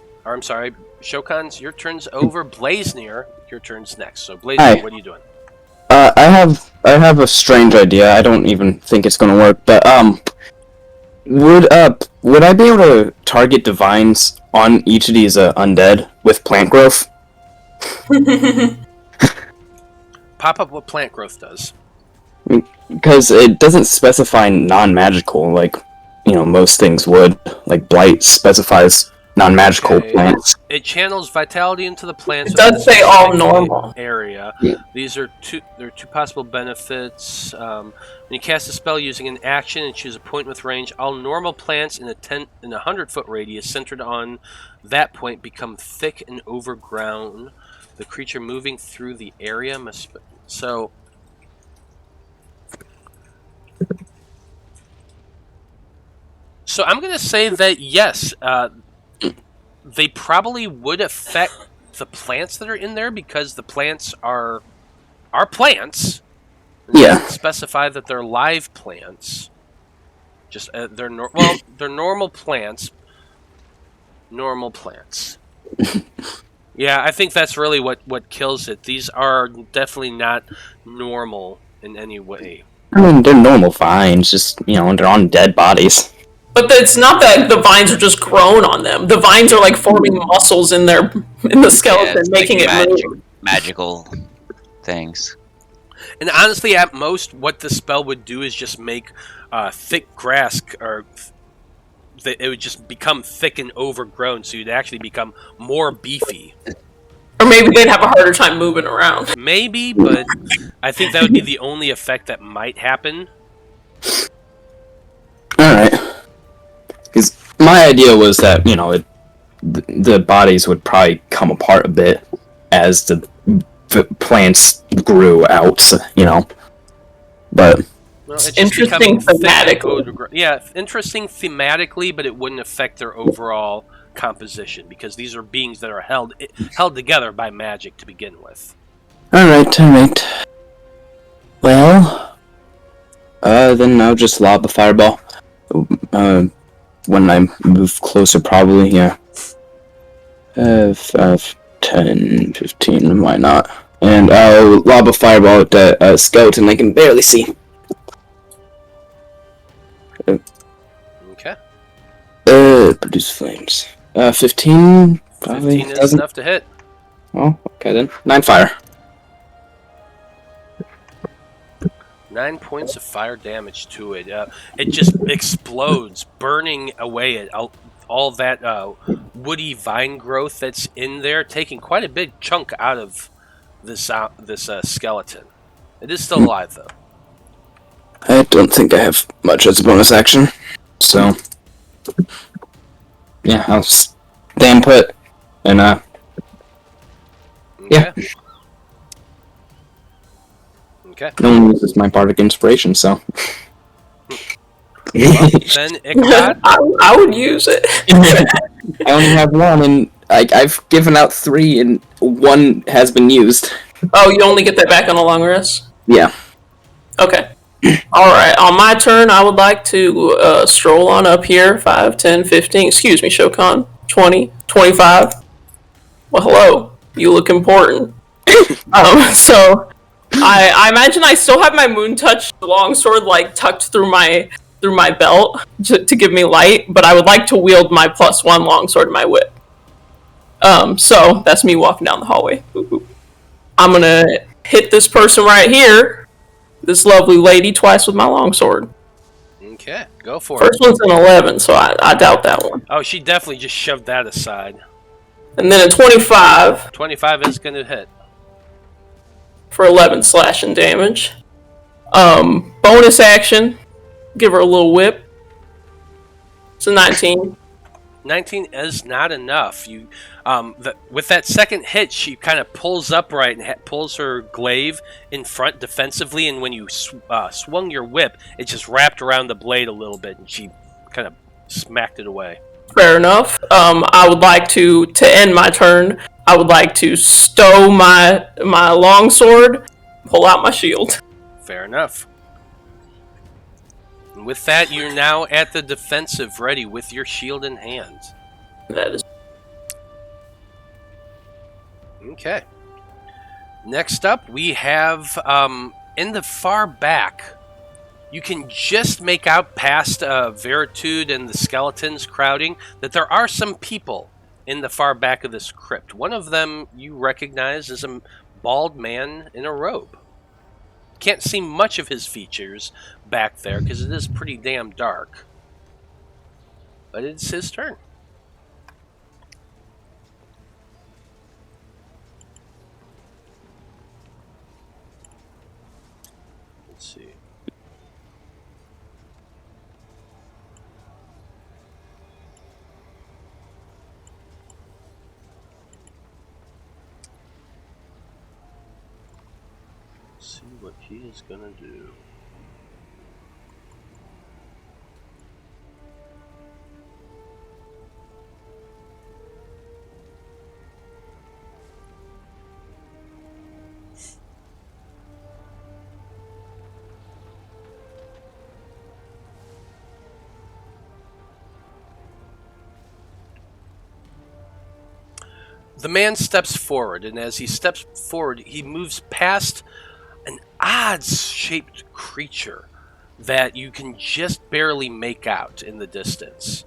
Speaker 1: your turn's over. Blaznir, your turn's next. So Blaznir,
Speaker 6: Hi.
Speaker 1: what are you doing?
Speaker 6: I have a strange idea. I don't even think it's gonna work, but would I be able to target divines on each of these undead with plant growth?
Speaker 1: Pop up what plant growth does.
Speaker 6: Because it doesn't specify non-magical like most things would. Like blight specifies non-magical plants.
Speaker 1: It channels vitality into the plants.
Speaker 2: It does say all normal
Speaker 1: area.
Speaker 6: Yeah.
Speaker 1: These are two possible benefits. When you cast a spell using an action and choose a point with range, all normal plants in a 100-foot radius centered on that point become thick and overgrown. The creature moving through the area must. So I'm going to say that yes, they probably would affect the plants that are in there because the plants are are plants.
Speaker 6: Yeah.
Speaker 1: Specify that they're live plants. Just they're they're normal plants. Normal plants. Yeah, I think that's really what kills it. These are definitely not normal in any way.
Speaker 6: I mean, they're normal vines, just, they're on dead bodies.
Speaker 2: But it's not that the vines are just grown on them. The vines are like forming muscles in the skeleton,
Speaker 3: it's
Speaker 2: making
Speaker 3: like
Speaker 2: it move.
Speaker 3: magical things.
Speaker 1: And honestly, at most, what the spell would do is just make thick grass, or it would just become thick and overgrown, so you'd actually become more beefy.
Speaker 2: Or maybe they'd have a harder time moving around.
Speaker 1: Maybe, but I think that would be the only effect that might happen.
Speaker 6: Alright. Because my idea was that, the bodies would probably come apart a bit as the plants grew out, But...
Speaker 1: Well, it's
Speaker 2: interesting thematically.
Speaker 1: Yeah, interesting thematically, but it wouldn't affect their overall composition, because these are beings that are held together by magic to begin with.
Speaker 6: Alright. Well, then I'll just lob a fireball. When I move closer, probably, yeah. 5, 10, 15, why not? And I'll lob a fireball at the skeleton I can barely see.
Speaker 1: Okay.
Speaker 6: Produce flames. 15?
Speaker 1: 15 is enough to hit.
Speaker 6: Oh, okay then. 9 fire.
Speaker 1: 9 points of fire damage to it. It just explodes, burning away at all that woody vine growth that's in there, taking quite a big chunk out of this skeleton. It is still alive, though.
Speaker 6: I don't think I have much as a bonus action, so... Yeah, I'll stand put, and yeah.
Speaker 1: Okay.
Speaker 6: No one uses my bardic inspiration, so...
Speaker 1: Well, then, Ichabod?
Speaker 2: I would use it.
Speaker 6: I only have one, and I've given out 3, and 1 has been used.
Speaker 2: Oh, you only get that back on a long rest?
Speaker 6: Yeah.
Speaker 2: Okay. Alright, on my turn, I would like to stroll on up here. 5, 10, 15, excuse me, Shokan. 20, 25. Well, hello. You look important. So, I imagine I still have my Moon Touch longsword, tucked through my belt to give me light, but I would like to wield my +1 longsword in my whip. So, that's me walking down the hallway. I'm gonna hit this person right here. This lovely lady twice with my longsword.
Speaker 1: Okay, go for it.
Speaker 2: First one's an 11, so I doubt that one.
Speaker 1: Oh, she definitely just shoved that aside.
Speaker 2: And then a 25.
Speaker 1: 25 is going to hit.
Speaker 2: For 11 slashing damage. Bonus action. Give her a little whip. It's a 19.
Speaker 1: 19 is not enough. With that second hit, she kind of pulls upright and pulls her glaive in front defensively, and when you swung your whip, it just wrapped around the blade a little bit, and she kind of smacked it away.
Speaker 2: Fair enough. I would like to end my turn, I would like to stow my longsword, pull out my shield.
Speaker 1: Fair enough. And with that, you're now at the defensive, ready with your shield in hand.
Speaker 2: That is...
Speaker 1: Okay. Next up, we have, in the far back, you can just make out past Veritude and the skeletons crowding that there are some people in the far back of this crypt. One of them you recognize as a bald man in a robe. Can't see much of his features back there because it is pretty damn dark. But it's his turn. Let's see. See what he is gonna do. The man steps forward, and as he steps forward, he moves past an odd-shaped creature that you can just barely make out in the distance.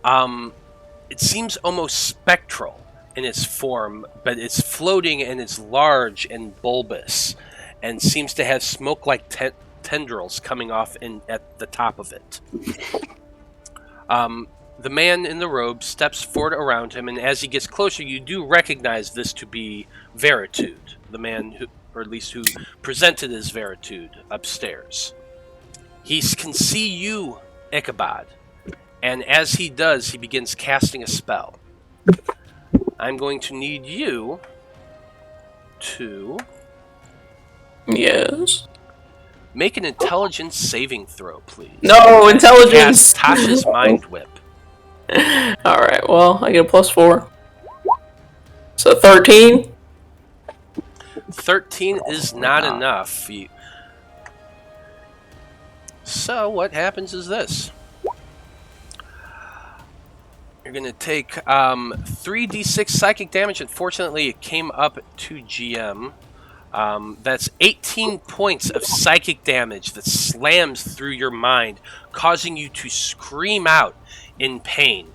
Speaker 1: It seems almost spectral in its form, but it's floating and it's large and bulbous, and seems to have smoke-like tendrils coming off at the top of it. The man in the robe steps forward around him, and as he gets closer, you do recognize this to be Veritude, the man who, or at least who presented as Veritude upstairs. He can see you, Ichabod, and as he does, he begins casting a spell. I'm going to need you to...
Speaker 2: Yes?
Speaker 1: Make an intelligence saving throw, please.
Speaker 2: No, intelligence!
Speaker 1: Cast Tasha's Mind Whip.
Speaker 2: Alright, well, I get a +4. So 13?
Speaker 1: 13 is not enough. So what happens is this. You're going to take 3d6 psychic damage. Unfortunately, it came up to GM. That's 18 points of psychic damage that slams through your mind, causing you to scream out in pain.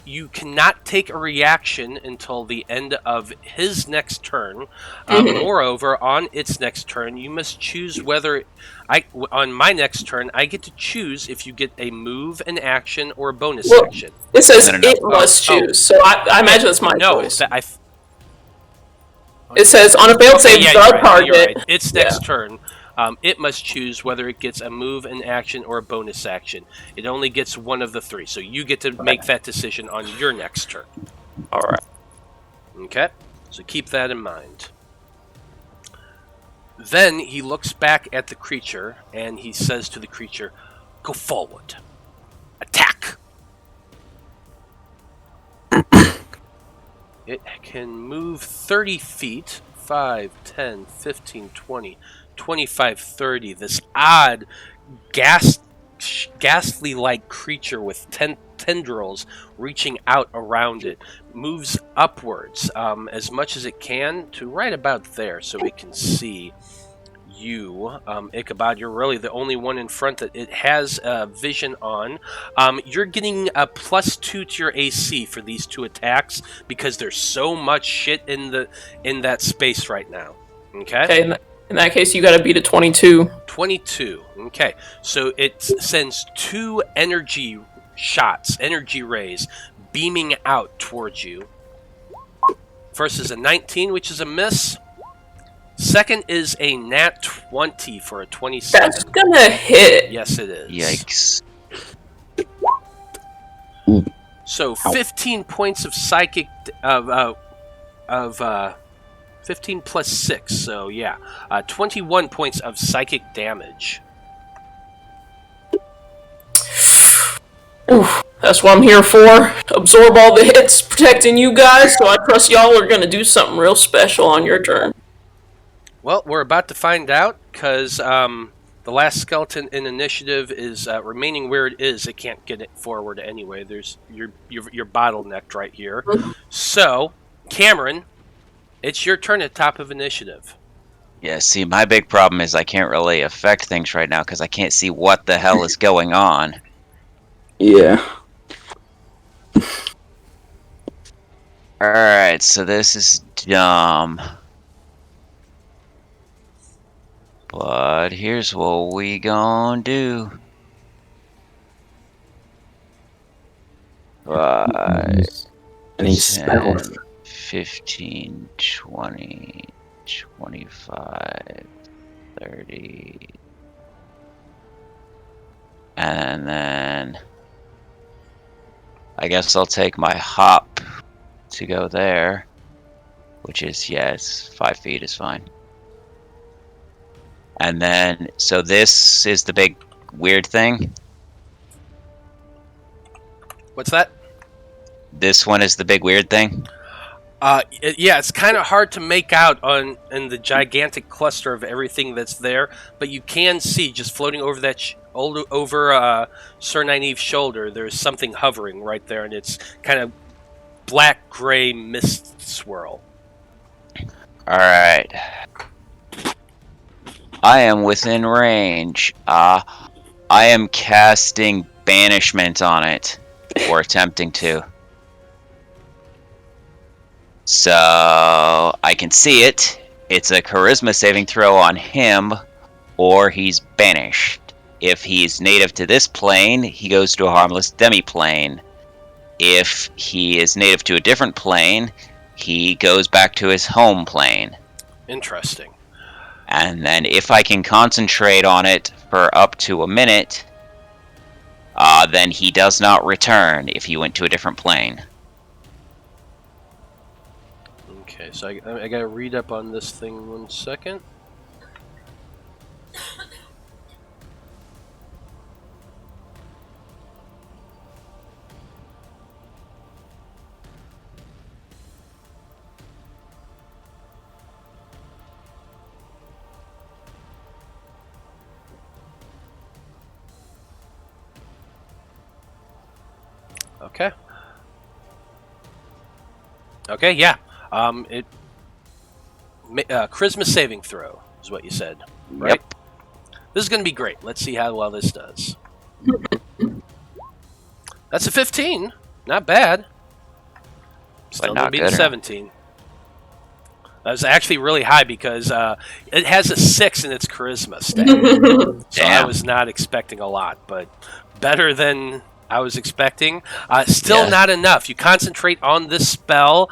Speaker 1: You cannot take a reaction until the end of his next turn. Moreover, on its next turn, you must choose whether... on my next turn, I get to choose if you get a move, an action, or a bonus action.
Speaker 2: It says it must choose, so I imagine it's my choice. It says, on a failed save, the target...
Speaker 1: Right. Its next turn, it must choose whether it gets a move, an action, or a bonus action. It only gets one of the three, so you get to make that decision on your next turn.
Speaker 2: Alright.
Speaker 1: Okay? So keep that in mind. Then he looks back at the creature, and he says to the creature, "Go forward. Attack!" It can move 30 feet, 5, 10, 15, 20, 25, 30. This odd, ghastly-like creature with tendrils reaching out around it moves upwards as much as it can to right about there so it can see you. Ichabod, you're really the only one in front that it has vision on. You're getting a +2 to your AC for these two attacks because there's so much shit in that space right now. Okay?
Speaker 2: Okay, in that case, you gotta beat a 22.
Speaker 1: 22. Okay. So it sends 2 energy shots, energy rays, beaming out towards you. First is a 19, which is a miss. Second is a nat 20 for a 27.
Speaker 2: That's gonna hit.
Speaker 1: Yes, it is.
Speaker 3: Yikes.
Speaker 1: So 15 points of psychic 15 plus 6. So yeah, 21 points of psychic damage.
Speaker 2: Oof, that's what I'm here for. Absorb all the hits, protecting you guys, so I trust y'all are gonna do something real special on your turn.
Speaker 1: Well, we're about to find out, because the last skeleton in initiative is remaining where it is. It can't get it forward anyway. There's you're bottlenecked right here. So, Cameron, it's your turn at top of initiative.
Speaker 3: Yeah, see, my big problem is I can't really affect things right now because I can't see what the hell is going on.
Speaker 6: Yeah.
Speaker 3: Alright, so this is dumb. But here's what we gonna do. 5, 10, 15, 20, 25, 30. And then I guess I'll take my hop to go there, which is, yes, 5 feet is fine. And then, so this is the big weird thing.
Speaker 1: What's that?
Speaker 3: This one is the big weird thing.
Speaker 1: Yeah, it's kind of hard to make out in the gigantic cluster of everything that's there, but you can see just floating over that over Sir Nynaeve's shoulder. There's something hovering right there, and it's kind of black-gray mist swirl.
Speaker 3: Alright. I am within range. I am casting banishment on it. Or attempting to. So, I can see it. It's a charisma saving throw on him, or he's banished. If he's native to this plane, he goes to a harmless demi-plane. If he is native to a different plane, he goes back to his home plane.
Speaker 1: Interesting.
Speaker 3: And then if I can concentrate on it for up to a minute, then he does not return if he went to a different plane.
Speaker 1: Okay, so I gotta read up on this thing 1 second. Okay. Okay, yeah. Charisma saving throw is what you said, right?
Speaker 3: Yep.
Speaker 1: This is going to be great. Let's see how well this does. That's a 15. Not bad. Still
Speaker 3: not
Speaker 1: going to beat
Speaker 3: good,
Speaker 1: the 17. That was actually really high because it has a 6 in its charisma stat. So I was not expecting a lot, but better than I was expecting. Still not enough. You concentrate on this spell,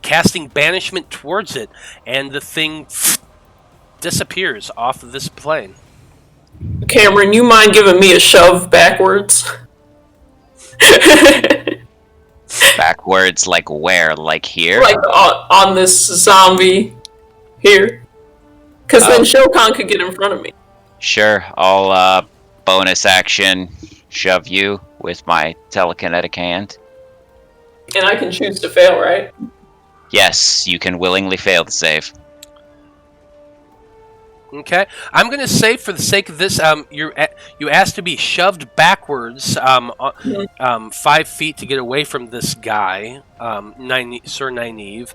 Speaker 1: casting banishment towards it, and the thing disappears off of this plane.
Speaker 2: Cameron, you mind giving me a shove backwards?
Speaker 3: Backwards, like where? Like here?
Speaker 2: Like on this zombie here. Because then Shokan could get in front of me.
Speaker 3: Sure, I'll bonus action shove you with my telekinetic hand.
Speaker 2: And I can choose to fail, right?
Speaker 3: Yes, you can willingly fail the save.
Speaker 1: Okay, I'm going to say for the sake of this, you asked to be shoved backwards 5 feet to get away from this guy, Sir Nynaeve.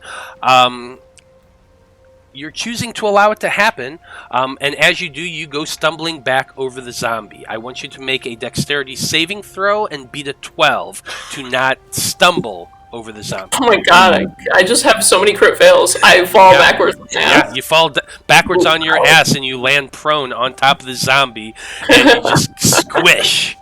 Speaker 1: You're choosing to allow it to happen, and as you do, you go stumbling back over the zombie. I want you to make a dexterity saving throw and beat a 12 to not stumble over the zombie.
Speaker 2: Oh my god, I just have so many crit fails. I fall backwards.
Speaker 1: Yeah, you fall backwards on your ass and you land prone on top of the zombie and you just squish.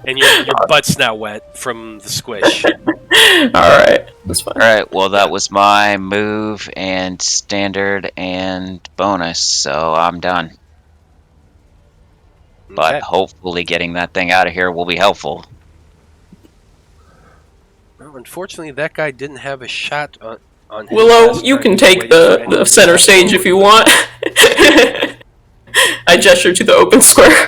Speaker 1: And your butt's now wet from the squish.
Speaker 2: Alright, that's fine.
Speaker 3: Alright, well that was my move and standard and bonus, so I'm done. But hopefully getting that thing out of here will be helpful.
Speaker 1: Well, unfortunately, that guy didn't have a shot on his
Speaker 2: Willow, you can take the center stage if you want. I gesture to the open square.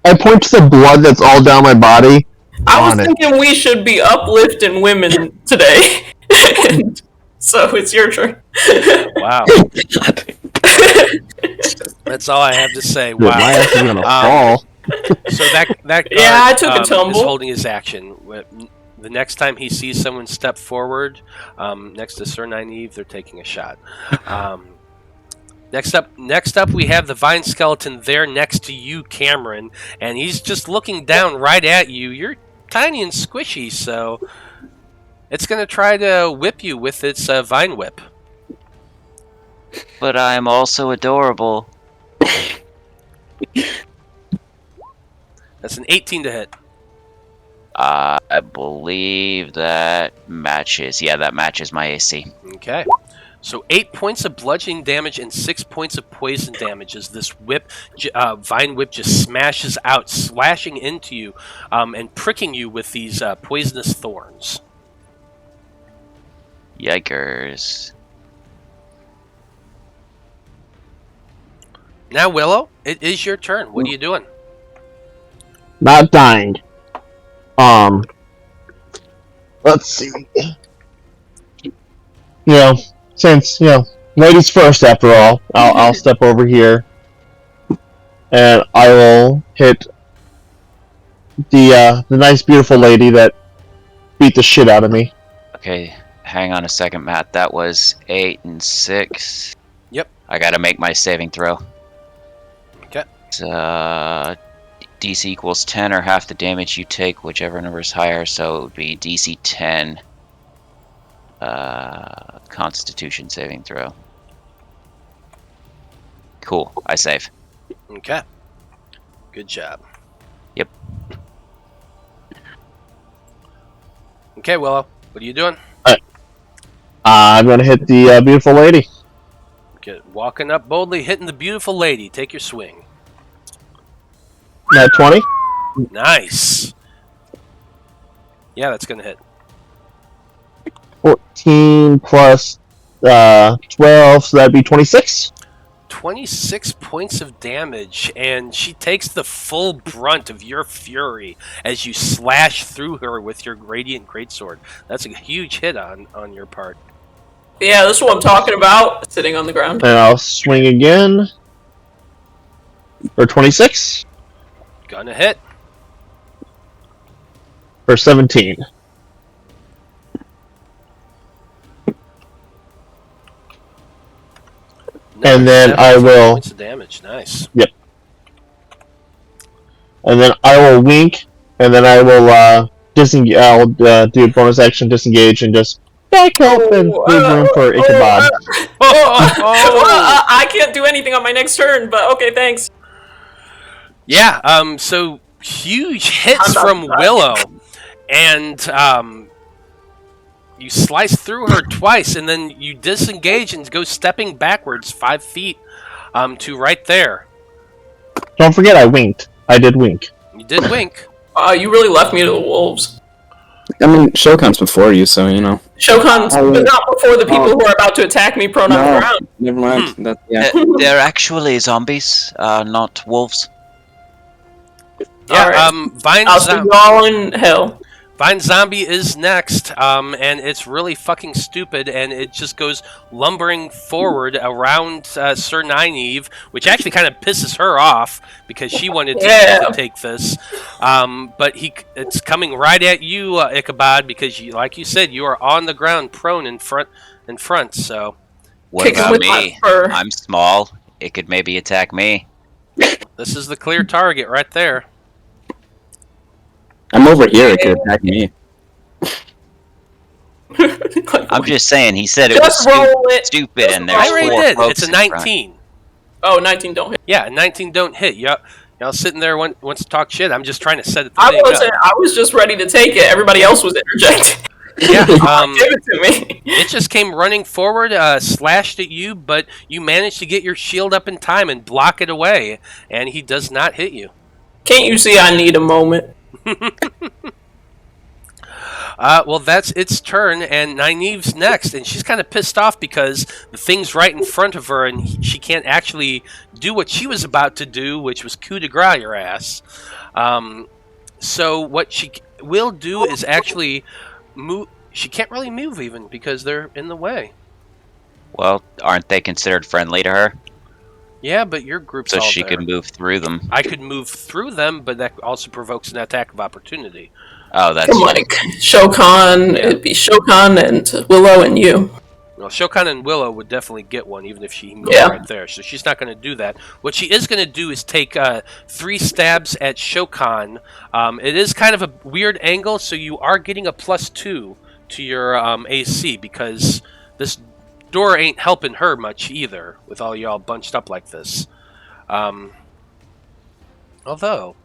Speaker 5: I point to the blood that's all down my body.
Speaker 2: I was thinking we should be uplifting women today. So it's your turn.
Speaker 1: Wow. That's all I have to say.
Speaker 5: Dude,
Speaker 1: wow.
Speaker 5: my ass is gonna fall.
Speaker 1: So that guard,
Speaker 2: I took a tumble.
Speaker 1: is holding his action. The next time he sees someone step forward next to Sir Nynaeve, they're taking a shot. Next up, we have the vine skeleton there next to you, Cameron, and he's just looking down right at you. You're tiny and squishy, so it's going to try to whip you with its vine whip.
Speaker 3: But I'm also adorable.
Speaker 1: That's an 18 to hit.
Speaker 3: I believe that matches. Yeah, that matches my AC.
Speaker 1: Okay. So 8 points of bludgeoning damage and 6 points of poison damage as this vine whip just smashes out, slashing into you and pricking you with these poisonous thorns.
Speaker 3: Yikers.
Speaker 1: Now, Willow, it is your turn. What are you doing?
Speaker 5: Not dying. Let's see. Since, ladies first after all, I'll step over here. And I will hit the nice, beautiful lady that beat the shit out of me.
Speaker 3: Okay, hang on a second, Matt. That was 8 and 6.
Speaker 1: Yep.
Speaker 3: I gotta make my saving throw.
Speaker 1: Okay.
Speaker 3: DC equals 10 or half the damage you take, whichever number is higher, so it would be DC 10. Constitution saving throw. Cool, I save.
Speaker 1: Okay. Good job.
Speaker 3: Yep.
Speaker 1: Okay, Willow, what are you doing?
Speaker 5: I'm gonna hit the beautiful lady.
Speaker 1: Walking up boldly, hitting the beautiful lady. Take your swing.
Speaker 5: At 20.
Speaker 1: Nice. Yeah, that's going to hit.
Speaker 5: 14 plus 12, so that'd be 26.
Speaker 1: 26 points of damage, and she takes the full brunt of your fury as you slash through her with your Radiant Greatsword. That's a huge hit on your part.
Speaker 2: Yeah, this is what I'm talking about. Sitting on the ground.
Speaker 5: And I'll swing again. For 26.
Speaker 1: Gonna hit.
Speaker 5: For 17. And then I will...
Speaker 1: Points of damage, nice.
Speaker 5: Yep. And then I will wink, and then I will disengage. I'll do a bonus action disengage and just back up and leave room for Ichabod.
Speaker 2: I can't do anything on my next turn, but okay, thanks.
Speaker 1: Yeah, so huge hits from Willow, and you slice through her twice, and then you disengage and go stepping backwards 5 feet to right there.
Speaker 5: Don't forget I winked. I did wink.
Speaker 1: You did wink.
Speaker 2: You really left me to the wolves.
Speaker 6: I mean, Shokan's before you, so you know.
Speaker 2: Shokan's not before the people who are about to attack me prone on the ground.
Speaker 6: Never mind. That, yeah.
Speaker 3: They're actually zombies, not wolves.
Speaker 1: Yeah,
Speaker 2: right. I'll see you all in hell.
Speaker 1: Vine Zombie is next, and it's really fucking stupid, and it just goes lumbering forward around Sir Nynaeve, which actually kind of pisses her off, because she wanted to take this. But it's coming right at you, Ichabod, because, like you said, you are on the ground, prone in front, so...
Speaker 3: What about me? I'm small. It could maybe attack me.
Speaker 1: This is the clear target right there.
Speaker 6: I'm over here, it could attack me.
Speaker 3: I'm just saying, he said it was stupid, and there's
Speaker 1: I already did.
Speaker 3: folks
Speaker 1: It's a 19.
Speaker 2: Oh, 19 don't hit.
Speaker 1: Yeah, 19 don't hit. Y'all sitting there wants to talk shit. I'm just trying to set it.
Speaker 2: I was just ready to take it. Everybody else was interjecting.
Speaker 1: Yeah,
Speaker 2: give it to me.
Speaker 1: It just came running forward, slashed at you, but you managed to get your shield up in time and block it away, and he does not hit you.
Speaker 2: Can't you see I need a moment?
Speaker 1: Well, that's its turn, and Nynaeve's next, and she's kind of pissed off because the thing's right in front of her, and she can't actually do what she was about to do, which was coup de grace your ass. So what she will do is actually move. She can't really move even because they're in the way.
Speaker 3: Well, aren't they considered friendly to her?
Speaker 1: Yeah, but your group's
Speaker 3: so
Speaker 1: all
Speaker 3: she
Speaker 1: there.
Speaker 3: could move through them.
Speaker 1: I could move through them, but that also provokes an attack of opportunity.
Speaker 3: Oh, that's
Speaker 2: like Shokan. It'd be Shokan and Willow and you.
Speaker 1: Well, Shokan and Willow would definitely get one, even if she moved right there. So she's not going to do that. What she is going to do is take 3 stabs at Shokan. It is kind of a weird angle, so you are getting a +2 to your AC, because this door ain't helping her much either, with all y'all bunched up like this. Although...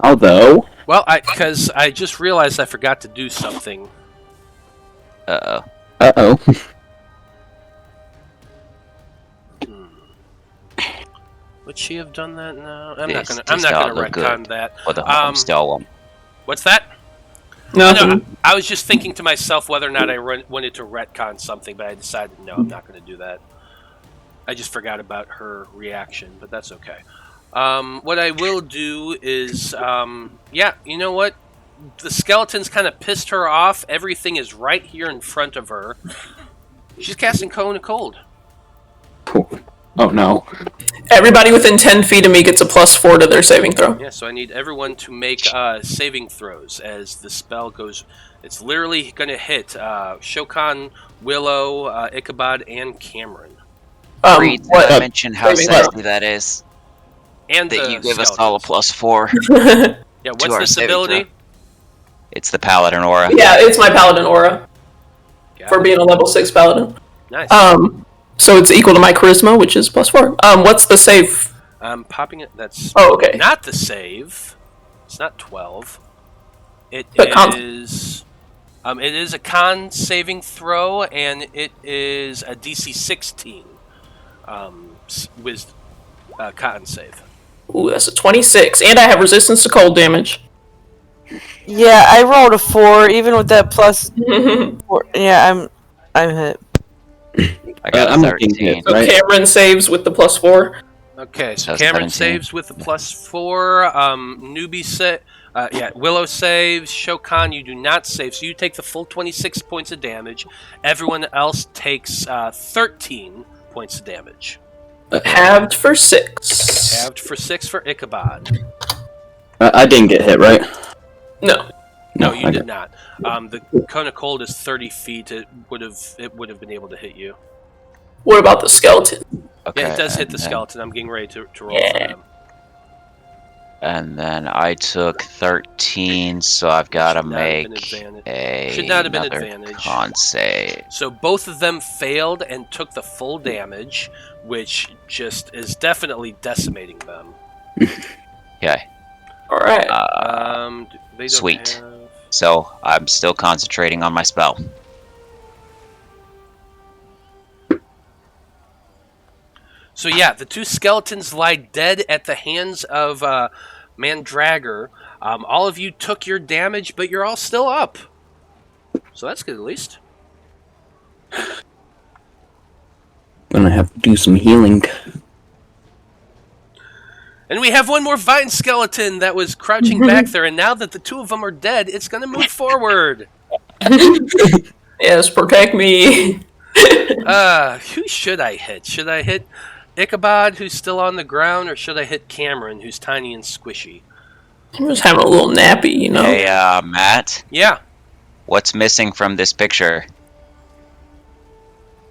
Speaker 6: Although...
Speaker 1: Well, because I just realized I forgot to do something.
Speaker 3: Uh-oh.
Speaker 6: Uh-oh.
Speaker 1: Would she have done that? No, I'm not gonna retcon that. What's that?
Speaker 2: No,
Speaker 1: I was just thinking to myself whether or not I wanted to retcon something, but I decided no, I'm not going to do that. I just forgot about her reaction, but that's okay. What I will do is, yeah, you know what? The skeleton's kind of pissed her off. Everything is right here in front of her. She's casting Cone of Cold.
Speaker 6: Oh no.
Speaker 2: Everybody within 10 feet of me gets a +4 to their saving throw.
Speaker 1: Yeah, so I need everyone to make saving throws as the spell goes. It's literally going to hit Shokan, Willow, Ichabod, and Cameron.
Speaker 3: Brie, did I mention how sexy that is?
Speaker 1: And
Speaker 3: that
Speaker 1: the
Speaker 3: you give us
Speaker 1: skeletons.
Speaker 3: all a +4.
Speaker 1: Yeah, what's this ability?
Speaker 3: It's the Paladin Aura.
Speaker 2: Yeah, it's my Paladin Aura.
Speaker 1: Got
Speaker 2: For
Speaker 1: it.
Speaker 2: being a level 6 Paladin.
Speaker 1: Nice.
Speaker 2: So it's equal to my Charisma, which is +4. What's the save?
Speaker 1: I'm popping it. That's
Speaker 2: okay.
Speaker 1: Not the save. It's not 12. It is a con saving throw, and it is a DC 16 with con save.
Speaker 2: Ooh, that's a 26. And I have resistance to cold damage.
Speaker 4: Yeah, I rolled a 4, even with that +4. Yeah, I'm hit.
Speaker 3: I got a 13.
Speaker 2: So right? Cameron saves with the +4.
Speaker 1: Okay, so Cameron 17. Saves with the +4. Willow saves. Shokan, you do not save, so you take the full 26 points of damage. Everyone else takes 13 points of damage.
Speaker 2: Halved for 6.
Speaker 1: Halved for 6 for Ichabod.
Speaker 6: I didn't get hit, right?
Speaker 2: No.
Speaker 1: No, you did not. The Cone of Cold is 30 feet. It would have been able to hit you.
Speaker 2: What about the skeleton?
Speaker 3: Okay,
Speaker 1: yeah, it does hit the skeleton. I'm getting ready to roll for them.
Speaker 3: And then I took 13, so I've got to make
Speaker 1: Should not have been advantage.
Speaker 3: Con save.
Speaker 1: So both of them failed and took the full damage, which just is definitely decimating them.
Speaker 3: Okay.
Speaker 2: All right.
Speaker 3: Sweet. So I'm still concentrating on my spell.
Speaker 1: So yeah, the two skeletons lie dead at the hands of Mandragor. All of you took your damage, but you're all still up. So that's good, at least.
Speaker 6: Gonna have to do some healing.
Speaker 1: And we have one more vine skeleton that was crouching back there, and now that the two of them are dead, it's going to move forward.
Speaker 2: Yes, protect me.
Speaker 1: Who should I hit? Should I hit Ichabod, who's still on the ground, or should I hit Cameron, who's tiny and squishy?
Speaker 2: I'm just having a little nappy, you know?
Speaker 3: Hey, Matt?
Speaker 1: Yeah?
Speaker 3: What's missing from this picture?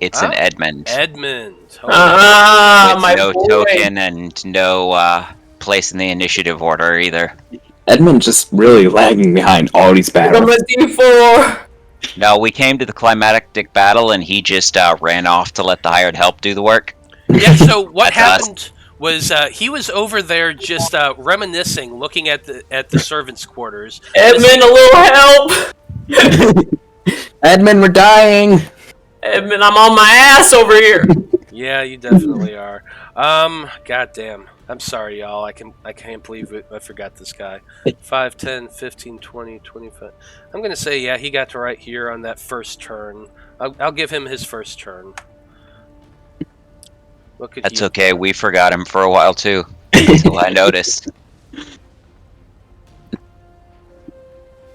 Speaker 3: It's an Edmund.
Speaker 1: Edmund.
Speaker 3: With
Speaker 2: my
Speaker 3: no
Speaker 2: boy.
Speaker 3: token and no place in the initiative order either.
Speaker 6: Edmund's just really lagging behind all these battles.
Speaker 2: I'm a D4.
Speaker 3: No, we came to the climactic battle and he just ran off to let the hired help do the work.
Speaker 1: Yeah, so what happened was he was over there just reminiscing, looking at the servants' quarters.
Speaker 2: Edmund, a little help!
Speaker 6: Edmund, we're dying!
Speaker 2: Edmund, I'm on my ass over here.
Speaker 1: Yeah, you definitely are. Goddamn. I'm sorry, y'all. I can't believe it. I forgot this guy. 5, 10, 15, 20, 25. I'm going to say, yeah, he got to right here on that first turn. I'll give him his first turn.
Speaker 3: That's okay. We forgot him for a while, too. Until I noticed.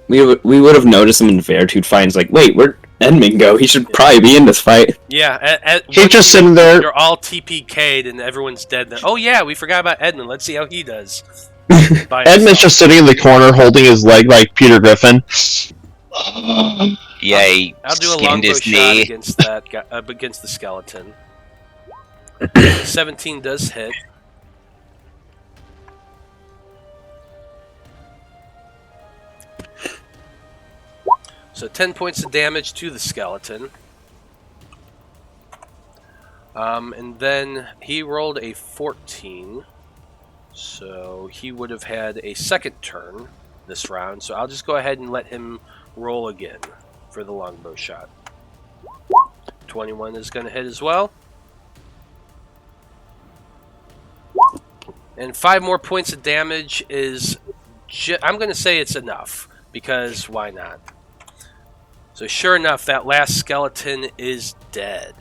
Speaker 6: We would have noticed him in Veritude finds like, wait, where'd Edmund go? He should probably be in this fight.
Speaker 1: Yeah,
Speaker 5: he's just sitting there.
Speaker 1: You're all TPK'd and everyone's dead. Then, oh yeah, we forgot about Edmund. Let's see how he does.
Speaker 5: Edmund's just sitting in the corner, holding his leg like Peter Griffin.
Speaker 3: Yeah, he
Speaker 1: I'll do a
Speaker 3: skinned
Speaker 1: longbow
Speaker 3: his
Speaker 1: shot
Speaker 3: knee.
Speaker 1: against that guy, against the skeleton. 17 does hit. So 10 points of damage to the skeleton. And then he rolled a 14. So he would have had a second turn this round. So I'll just go ahead and let him roll again for the longbow shot. 21 is going to hit as well. And 5 more points of damage is... I'm going to say it's enough, because why not? So sure enough, that last skeleton is dead.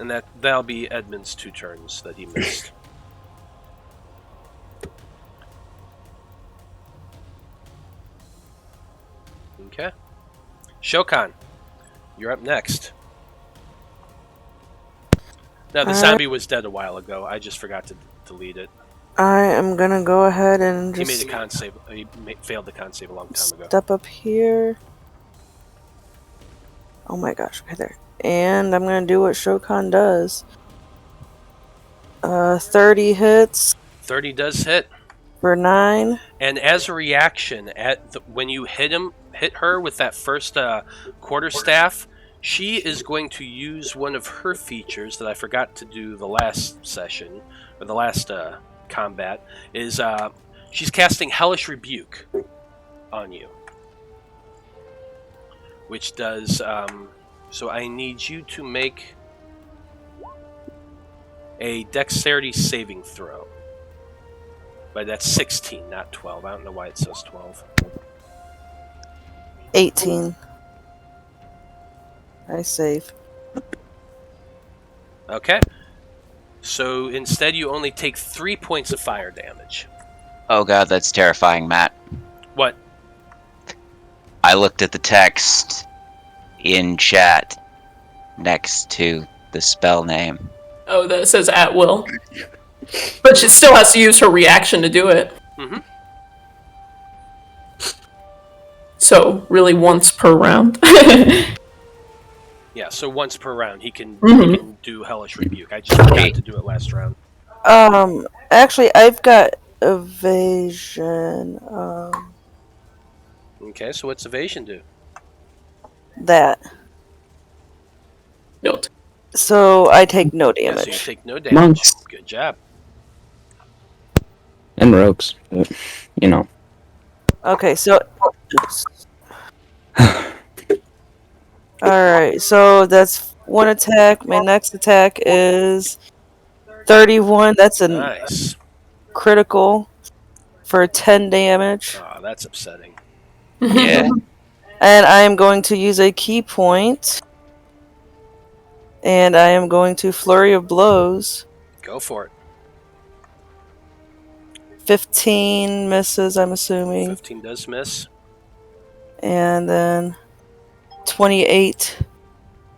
Speaker 1: And that'll be Edmund's 2 turns that he missed. Okay. Shokan, you're up next. Now, the zombie was dead a while ago. I just forgot to delete it.
Speaker 4: I am gonna go ahead and just...
Speaker 1: He made a con save. He failed the con save a long time ago.
Speaker 4: Step up here. Oh my gosh, okay there. And I'm gonna do what Shokan does. 30 hits.
Speaker 1: 30 does hit.
Speaker 4: For 9.
Speaker 1: And as a reaction, when you hit her with that first quarterstaff, she is going to use one of her features that I forgot to do the last session, or the last combat, is she's casting Hellish Rebuke on you. Which does, so I need you to make a Dexterity saving throw. But that's 16, not 12. I don't know why it says 12.
Speaker 4: 18. I save.
Speaker 1: Okay. So instead you only take 3 points of fire damage.
Speaker 3: Oh god, that's terrifying, Matt.
Speaker 1: What?
Speaker 3: I looked at the text in chat next to the spell name.
Speaker 2: Oh, that says at will. But she still has to use her reaction to do it.
Speaker 1: Mm-hmm.
Speaker 2: So, really once per round.
Speaker 1: Yeah, so once per round he can do Hellish Rebuke. I just forgot to do it last round.
Speaker 4: Actually, I've got evasion.
Speaker 1: Okay, so what's evasion do?
Speaker 4: That.
Speaker 2: Note.
Speaker 4: So I take no
Speaker 1: Yeah,
Speaker 4: damage.
Speaker 1: so you take no damage.
Speaker 6: Monks.
Speaker 1: Good job.
Speaker 6: And rogues. You know.
Speaker 4: Okay, so... Alright, so that's 1 attack. My next attack is 31. That's a
Speaker 1: Nice.
Speaker 4: critical for 10 damage.
Speaker 1: Oh, that's upsetting.
Speaker 3: Yeah.
Speaker 4: And I am going to use a key point. And I am going to Flurry of Blows.
Speaker 1: Go for it.
Speaker 4: 15 misses, I'm assuming.
Speaker 1: 15 does miss.
Speaker 4: And then 28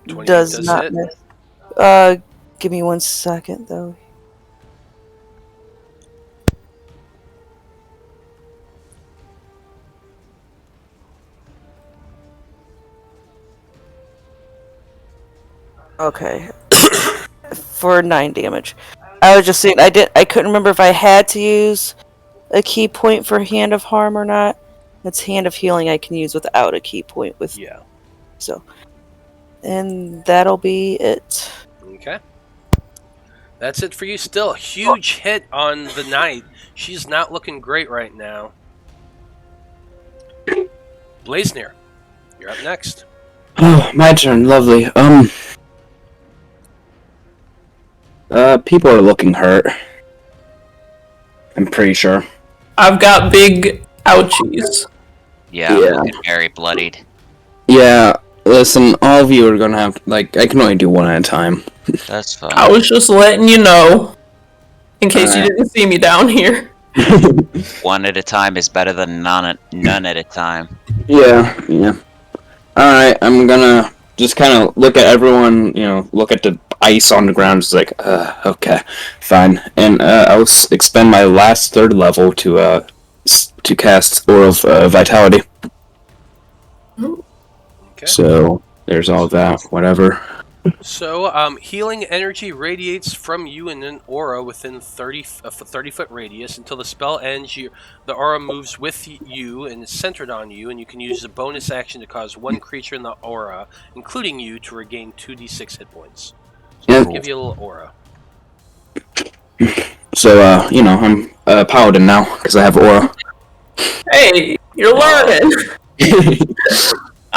Speaker 1: 28
Speaker 4: does
Speaker 1: does
Speaker 4: not
Speaker 1: hit.
Speaker 4: miss. Give me 1 second, though. Okay. For 9 damage. I was just saying I couldn't remember if I had to use a key point for Hand of Harm or not. It's Hand of Healing I can use without a key point with.
Speaker 1: Yeah.
Speaker 4: So, and that'll be it.
Speaker 1: Okay. That's it for you. Still a huge hit on the knight. She's not looking great right now. Blaznir, you're up next.
Speaker 6: Oh, my turn. Lovely. People are looking hurt. I'm pretty sure.
Speaker 2: I've got big ouchies.
Speaker 3: Yeah,
Speaker 6: Yeah.
Speaker 3: looking very bloodied.
Speaker 6: Yeah, listen, all of you are gonna have, like, I can only do one at a time.
Speaker 3: That's fine.
Speaker 2: I was just letting you know. In case you
Speaker 6: Alright.
Speaker 2: didn't see me down here.
Speaker 3: One at a time is better than none at a time.
Speaker 6: Yeah. Alright, I'm gonna just kind of look at everyone, look at the ice on the ground, just like, okay, fine. And I'll expend my last 3rd level to cast Aura of Vitality.
Speaker 1: Okay.
Speaker 6: So, there's all that, whatever.
Speaker 1: So, healing energy radiates from you in an aura within 30-foot radius until the spell ends. The aura moves with you and is centered on you, and you can use a bonus action to cause one creature in the aura, including you, to regain 2d6 hit points. So
Speaker 6: Yeah.
Speaker 1: I'll give you a little aura.
Speaker 6: So, I'm a paladin now, because I have Aura.
Speaker 2: Hey, you're learning.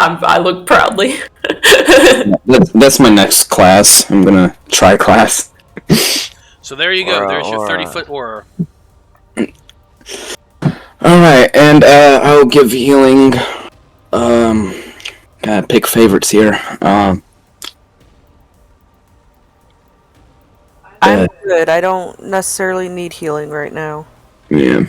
Speaker 2: I look proudly.
Speaker 6: That's my next class. I'm gonna try class.
Speaker 1: So there you go.
Speaker 4: Aura,
Speaker 1: There's your
Speaker 4: aura.
Speaker 1: 30-foot aura.
Speaker 6: Alright, and I'll give healing. Gotta pick favorites here.
Speaker 4: I'm good. I don't necessarily need healing right now.
Speaker 6: Yeah.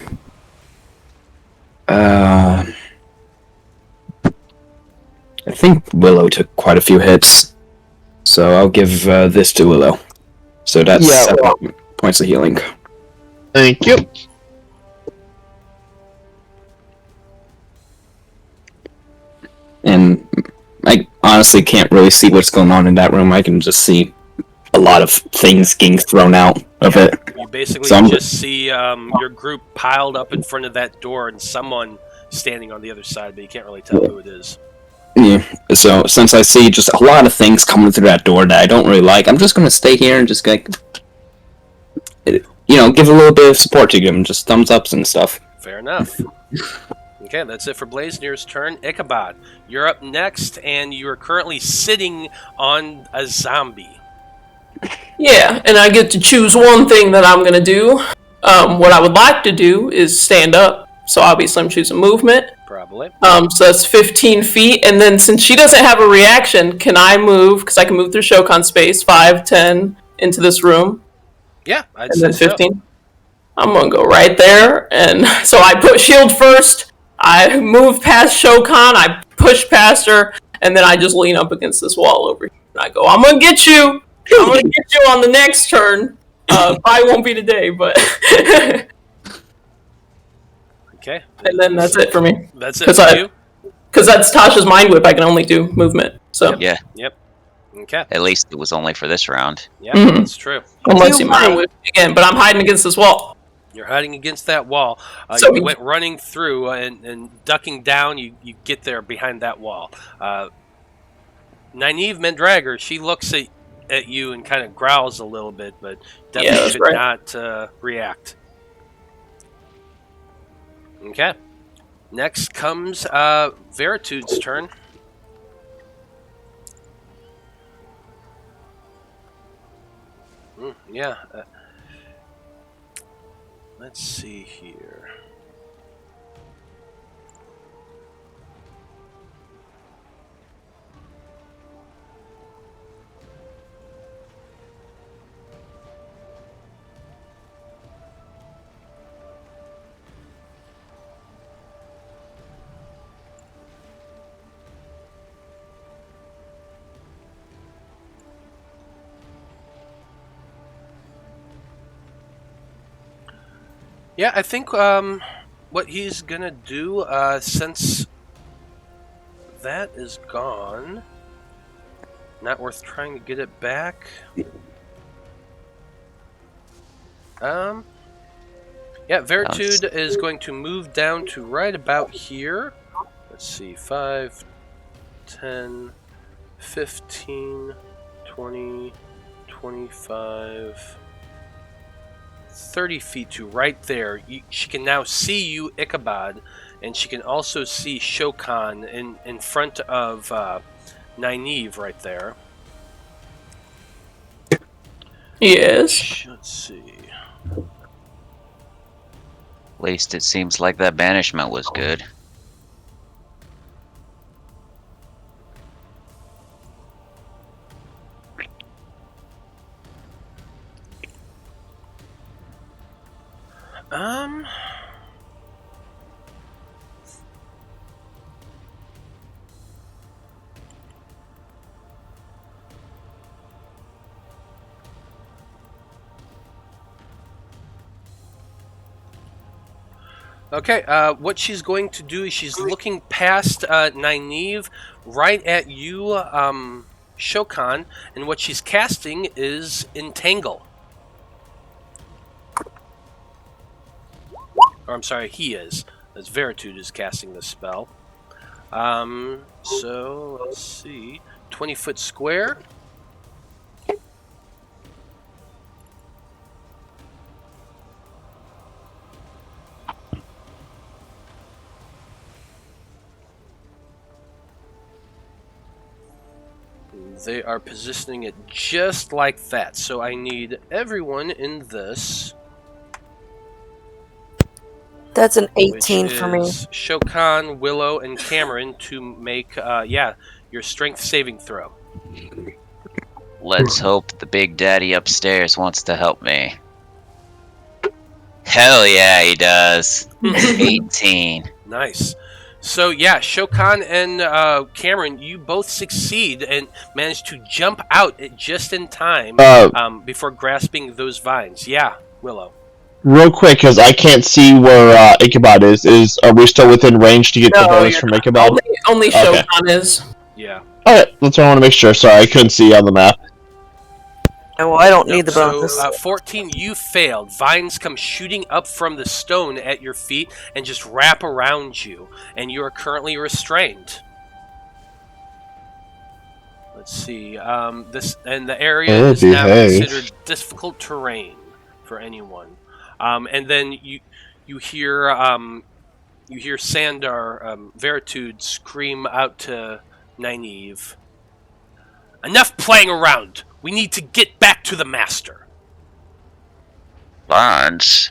Speaker 6: I think Willow took quite a few hits, so I'll give this to Willow. So that's 7 points of healing.
Speaker 5: Thank you.
Speaker 6: And I honestly can't really see what's going on in that room. I can just see a lot of things getting thrown out of it.
Speaker 1: You basically
Speaker 6: So
Speaker 1: just see your group piled up in front of that door and someone standing on the other side, but you can't really tell who it is.
Speaker 6: Yeah, so since I see just a lot of things coming through that door that I don't really like, I'm just gonna stay here and just like, give a little bit of support to them, just thumbs ups and stuff.
Speaker 1: Fair enough. Okay, that's it for Blaznir's turn. Ichabod, you're up next, and you are currently sitting on a zombie.
Speaker 2: Yeah, and I get to choose one thing that I'm gonna do. What I would like to do is stand up. So obviously I'm choosing movement.
Speaker 1: Probably.
Speaker 2: So that's 15 feet, and then since she doesn't have a reaction, can I move? Because I can move through Shokan space, 5, 10 into this room.
Speaker 1: Yeah, I'd
Speaker 2: and
Speaker 1: say
Speaker 2: then 15.
Speaker 1: so.
Speaker 2: I'm gonna go right there, and so I put shield first. I move past Shokan, I push past her, and then I just lean up against this wall over here. And I go, I'm gonna get you! I'm gonna get you on the next turn. Probably won't be today, but...
Speaker 1: Okay.
Speaker 2: And then that's it for me.
Speaker 1: That's it for you?
Speaker 2: Because that's Tasha's Mind Whip, I can only do movement, so...
Speaker 3: Yeah.
Speaker 1: Yep. Okay.
Speaker 3: At least it was only for this round.
Speaker 1: Yeah, that's true.
Speaker 2: Unless you Mind Whip again, but I'm hiding against this wall.
Speaker 1: You're hiding against that wall.
Speaker 2: So
Speaker 1: you went running through and ducking down. You get there behind that wall. Nynaeve Mendrager, she looks at you and kind of growls a little bit, but definitely could not react. Okay. Next comes Veritude's turn. Yeah. Let's see here. Yeah, I think what he's gonna do, since that is gone, not worth trying to get it back. Yeah, Veritude is going to move down to right about here. Let's see, 5, 10, 15, 20, 25... 30 feet to right there. She can now see you, Ichabod, and she can also see Shokan in front of Nynaeve right there.
Speaker 2: Yes.
Speaker 1: Let's see.
Speaker 3: At least it seems like that banishment was good.
Speaker 1: Okay, what she's going to do is she's looking past Nynaeve right at you, Shokan, and what she's casting is Entangle. Or I'm sorry, he is. As Veritude is casting this spell. So, let's see. 20-foot square. They are positioning it just like that. So I need everyone in this.
Speaker 4: That's an 18 for me.
Speaker 1: Shokan, Willow, and Cameron to make, your strength saving throw.
Speaker 3: Let's hope the big daddy upstairs wants to help me. Hell yeah, he does. 18.
Speaker 1: Nice. So yeah, Shokan and Cameron, you both succeed and manage to jump out just in time before grasping those vines. Yeah, Willow.
Speaker 5: Real quick, because I can't see where Ichabod is. Are we still within range to get the bonus from Ichabod?
Speaker 2: Only
Speaker 5: Okay.
Speaker 2: Shokan is.
Speaker 1: Yeah.
Speaker 5: Alright, that's what I want to make sure. Sorry, I couldn't see on the map.
Speaker 4: Well, I don't need the bonus.
Speaker 1: So, 14, you failed. Vines come shooting up from the stone at your feet and just wrap around you, and you are currently restrained. Let's see. The area is now considered difficult terrain for anyone. And then you hear Sandar Veritude scream out to Nynaeve. Enough playing around! We need to get back to the master.
Speaker 3: Lance,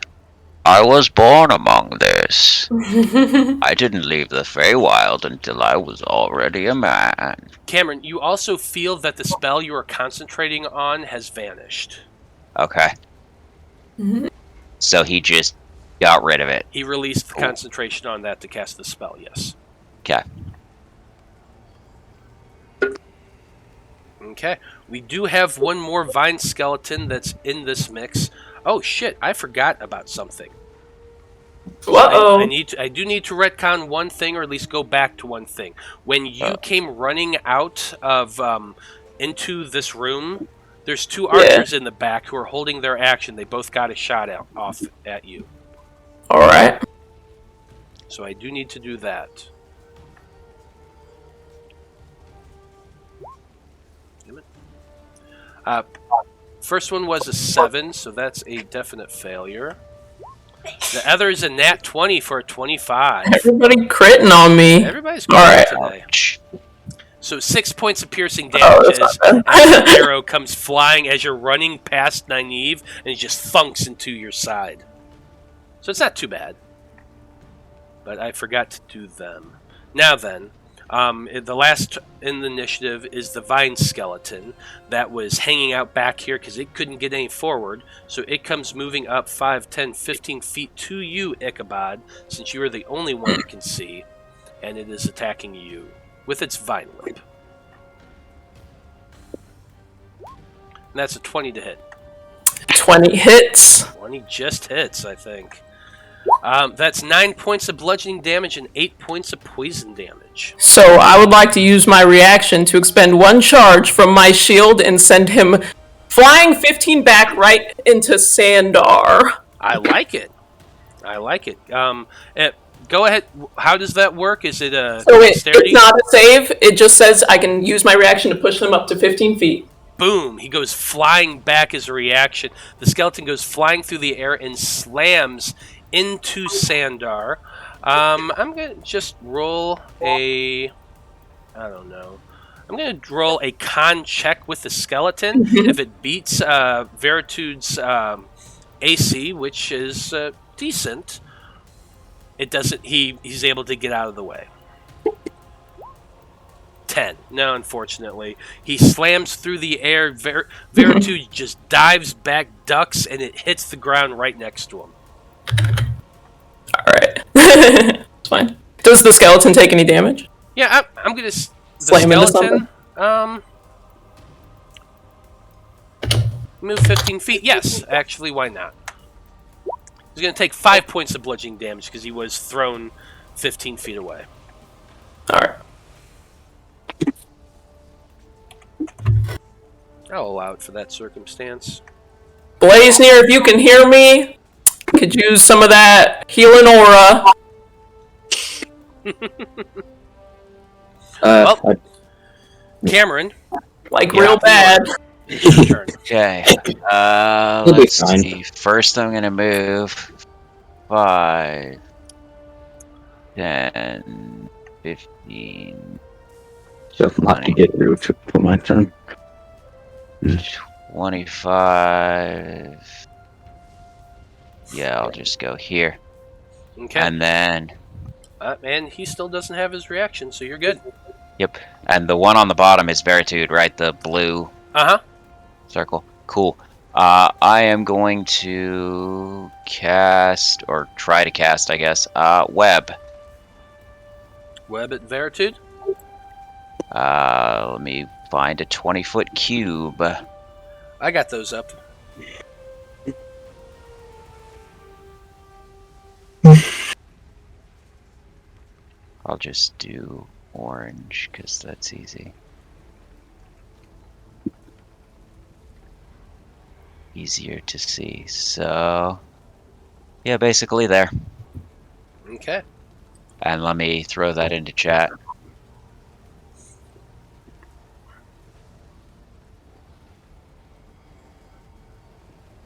Speaker 3: I was born among this. I didn't leave the Feywild until I was already a man.
Speaker 1: Cameron, you also feel that the spell you are concentrating on has vanished.
Speaker 3: Okay. So he just got rid of it.
Speaker 1: He released the concentration on that to cast the spell, yes.
Speaker 3: Okay.
Speaker 1: Okay. We do have one more vine skeleton that's in this mix. Oh shit, I forgot about something.
Speaker 2: Uh-oh.
Speaker 1: I do need to retcon one thing, or at least go back to one thing. When you came running out of into this room, there's two archers in the back who are holding their action. They both got a shot off at you.
Speaker 2: Alright.
Speaker 1: So I do need to do that. Damn it. First one was a 7, so that's a definite failure. The other is a nat 20 for a 25.
Speaker 2: Everybody critting on me.
Speaker 1: Everybody's critting today. So 6 points of piercing damage as an arrow comes flying as you're running past Nynaeve, and it just thunks into your side. So it's not too bad. But I forgot to do them. Now then, the last in the initiative is the vine skeleton that was hanging out back here because it couldn't get any forward. So it comes moving up 5, 10, 15 feet to you, Ichabod, since you are the only one that can see. And it is attacking you with its vine whip. And that's a 20 to hit.
Speaker 2: 20 hits.
Speaker 1: 20 just hits, I think. That's 9 points of bludgeoning damage and 8 points of poison damage.
Speaker 2: So I would like to use my reaction to expend one charge from my shield and send him flying 15 back right into Sandar.
Speaker 1: I like it. I like it. Go ahead. How does that work? Is it a dexterity?
Speaker 2: It's not a save. It just says I can use my reaction to push them up to 15 feet.
Speaker 1: Boom! He goes flying back as a reaction. The skeleton goes flying through the air and slams into Sandar. I'm going to just roll a... I don't know. I'm going to roll a con check with the skeleton. If it beats Veritude's AC, which is decent, it doesn't. He's able to get out of the way. 10. No, unfortunately. He slams through the air. Veritude just dives back, ducks, and it hits the ground right next to him.
Speaker 2: Alright. It's fine. Does the skeleton take any damage?
Speaker 1: Yeah, I'm gonna... The
Speaker 2: Slam into
Speaker 1: skeleton... Move 15 feet. Yes, actually, why not? He's gonna take 5 points of bludgeoning damage because he was thrown 15 feet away.
Speaker 2: Alright.
Speaker 1: I'll allow it for that circumstance.
Speaker 2: Blaznir, if you can hear me, could use some of that healing aura.
Speaker 1: Cameron.
Speaker 2: Like, real bad.
Speaker 1: Your turn.
Speaker 3: Okay.
Speaker 6: He'll be
Speaker 3: Let's
Speaker 6: fine.
Speaker 3: see. First, I'm gonna move 5, 10, 15,
Speaker 6: Just not to get through for my turn.
Speaker 3: 25. Yeah, I'll just go here.
Speaker 1: Okay.
Speaker 3: And then,
Speaker 1: And he still doesn't have his reaction, so you're good.
Speaker 3: yep. And the one on the bottom is Baritude, right? The blue.
Speaker 1: Uh-huh.
Speaker 3: circle. Cool. I am going to cast, or try to cast, I guess, web.
Speaker 1: Web at Veritude?
Speaker 3: Let me find a 20-foot cube.
Speaker 1: I got those up.
Speaker 3: I'll just do orange, because that's easy. Easier to see. So, yeah, basically there.
Speaker 1: Okay.
Speaker 3: And let me throw that into chat.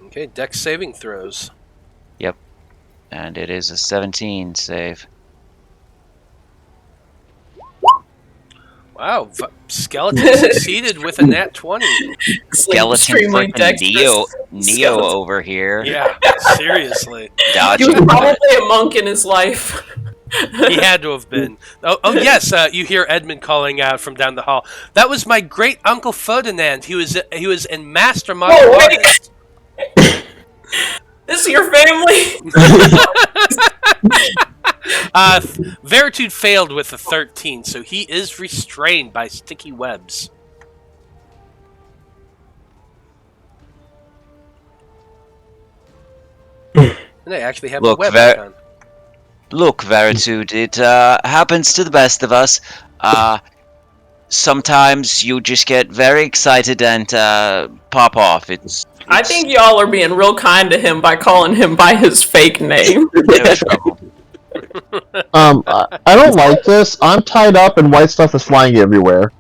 Speaker 1: Okay, dex saving throws.
Speaker 3: Yep. And it is a 17 save.
Speaker 1: Wow, Skeleton succeeded with a nat 20.
Speaker 3: Skeleton
Speaker 2: Extremely
Speaker 3: freaking Neo
Speaker 2: skeleton.
Speaker 3: over here.
Speaker 1: Yeah, seriously.
Speaker 2: He
Speaker 3: Dodging.
Speaker 2: was probably a monk in his life.
Speaker 1: He had to have been. Oh yes, you hear Edmund calling out from down the hall. That was my great uncle Ferdinand. He was in Master Model
Speaker 2: Whoa, wait.
Speaker 1: Artist.
Speaker 2: This is your family?
Speaker 1: Veritude failed with a 13, so he is restrained by sticky webs. And I actually have
Speaker 3: Look,
Speaker 1: a web icon.
Speaker 3: Look, Veritude, it happens to the best of us. Sometimes you just get very excited and pop off.
Speaker 2: I think y'all are being real kind to him by calling him by his fake name.
Speaker 3: no trouble.
Speaker 5: I don't like this. I'm tied up and white stuff is flying everywhere.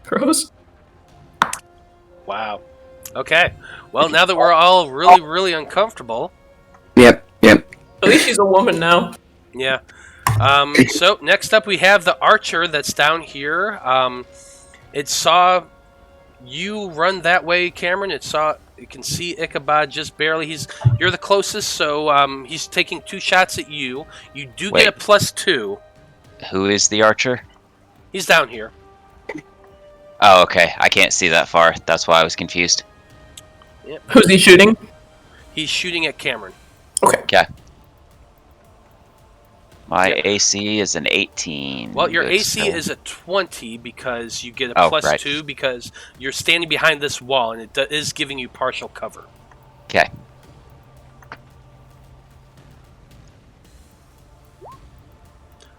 Speaker 2: Gross.
Speaker 1: Wow. Okay. Well, now that we're all really, really uncomfortable.
Speaker 6: Yep.
Speaker 2: At least she's a woman now.
Speaker 1: Yeah. So next up we have the archer that's down here. It saw you run that way, Cameron. You can see Ichabod just barely. You're the closest, so he's taking 2 shots at you. You do
Speaker 3: Wait.
Speaker 1: get a +2.
Speaker 3: Who is the archer?
Speaker 1: He's down here.
Speaker 3: Oh, okay. I can't see that far. That's why I was confused.
Speaker 1: Yep.
Speaker 2: Who's he shooting?
Speaker 1: He's shooting at Cameron.
Speaker 3: Okay. My
Speaker 1: Yeah.
Speaker 3: AC is an 18.
Speaker 1: Well, your
Speaker 3: but
Speaker 1: AC
Speaker 3: still.
Speaker 1: is a 20 because you get a
Speaker 3: Oh,
Speaker 1: +2
Speaker 3: right.
Speaker 1: because you're standing behind this wall and it is giving you partial cover.
Speaker 3: Okay.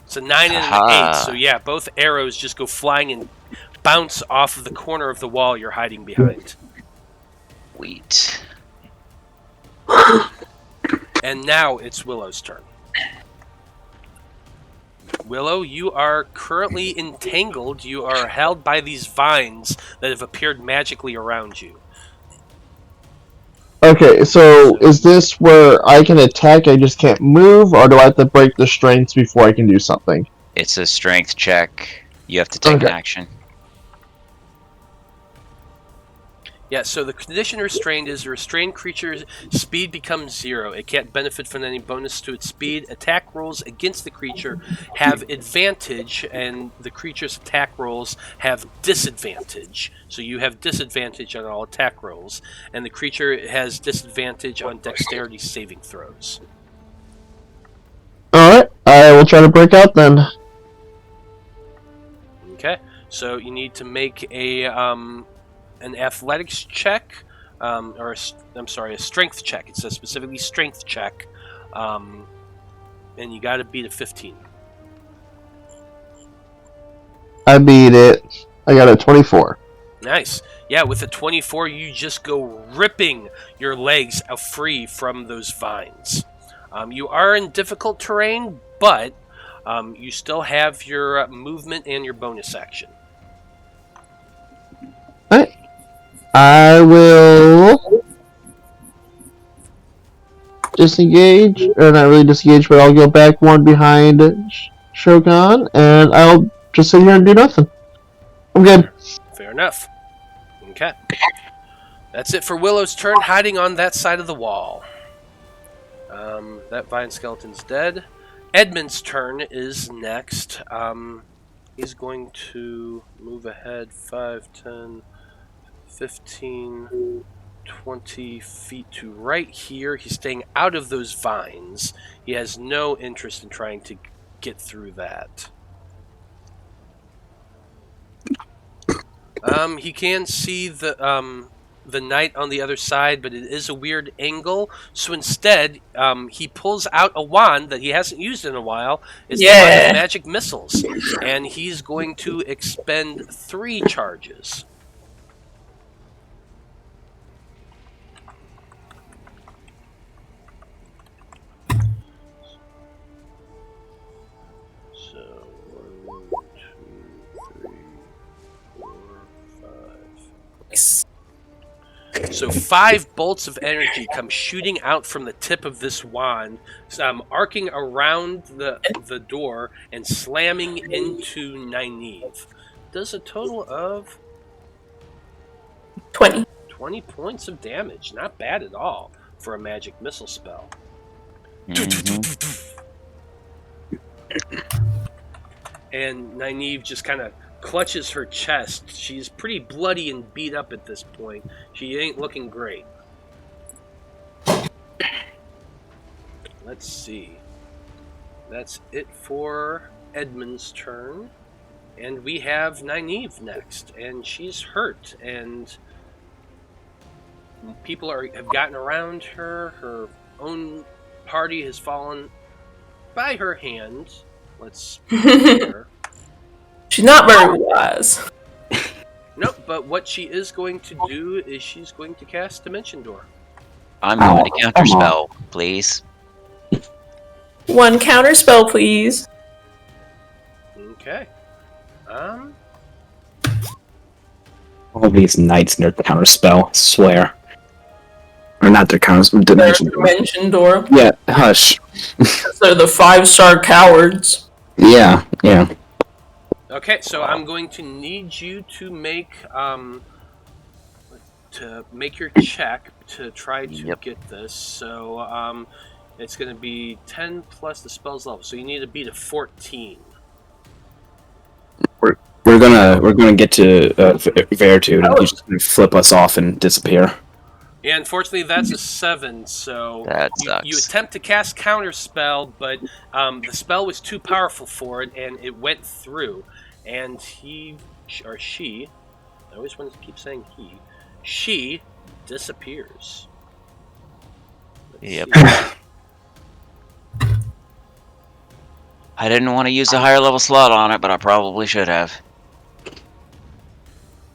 Speaker 1: It's a 9 and an
Speaker 3: Aha.
Speaker 1: 8, so yeah, both arrows just go flying and bounce off of the corner of the wall you're hiding behind.
Speaker 3: Wheat.
Speaker 1: And now it's Willow's turn. Willow, you are currently entangled. You are held by these vines that have appeared magically around you.
Speaker 5: Okay, so is this where I can attack, I just can't move, or do I have to break the strengths before I can do something?
Speaker 3: It's a strength check. You have to take an
Speaker 5: Okay.
Speaker 3: action.
Speaker 1: Yeah, so the condition restrained is a restrained creature's speed becomes 0. It can't benefit from any bonus to its speed. Attack rolls against the creature have advantage, and the creature's attack rolls have disadvantage. So you have disadvantage on all attack rolls, and the creature has disadvantage on dexterity saving throws.
Speaker 5: Alright, I will try to break out then.
Speaker 1: Okay, so you need to make an athletics check, a strength check. It says specifically strength check, and you got to beat a 15.
Speaker 5: I beat it. I got a 24.
Speaker 1: Nice. Yeah, with a 24, you just go ripping your legs free from those vines. You are in difficult terrain, but you still have your movement and your bonus action.
Speaker 5: Alright. I will disengage, or not really disengage, but I'll go back one behind Shokan, and I'll just sit here and do nothing. I'm good.
Speaker 1: Fair enough. Okay. That's it for Willow's turn, hiding on that side of the wall. That vine skeleton's dead. Edmund's turn is next. He's going to move ahead 5, 10, 15, 20 feet to right here. He's staying out of those vines. He has no interest in trying to get through that. He can see the knight on the other side, but it is a weird angle. So instead, he pulls out a wand that he hasn't used in a while. It's the wand of magic missiles, and he's going to expend 3 charges. So 1, 2, 3, 4, 5. So 5 bolts of energy come shooting out from the tip of this wand, arcing around the door and slamming into Nynaeve. Does a total of
Speaker 2: 20.
Speaker 1: 20 points of damage. Not bad at all for a magic missile spell. And Nynaeve just kind of clutches her chest. She's pretty bloody and beat up at this point. She ain't looking great. Let's see. That's it for Edmund's turn. And we have Nynaeve next. And she's hurt. And people have gotten around her. Her own party has fallen by her hand. Let's her.
Speaker 2: She's not very wise.
Speaker 1: Nope, but what she is going to do is she's going to cast Dimension Door.
Speaker 3: I'm going to counterspell, please.
Speaker 2: 1 counter spell, please.
Speaker 1: Okay.
Speaker 6: All these knights and their counterspell, I swear. Or not their counter dimension door.
Speaker 2: Dimension door.
Speaker 6: Yeah, hush.
Speaker 2: They're the 5-star cowards.
Speaker 6: Yeah.
Speaker 1: Okay, so I'm going to need you to make your check to try to get this. So it's going to be 10 plus the spell's level. So you need to beat a 14.
Speaker 6: We're gonna get to Veritude, and he's just gonna flip us off and disappear.
Speaker 1: Yeah, unfortunately, that's a 7, so
Speaker 3: That sucks.
Speaker 1: you attempt to cast Counterspell, but the spell was too powerful for it, and it went through. And he, or she, I always want to keep saying he, she disappears.
Speaker 3: Yep. I didn't want to use a higher level slot on it, but I probably should have.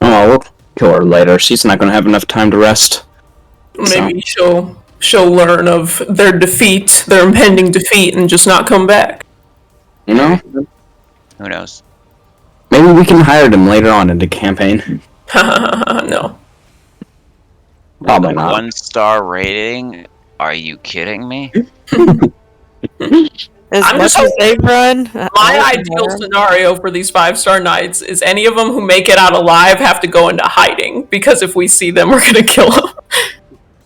Speaker 6: Oh, we'll kill her later. She's not gonna have enough time to rest.
Speaker 2: Maybe she'll learn of their defeat, their impending defeat, and just not come back.
Speaker 6: You know?
Speaker 3: Who knows?
Speaker 6: Maybe we can hire them later on in the campaign.
Speaker 2: No.
Speaker 6: Probably not.
Speaker 3: 1-star rating? Are you kidding me?
Speaker 4: As
Speaker 2: I'm
Speaker 4: much
Speaker 2: just
Speaker 4: as they've run,
Speaker 2: My ideal scenario for these 5-star knights is any of them who make it out alive have to go into hiding, because if we see them, we're gonna kill them.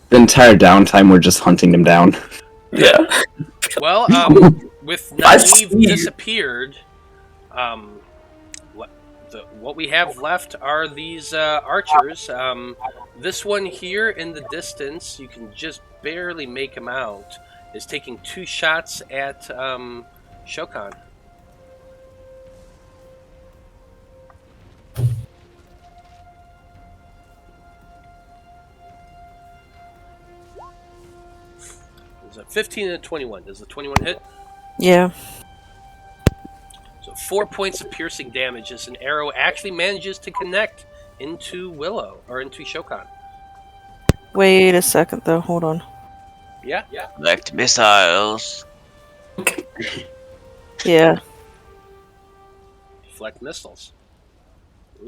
Speaker 6: The entire downtime, we're just hunting them down.
Speaker 2: Yeah.
Speaker 1: Well, with Nynaeve disappeared, what we have left are these archers. This one here in the distance, you can just barely make him out, is taking 2 shots at Shokan. There's a 15 and a 21. Does the 21 hit?
Speaker 4: Yeah.
Speaker 1: So 4 points of piercing damage as an arrow actually manages to connect into Willow, or into Shokan.
Speaker 4: Wait a second, though. Hold on.
Speaker 1: Yeah.
Speaker 3: Collect missiles.
Speaker 4: Yeah.
Speaker 1: Deflect missiles.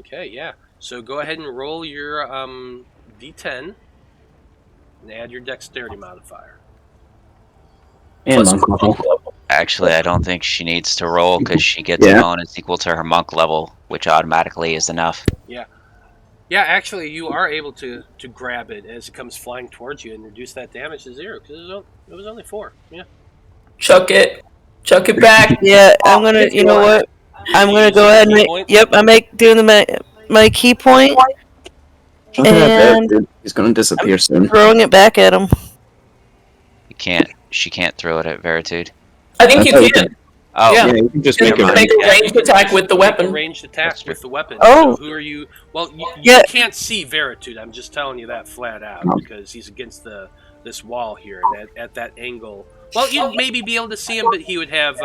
Speaker 1: Okay, yeah. So go ahead and roll your D10 and add your dexterity modifier.
Speaker 6: And monk level.
Speaker 3: Actually, I don't think she needs to roll because she gets a bonus equal to her monk level, which automatically is enough.
Speaker 1: Yeah, actually, you are able to grab it as it comes flying towards you and reduce that damage to 0 because it was only 4. Yeah.
Speaker 2: Chuck it back.
Speaker 4: Yeah, I'm gonna. You know what? I'm gonna go ahead and make. Yep, I'm doing my key point,
Speaker 6: Look at that,
Speaker 4: And
Speaker 6: dude. He's gonna disappear soon.
Speaker 4: throwing it back at him.
Speaker 3: She can't throw it at Veritude.
Speaker 2: I think
Speaker 6: I
Speaker 2: you
Speaker 6: thought you
Speaker 2: can.
Speaker 3: Oh,
Speaker 2: Yeah.
Speaker 6: Yeah, you can just
Speaker 2: You
Speaker 6: make
Speaker 2: can
Speaker 6: a
Speaker 2: make a ranged attack with the
Speaker 1: Make a
Speaker 2: weapon.
Speaker 1: ranged attack
Speaker 3: That's
Speaker 1: with the weapon.
Speaker 4: Oh.
Speaker 1: So who are you? Well, you
Speaker 4: Yeah.
Speaker 1: can't see Veritude. I'm just telling you that flat out
Speaker 6: Oh.
Speaker 1: because he's against this wall here, and at that angle. Well, you'd maybe be able to see him, but he would have.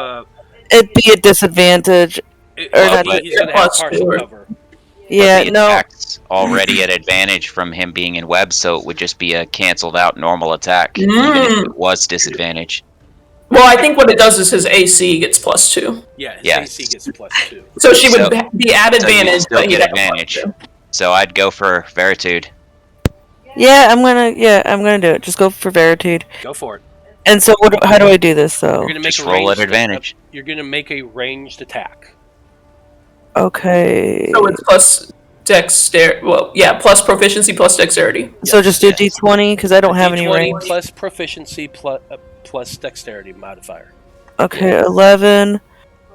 Speaker 4: It'd be a disadvantage.
Speaker 1: He's
Speaker 4: not-
Speaker 1: going to have partial
Speaker 2: Plus
Speaker 1: cover.
Speaker 4: Yeah,
Speaker 3: but the
Speaker 4: no.
Speaker 3: attack's already at advantage from him being in web, so it would just be a canceled out normal attack, even if it was disadvantage.
Speaker 2: Well, I think what it does is his AC gets +2.
Speaker 1: Yeah, his
Speaker 3: Yeah.
Speaker 1: AC gets +2.
Speaker 2: So she would
Speaker 3: So-
Speaker 2: be at
Speaker 3: So you'd
Speaker 2: advantage,
Speaker 3: still
Speaker 2: but he'd
Speaker 3: get
Speaker 2: have
Speaker 3: advantage.
Speaker 2: +2.
Speaker 3: So I'd go for Veritude.
Speaker 4: Yeah, I'm gonna do it. Just go for Veritude.
Speaker 1: Go for it.
Speaker 4: And so, how do I do this though?
Speaker 1: You're going to make
Speaker 3: Just
Speaker 1: a
Speaker 3: roll at
Speaker 1: ranged
Speaker 3: advantage.
Speaker 1: You're going to make a ranged attack.
Speaker 4: Okay.
Speaker 2: So it's plus dexterity. Well, yeah, plus proficiency plus dexterity.
Speaker 4: So just do
Speaker 1: Yes.
Speaker 4: D20 because I don't have any
Speaker 1: D20
Speaker 4: range.
Speaker 1: plus proficiency plus dexterity modifier.
Speaker 4: Okay, 11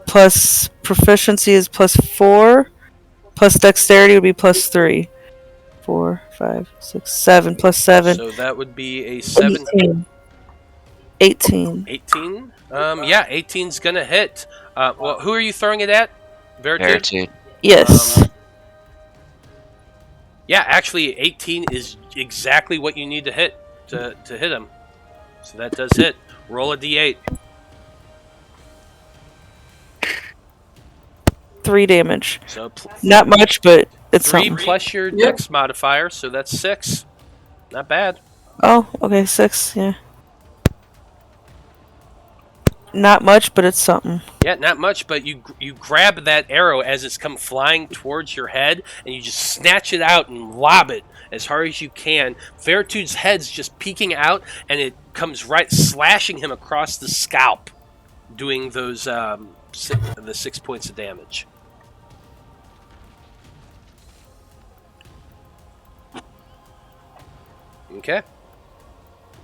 Speaker 4: plus proficiency is +4, plus dexterity would be +3. 4, 5, 6, 7 plus 7.
Speaker 1: So that would be a 7.
Speaker 4: 18.
Speaker 1: 18? Yeah, 18's going to hit. Well, who are you throwing it at? Veritude?
Speaker 3: Veritude.
Speaker 4: Yes.
Speaker 1: Yeah, actually, 18 is exactly what you need to hit to hit him. So that does hit. Roll a d8.
Speaker 4: 3 damage.
Speaker 1: So
Speaker 4: Not much, but it's
Speaker 1: 3
Speaker 4: something.
Speaker 1: plus your dex modifier, so that's 6. Not bad.
Speaker 4: Oh, okay, 6, yeah. Not much, but it's something.
Speaker 1: Yeah, not much, but you grab that arrow as it's come flying towards your head, and you just snatch it out and lob it as hard as you can. Veritude's head's just peeking out, and it comes right slashing him across the scalp, doing those the 6 points of damage. Okay.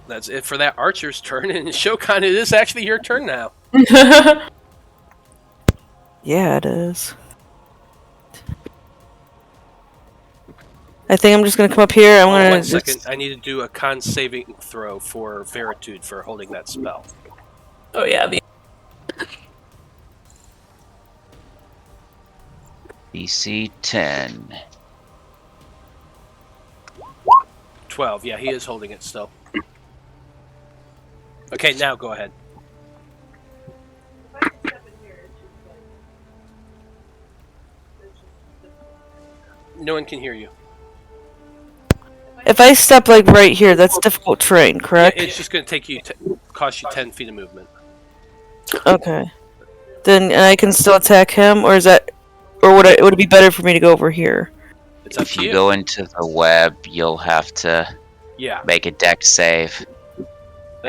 Speaker 1: That's it for that archer's turn, and Shokan, it is actually your turn now.
Speaker 4: Yeah, it is. I think I'm just gonna come up here. I'm gonna
Speaker 1: One
Speaker 4: just...
Speaker 1: second, I need to do a con saving throw for Veritude for holding that spell.
Speaker 2: Oh yeah,
Speaker 3: DC 10.
Speaker 1: 12, yeah, he is holding it still. Okay, now go ahead. No one can hear you.
Speaker 4: If I step like right here, that's difficult terrain, correct?
Speaker 1: It's just going to take you, cost you 10 feet of movement.
Speaker 4: Okay. Then I can still attack him, or is that, or would it be better for me to go over here?
Speaker 1: It's up
Speaker 3: If
Speaker 1: to
Speaker 3: you
Speaker 1: you.
Speaker 3: go into the web, you'll have to
Speaker 1: Yeah,
Speaker 3: make a dex save. And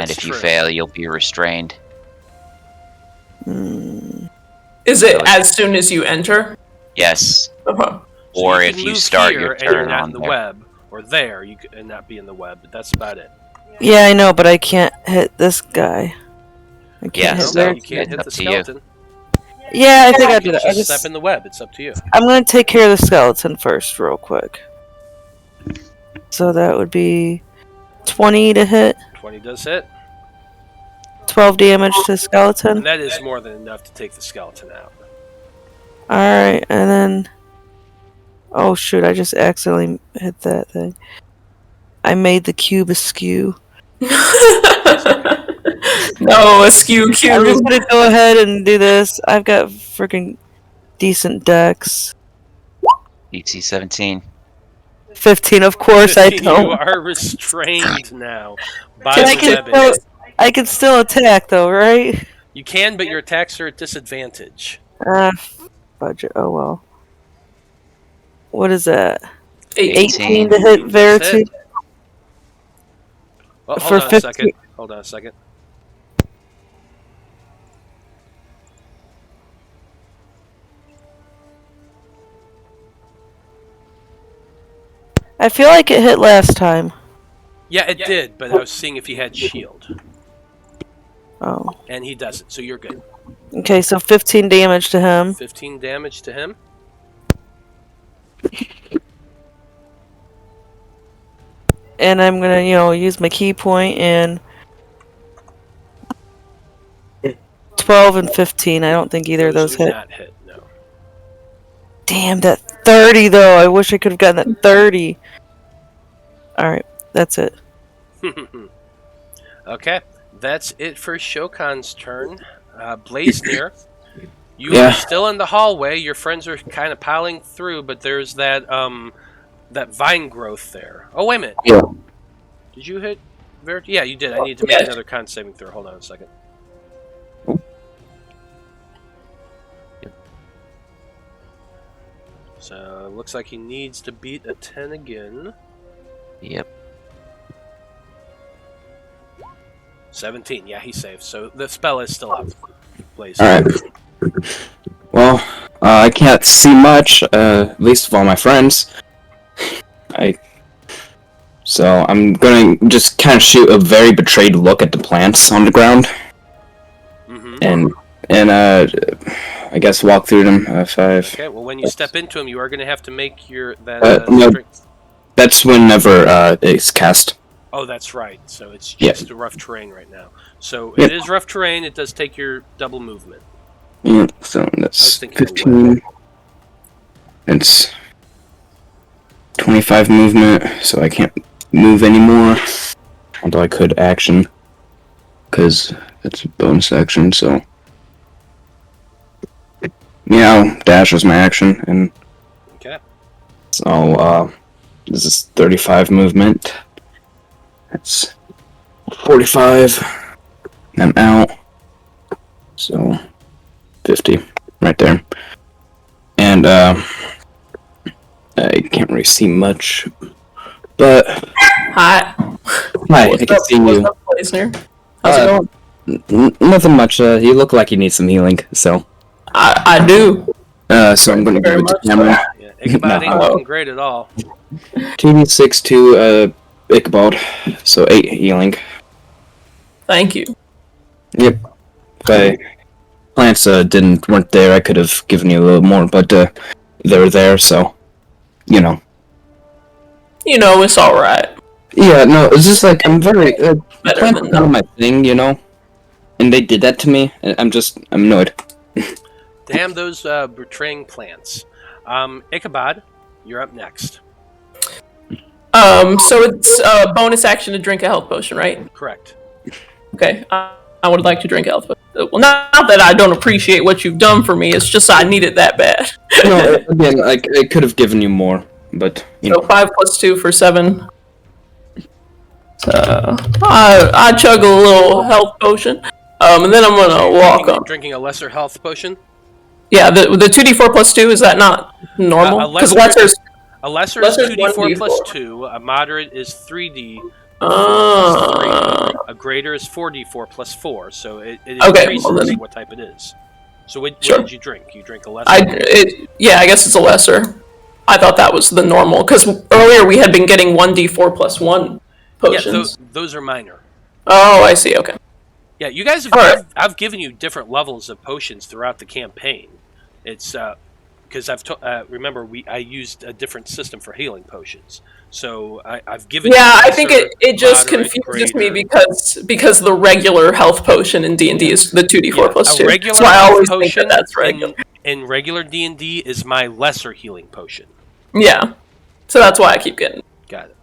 Speaker 1: that's
Speaker 3: if you
Speaker 1: true.
Speaker 3: fail, you'll be restrained.
Speaker 4: Hmm.
Speaker 2: is it as soon as you enter?
Speaker 3: Yes.
Speaker 2: Uh-huh.
Speaker 1: So
Speaker 3: Or
Speaker 1: you
Speaker 3: if
Speaker 1: can
Speaker 3: you
Speaker 1: move
Speaker 3: start
Speaker 1: here
Speaker 3: your
Speaker 1: and you're
Speaker 3: turn
Speaker 1: not
Speaker 3: on
Speaker 1: in the
Speaker 3: there.
Speaker 1: web, or there, you and not be in the web, but that's about it.
Speaker 4: Yeah, I know, but I can't hit this guy. I can't
Speaker 3: Yeah,
Speaker 4: hit
Speaker 3: so
Speaker 4: there.
Speaker 1: You can't
Speaker 3: it's
Speaker 1: hit
Speaker 3: up
Speaker 1: the
Speaker 3: to you.
Speaker 1: skeleton.
Speaker 4: Yeah, I think I
Speaker 1: You
Speaker 4: did
Speaker 1: can
Speaker 4: it.
Speaker 1: just step in the web. It's up to you.
Speaker 4: I'm gonna take care of the skeleton first, real quick. So that would be 20 to hit,
Speaker 1: 20 does hit,
Speaker 4: 12 damage to the skeleton.
Speaker 1: and that is more than enough to take the skeleton out.
Speaker 4: Alright, and then... Oh shoot, I just accidentally hit that thing. I made the cube askew.
Speaker 2: No, askew
Speaker 4: I'm
Speaker 2: cube.
Speaker 4: just gonna go ahead and do this. I've got freaking decent dex.
Speaker 3: DC 17.
Speaker 4: 15, of course I
Speaker 1: You
Speaker 4: don't.
Speaker 1: are restrained now by
Speaker 4: I
Speaker 1: the
Speaker 4: can,
Speaker 1: webbing.
Speaker 4: I can still attack though, right?
Speaker 1: You can, but your attacks are at disadvantage.
Speaker 4: Budget. Oh well. What is that?
Speaker 3: 18
Speaker 4: to hit
Speaker 1: That's
Speaker 4: Veritude.
Speaker 1: Well,
Speaker 4: For
Speaker 1: hold on a
Speaker 4: 15
Speaker 1: second. Hold on a second.
Speaker 4: I feel like it hit last time.
Speaker 1: Yeah, it did, but I was seeing if he had shield,
Speaker 4: Oh.
Speaker 1: and he doesn't, so you're good.
Speaker 4: Okay, so 15 damage to him.
Speaker 1: 15 damage to him.
Speaker 4: and I'm gonna, use my key point and 12 and 15. I don't think either of those
Speaker 1: would
Speaker 4: hit.
Speaker 1: not hit, no.
Speaker 4: Damn, that 30 though. I wish I could have gotten that 30. Alright, that's it.
Speaker 1: Okay, that's it for Shokan's turn. Blaznir, you are still in the hallway. Your friends are kind of piling through, but there's that vine growth there. Oh, wait a minute.
Speaker 6: Yeah.
Speaker 1: Did you hit Veritude? Yeah, you did. I need to make another con saving throw. Hold on a second. So, looks like he needs to beat a 10 again.
Speaker 3: Yep.
Speaker 1: 17. Yeah, he saved. So, the spell is still up. Please.
Speaker 6: Alright. Well, I can't see much, least of all my friends. So I'm gonna just kind of shoot a very betrayed look at the plants on the ground. And I guess walk through them. 5.
Speaker 1: Okay, well, when you step into them, you are going to have to make your...
Speaker 6: No, that's whenever it's cast.
Speaker 1: Oh, that's right. So it's just a rough terrain right now. So it is rough terrain. It does take your double movement.
Speaker 6: Yeah, so that's 15. It's 25 movement, so I can't move anymore. Although I could action, because it's a bonus action, so... Yeah, dash is my action, and...
Speaker 1: Okay.
Speaker 6: So, this is 35 movement. That's 45. I'm out. So, 50, right there. And, I can't really see much, but...
Speaker 2: Hi.
Speaker 6: Hi, I can see you.
Speaker 2: What's up, Blaznir? How's it going?
Speaker 6: Nothing much. You look like you need some healing, so...
Speaker 2: I do.
Speaker 6: So I'm gonna give it to Cameron.
Speaker 1: Yeah, Ichabod ain't looking great at all.
Speaker 6: 2d6 to Ichabod, so 8 healing.
Speaker 2: Thank you.
Speaker 6: Yep. If plants weren't there, I could have given you a little more, but they were there, so
Speaker 2: It's all right.
Speaker 6: Yeah, no, it's just like I'm very
Speaker 2: Better
Speaker 6: plants
Speaker 2: than
Speaker 6: are kind of my thing, and they did that to me, and I'm annoyed.
Speaker 1: Damn those betraying plants. Ichabod, you're up next.
Speaker 2: So it's a bonus action to drink a health potion, right?
Speaker 1: Correct.
Speaker 2: Okay. I would like to drink a health potion. Well, not that I don't appreciate what you've done for me. It's just I need it that bad.
Speaker 6: No, again, I could have given you more, but
Speaker 2: So 5 + 2 for 7. I chug a little health potion, and then I'm gonna walk up.
Speaker 1: Drinking a lesser health potion.
Speaker 2: Yeah, the 2d4 + 2, is that not normal? Because
Speaker 1: a lesser is 2d4 + 2. A moderate is 3d. A greater is 4d4 + 4. So it increases what type it is. So what did you drink? You drink a lesser?
Speaker 2: I guess it's a lesser. I thought that was the normal, because earlier we had been getting 1d4 + 1 potions.
Speaker 1: Yeah, those are minor.
Speaker 2: Oh, I see. Okay.
Speaker 1: Yeah, you guys have. I've given you different levels of potions throughout the campaign. It's because remember I used a different system for healing potions. So I've given.
Speaker 2: Yeah, I think it just confuses me because the regular health potion in D&D is the 2d4 + 2.
Speaker 1: Regular
Speaker 2: so I always
Speaker 1: potion
Speaker 2: think that's regular.
Speaker 1: In regular D&D is my lesser healing potion.
Speaker 2: Yeah, so that's why I keep getting it.
Speaker 1: Got it.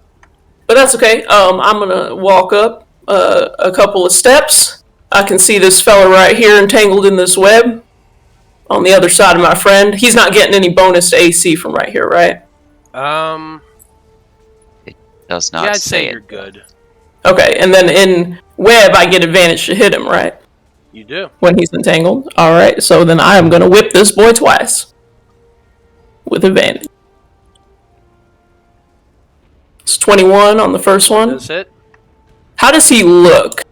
Speaker 2: But that's okay. I'm gonna walk up a couple of steps. I can see this fella right here entangled in this web. On the other side of my friend, he's not getting any bonus to AC from right here, right?
Speaker 3: It does not
Speaker 1: I'd
Speaker 3: say
Speaker 1: say
Speaker 3: it.
Speaker 1: you're good.
Speaker 2: Okay, and then in web, I get advantage to hit him, right?
Speaker 1: You do.
Speaker 2: When he's entangled. All right, so then I am gonna whip this boy twice with advantage. It's 21 on the first one.
Speaker 1: That's it.
Speaker 2: How does he look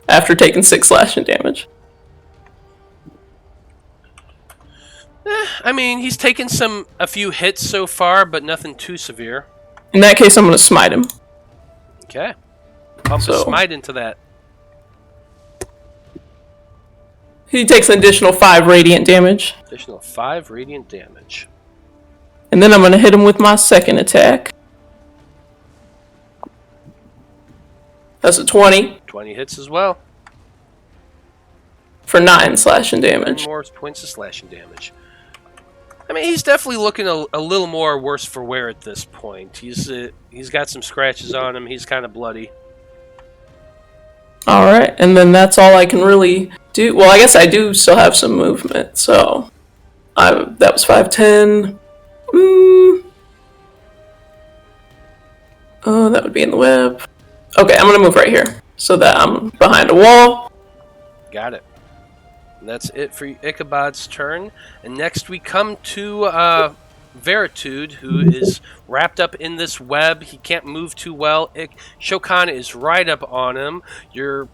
Speaker 2: after taking 6 slashing damage?
Speaker 1: I mean, he's taken a few hits so far, but nothing too severe.
Speaker 2: In that case, I'm going to smite him.
Speaker 1: Okay. Pump a smite into that.
Speaker 2: He takes an additional 5 radiant damage.
Speaker 1: Additional 5 radiant damage.
Speaker 2: And then I'm going to hit him with my second attack. That's a 20
Speaker 1: 20 hits as well.
Speaker 2: for 9 slashing
Speaker 1: 10
Speaker 2: damage.
Speaker 1: more points of slashing damage. I mean, he's definitely looking a little more worse for wear at this point. He's got some scratches on him. He's kind of bloody.
Speaker 2: All right, and then that's all I can really do. Well, I guess I do still have some movement, so that was 5, 10. Oh, that would be in the web. Okay, I'm gonna move right here so that I'm behind a wall.
Speaker 1: Got it. And that's it for Ichabod's turn. And next we come to Veritude, who is wrapped up in this web. He can't move too well. Shokan is right up on him. You're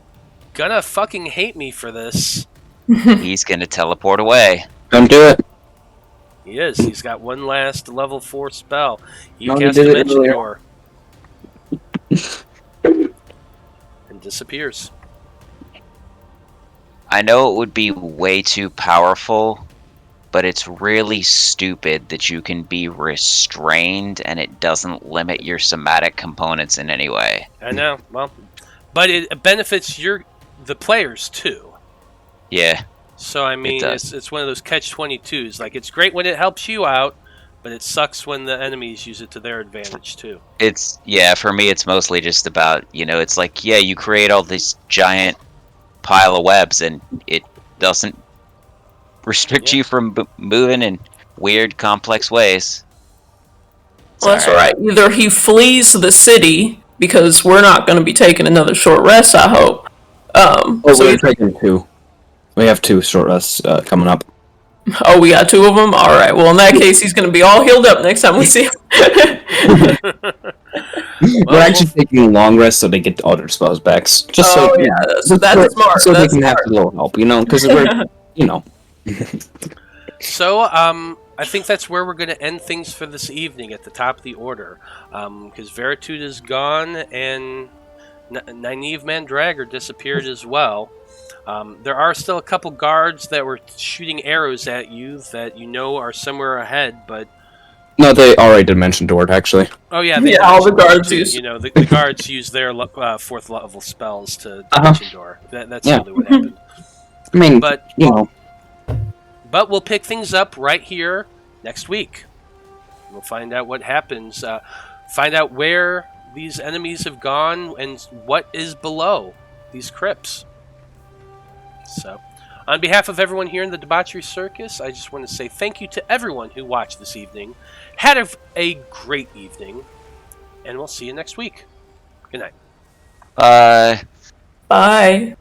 Speaker 1: gonna fucking hate me for this.
Speaker 3: He's gonna teleport away.
Speaker 6: Don't do it.
Speaker 1: He is. He's got one last level 4 spell. He
Speaker 6: No, he
Speaker 1: casts
Speaker 6: did it
Speaker 1: Dimension
Speaker 6: earlier.
Speaker 1: Door. And disappears.
Speaker 3: I know it would be way too powerful, but it's really stupid that you can be restrained and it doesn't limit your somatic components in any way.
Speaker 1: I know. Well, but it benefits the players too.
Speaker 3: Yeah.
Speaker 1: So I mean,
Speaker 3: does.
Speaker 1: it's one of those catch-22s. Like, it's great when it helps you out, but it sucks when the enemies use it to their advantage too.
Speaker 3: For me it's mostly just about, it's like, yeah, you create all this giant pile of webs and it doesn't restrict you from moving in weird, complex ways.
Speaker 2: Well, that's all right. Either he flees the city, because we're not going to be taking another short rest, I hope.
Speaker 6: We're taking 2. We have 2 short rests coming up.
Speaker 2: Oh, we got 2 of them? All right. Well, in that case, he's going to be all healed up next time we see him.
Speaker 6: We're actually taking long rests so they get all their spells back.
Speaker 2: So that's smart.
Speaker 6: So
Speaker 2: that's
Speaker 6: they can have a little help, because we're,
Speaker 1: So, I think that's where we're going to end things for this evening at the top of the order. Because Veritude is gone and Nynaeve Mandragor disappeared as well. There are still a couple guards that were shooting arrows at you that are somewhere ahead, but...
Speaker 6: No, they already Dimension Doored, actually.
Speaker 1: Oh, yeah.
Speaker 2: All the guards use...
Speaker 1: the guards use their 4th level spells to Dimension Door. That's really what happened.
Speaker 6: I mean,
Speaker 1: But we'll pick things up right here next week. We'll find out what happens. Find out where these enemies have gone and what is below these crypts. So, on behalf of everyone here in the Debauchery Circus, I just want to say thank you to everyone who watched this evening. Had a great evening, and we'll see you next week. Good night.
Speaker 3: Bye.
Speaker 2: Bye.